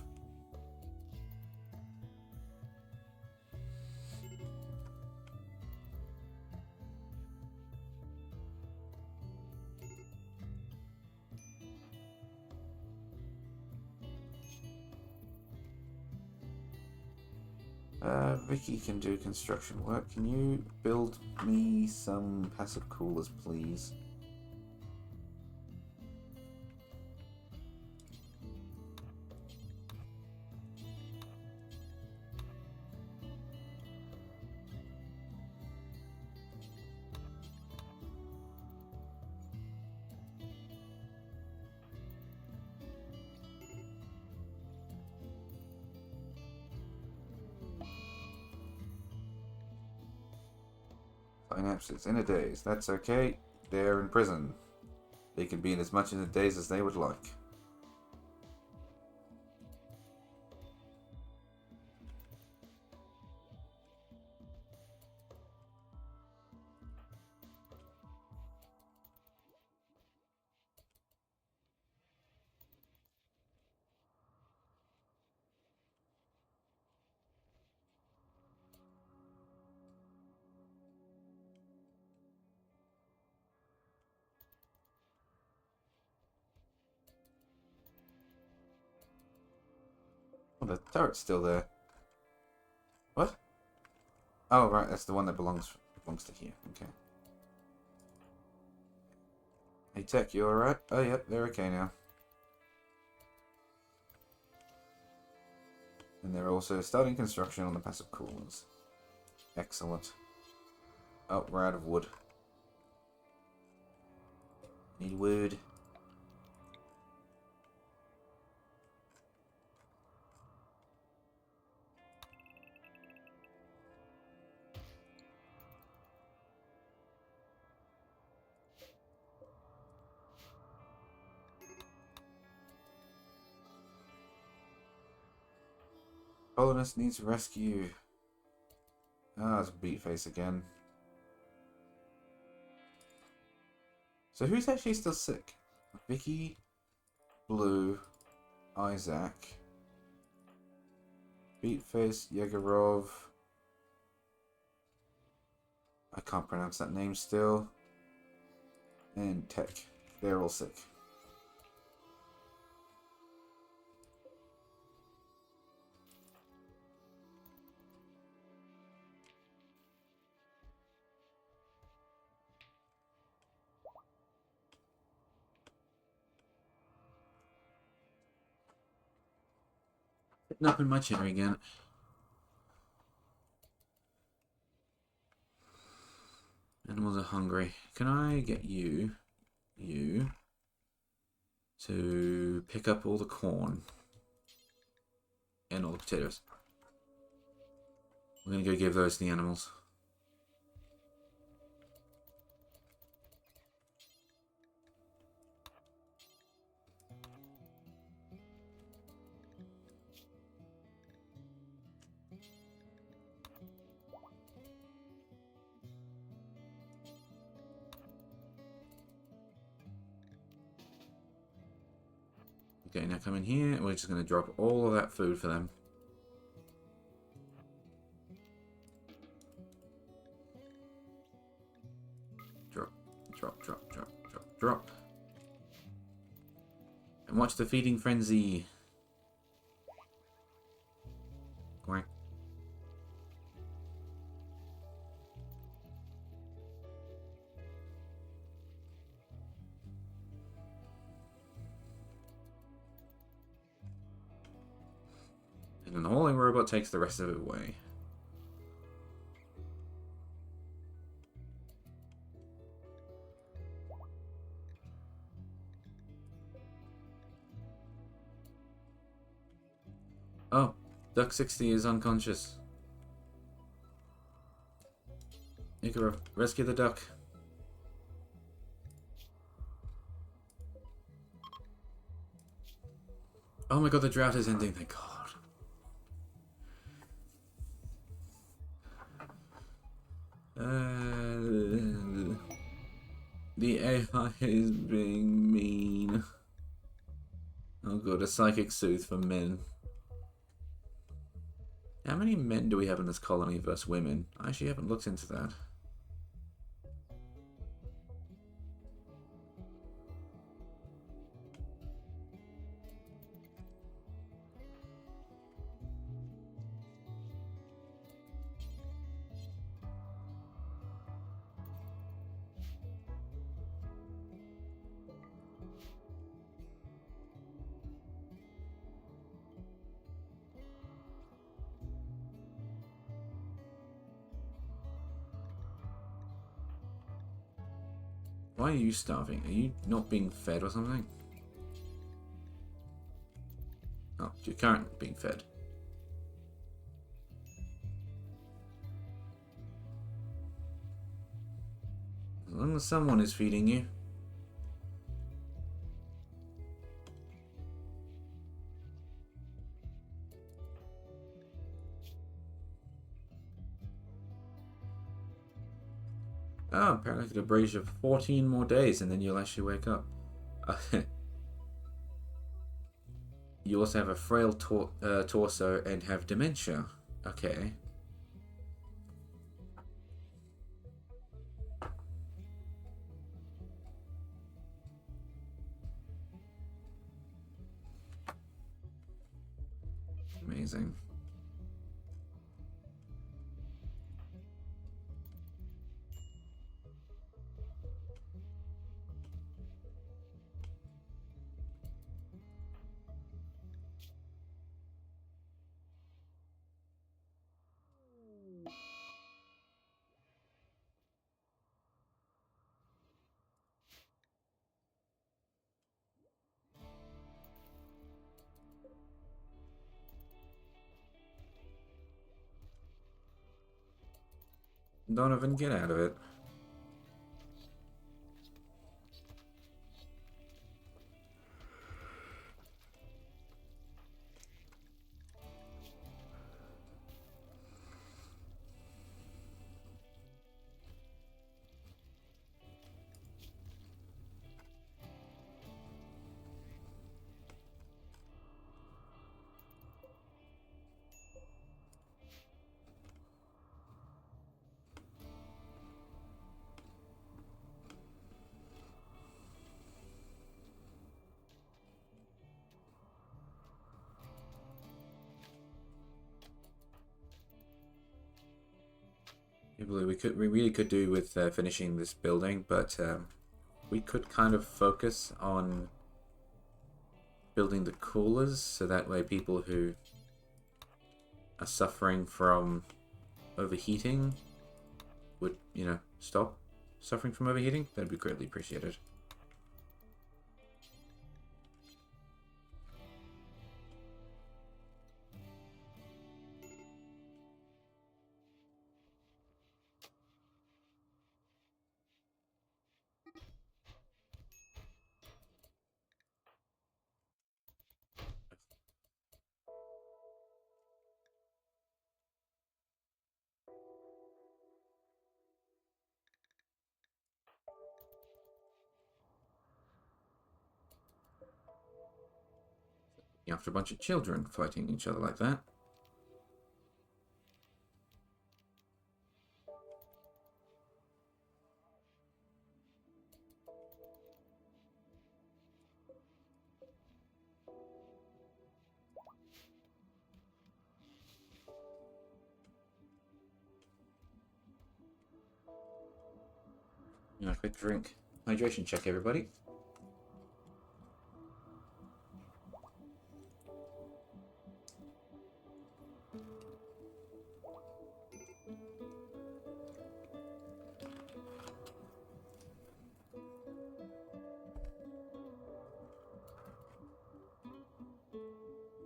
Vicky can do construction work. Can you build me some passive coolers, please? Synapses in a daze. That's okay. They're in prison. They can be in as much in a daze as they would like. Oh, the turret's still there. What? Oh, right, that's the one that belongs to here. Okay. Hey, Tech, you alright? Oh, yep, they're okay now. And they're also starting construction on the passive coolers. Excellent. Oh, we're out of wood. Need wood. Colonist needs rescue. Ah, it's a beat face again. So who's actually still sick? Vicky, Blue, Isaac, Beatface, Yegorov. I can't pronounce that name still. And Tech. They're all sick. Sitting up in my chair again. Animals are hungry. Can I get you to pick up all the corn and all the potatoes? We're gonna go give those to the animals. Okay, now come in here. We're just going to drop all of that food for them. Drop, drop, drop, drop, drop, drop. And watch the feeding frenzy. Quack. And then the hauling robot takes the rest of it away. Oh, Duck 60 is unconscious. You can rescue the duck. Oh my god, the drought is ending, thank god. The AI is being mean. Oh god, a psychic soothe for men. How many men do we have in this colony versus women? I actually haven't looked into that. Why are you starving? Are you not being fed or something? Oh, you're currently being fed. As long as someone is feeding you. Oh, apparently I could brace you for 14 more days and then you'll actually wake up. You also have a frail torso and have dementia. Okay. Amazing. Don't even get out of it. We really could do with finishing this building, but we could kind of focus on building the coolers, so that way people who are suffering from overheating would, you know, stop suffering from overheating. That'd be greatly appreciated. after a bunch of children fighting each other like that. A quick drink. Hydration check, everybody.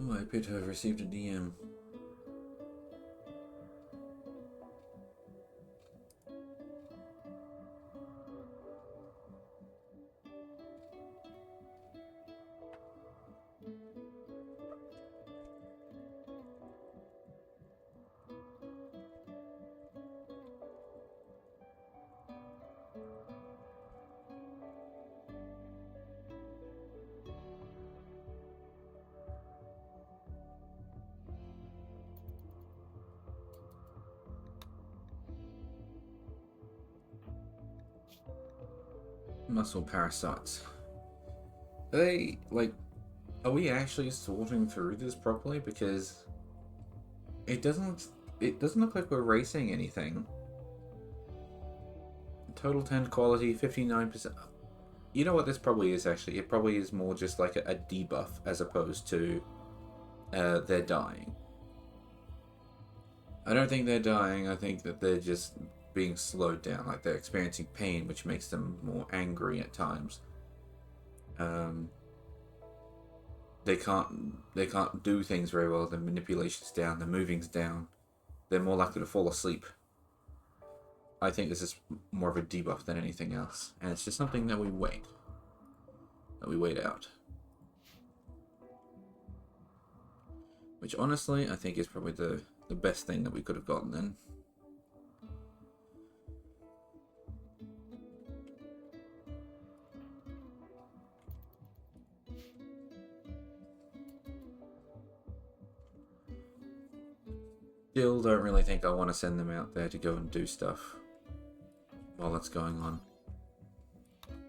Oh, I appear to have received a DM. Muscle parasites. Are they, like, are we actually sorting through this properly? Because it doesn't look like we're racing anything. Total 10 quality, 59%. You know what this probably is, actually? It probably is more just like a debuff as opposed to they're dying. I don't think they're dying. I think that they're just being slowed down. Like, they're experiencing pain, which makes them more angry at times. They can't do things very well. Their manipulation's down. Their moving's down. They're more likely to fall asleep. I think this is more of a debuff than anything else, and it's just something that we wait out. Which honestly, I think is probably the best thing that we could have gotten then. Still don't really think I want to send them out there to go and do stuff while that's going on.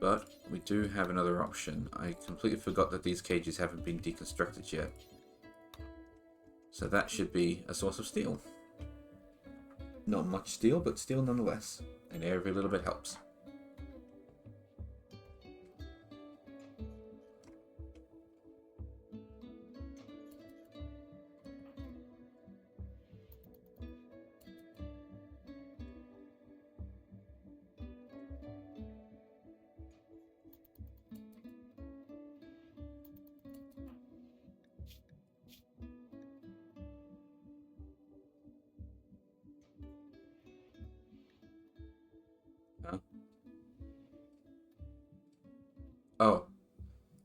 But we do have another option. I completely forgot that these cages haven't been deconstructed yet. So that should be a source of steel. Not much steel, but steel nonetheless. And every little bit helps. Oh,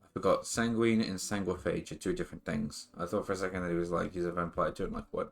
I forgot. Sanguine and sanguiphage are two different things. I thought for a second that he was like, he's a vampire too. I'm like, what?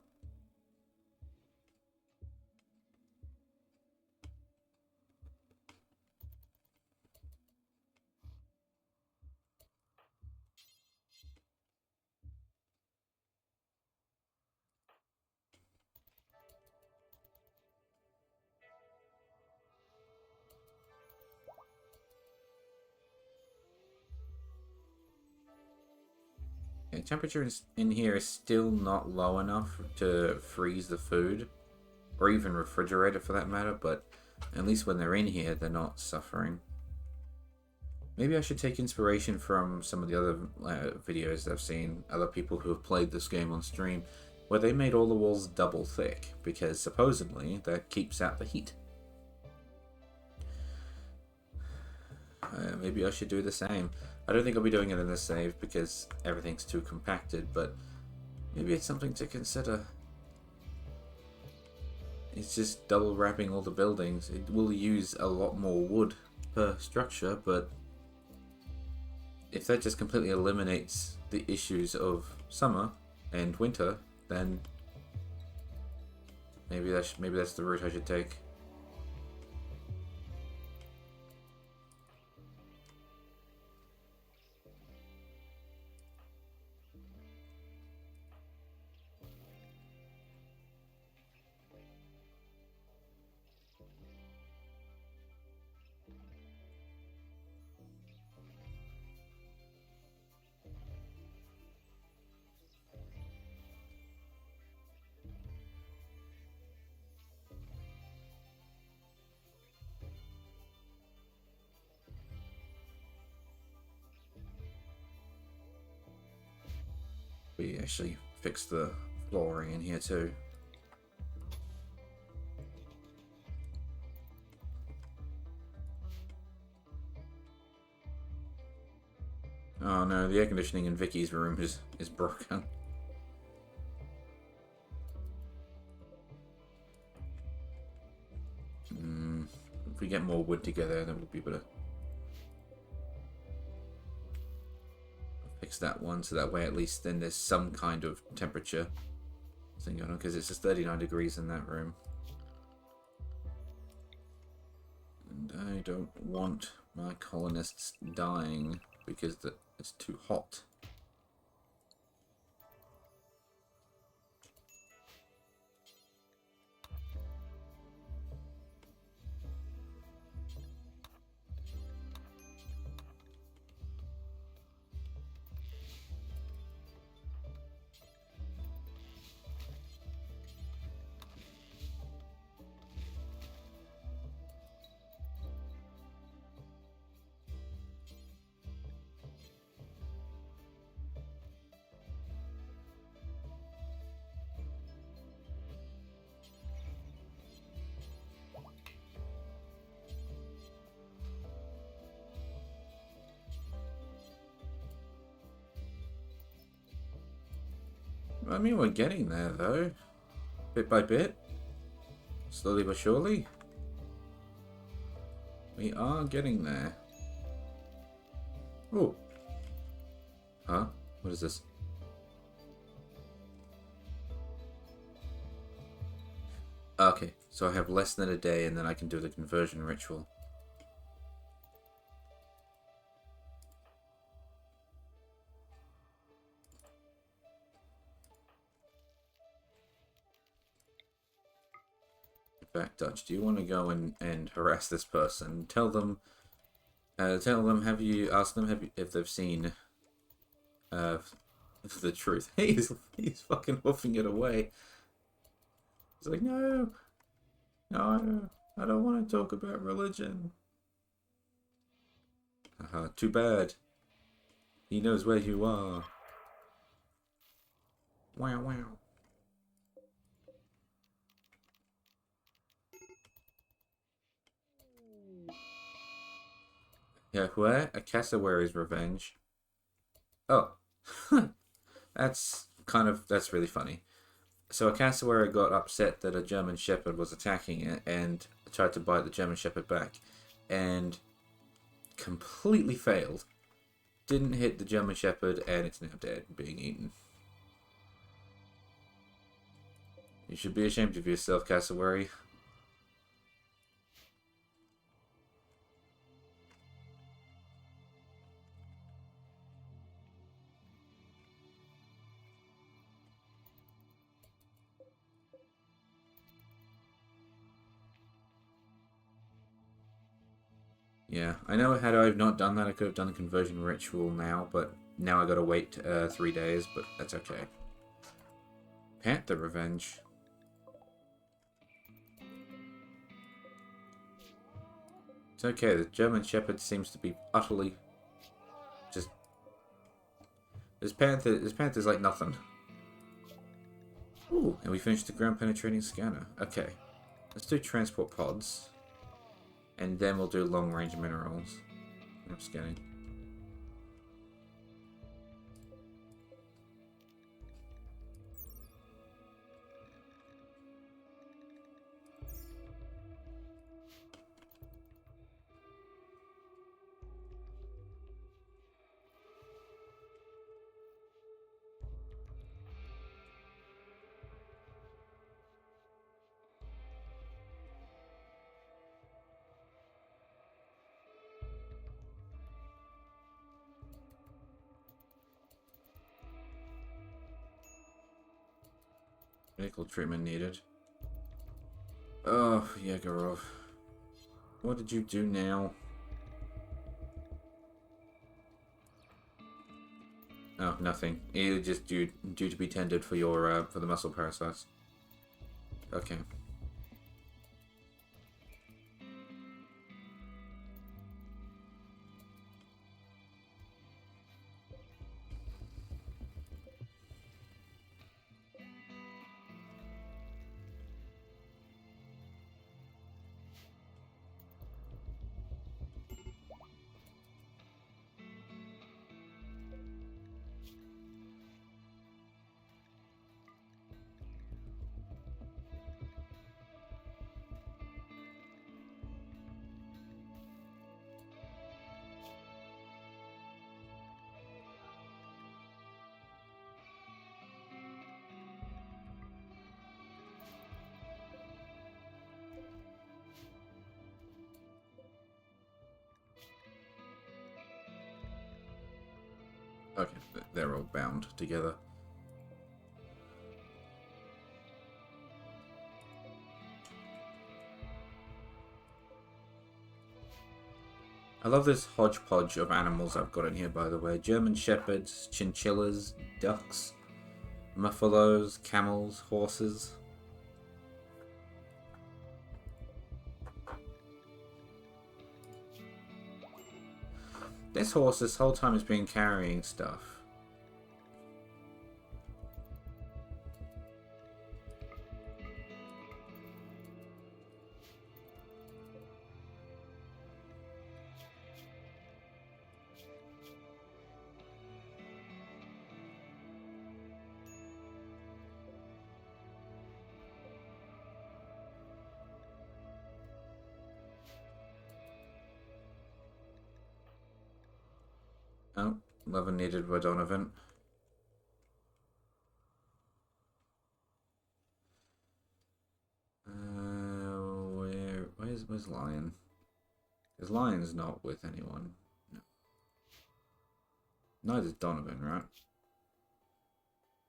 Yeah, temperature in here is still not low enough to freeze the food, or even refrigerate it for that matter, but at least when they're in here, they're not suffering. Maybe I should take inspiration from some of the other videos I've seen, other people who have played this game on stream, where they made all the walls double thick, because supposedly that keeps out the heat. Maybe I should do the same. I don't think I'll be doing it in this save because everything's too compacted, but maybe it's something to consider. It's just double wrapping all the buildings. It will use a lot more wood per structure, but if that just completely eliminates the issues of summer and winter, then maybe that's the route I should take. We actually fixed the flooring in here too. Oh no, the air conditioning in Vicky's room is broken. If we get more wood together, then we'll be able to fix that one, so that way at least then there's some kind of temperature thing going on, because it's just 39 degrees in that room. And I don't want my colonists dying because it's too hot. I mean, we're getting there though, bit by bit, slowly but surely. We are getting there. Oh. Huh? What is this? Okay, so I have less than a day and then I can do the conversion ritual. In fact, Dutch, do you want to go and harass this person? Tell them, have you asked them if they've seen the truth? He's fucking hoofing it away. He's like, no, I don't want to talk about religion. Too bad. He knows where you are. Wow, wow. Yeah, where? A cassowary's revenge. Oh. That's really funny. So a cassowary got upset that a German Shepherd was attacking it and tried to bite the German Shepherd back. And completely failed. Didn't hit the German Shepherd and it's now dead, being eaten. You should be ashamed of yourself, cassowary. Yeah, I know had I not done that, I could have done the conversion ritual now, but now I gotta wait 3 days, but that's okay. Panther revenge. It's okay, the German Shepherd seems to be utterly just... This panther's like nothing. Ooh, and we finished the ground penetrating scanner. Okay, let's do transport pods. And then we'll do long range minerals. I'm just kidding. Medical treatment needed. Oh, Yegorov. What did you do now? Oh, nothing. You're just due to be tended for your for the muscle parasites. Okay. they're all bound together. I love this hodgepodge of animals I've got in here, by the way. German shepherds, chinchillas, ducks, muffalos, camels, horses. This horse this whole time has been carrying stuff. Oh, leather needed by Donovan. Where's Lion? Because Lion's not with anyone. No. Neither's Donovan, right?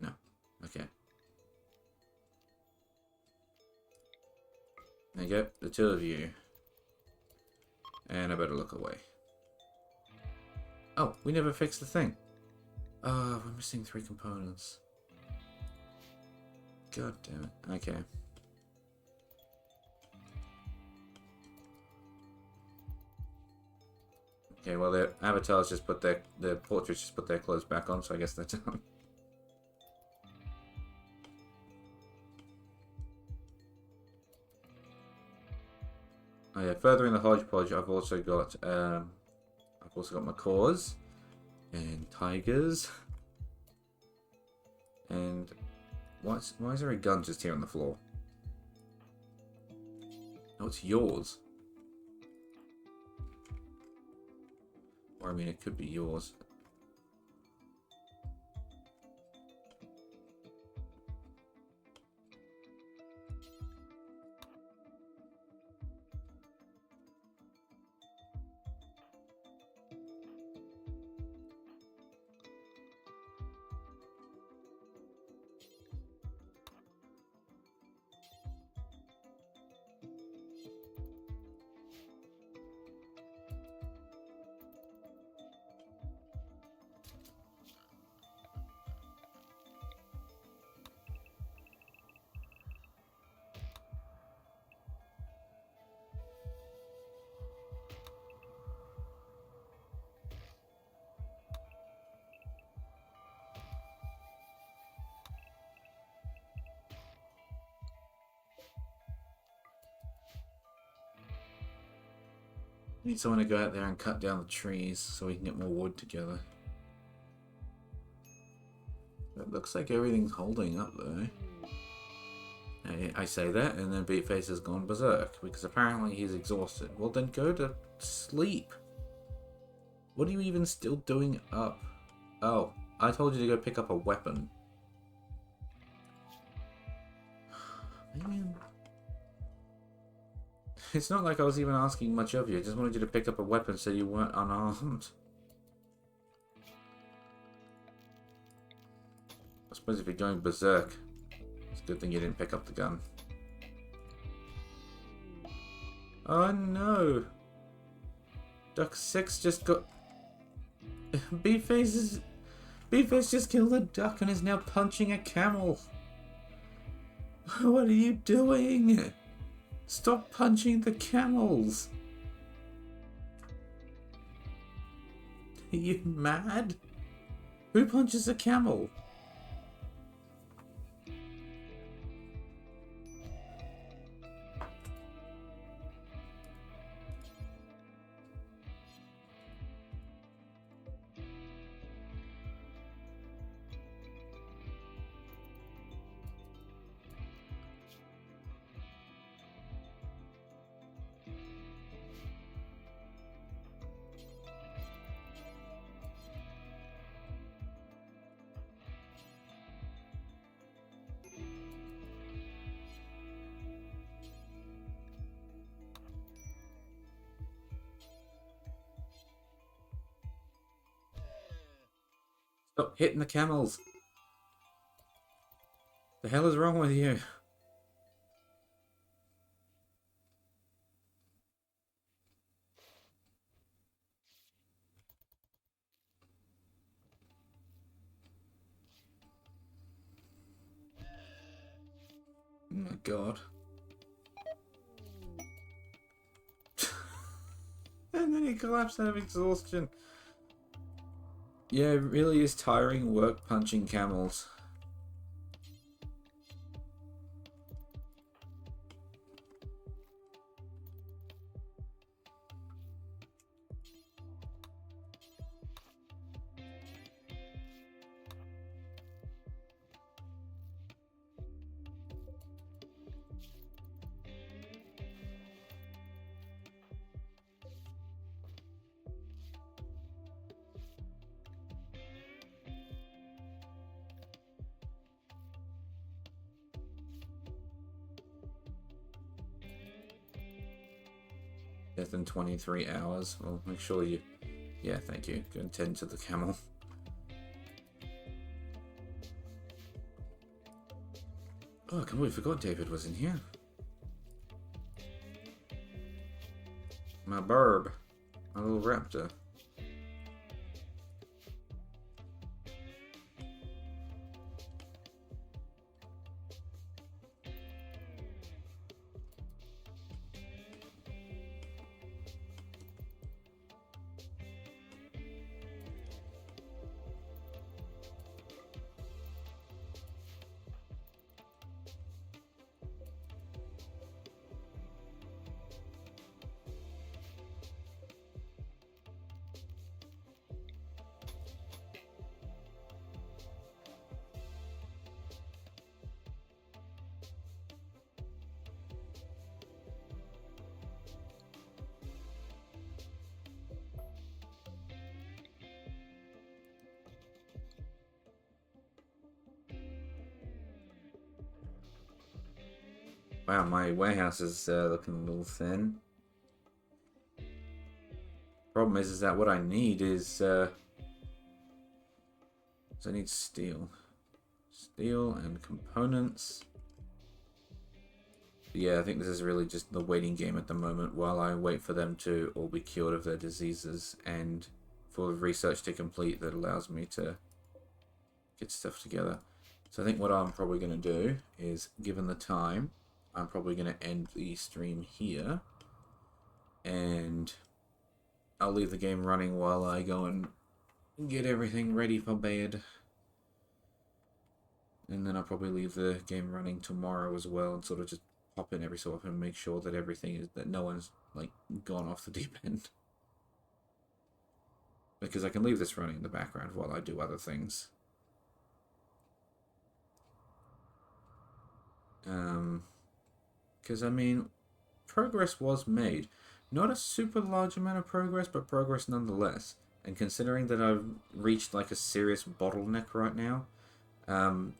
No. Okay. There you go, the two of you. And I better look away. Oh, we never fixed the thing. Oh, we're missing 3 components. God damn it. Okay. Okay, well, their avatars just put their portraits just put their clothes back on, so I guess they're done. Oh yeah, furthering the hodgepodge, I've also got macaws and tigers. And why is there a gun just here on the floor? Oh, it's yours. Or I mean, it could be yours. Need someone to go out there and cut down the trees so we can get more wood together. It looks like everything's holding up though. I say that, and then Beatface has gone berserk because apparently he's exhausted. Well, then go to sleep. What are you even still doing up? Oh, I told you to go pick up a weapon. Man. It's not like I was even asking much of you. I just wanted you to pick up a weapon so you weren't unarmed. I suppose if you're going berserk, it's a good thing you didn't pick up the gun. Oh no! Duck 6 just got... Beatface just killed a duck and is now punching a camel. What are you doing? Stop punching the camels! Are you mad? Who punches a camel? Stop hitting the camels. The hell is wrong with you? Oh my god. And then he collapsed out of exhaustion. Yeah, it really is tiring work punching camels. Death in 23 hours. Well, make sure you... Yeah, thank you. Go and tend to the camel. Oh, I completely forgot David was in here. My burb. My little raptor. Wow, my warehouse is looking a little thin. Problem is that what I need is I need steel. Steel and components. But yeah, I think this is really just the waiting game at the moment while I wait for them to all be cured of their diseases and for research to complete that allows me to get stuff together. So I think what I'm probably going to do is, given the time, I'm probably going to end the stream here. And I'll leave the game running while I go and get everything ready for bed. And then I'll probably leave the game running tomorrow as well and sort of just pop in every so often and make sure that everything is, that no one's like gone off the deep end. Because I can leave this running in the background while I do other things. Because, I mean, progress was made. Not a super large amount of progress, but progress nonetheless. And considering that I've reached like a serious bottleneck right now,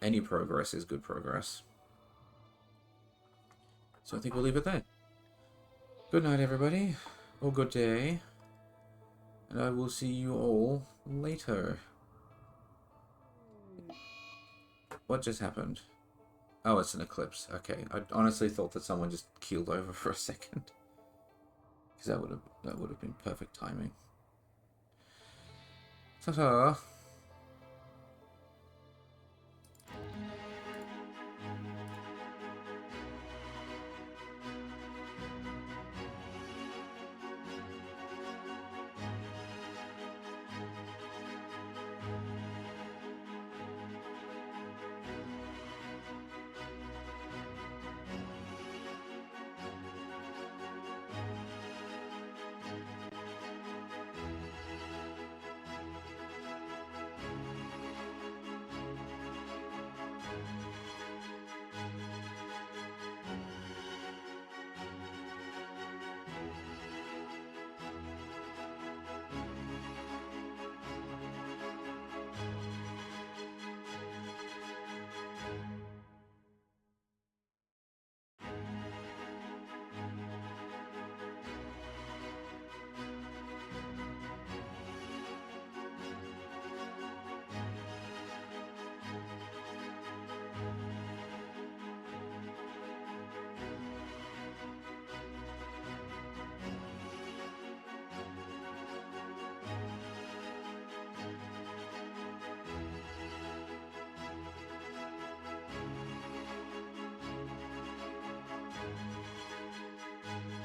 any progress is good progress. So I think we'll leave it there. Good night, everybody. Or good day. And I will see you all later. What just happened? Oh, it's an eclipse. Okay, I honestly thought that someone just keeled over for a second. Because that would have been perfect timing. Ta-ta!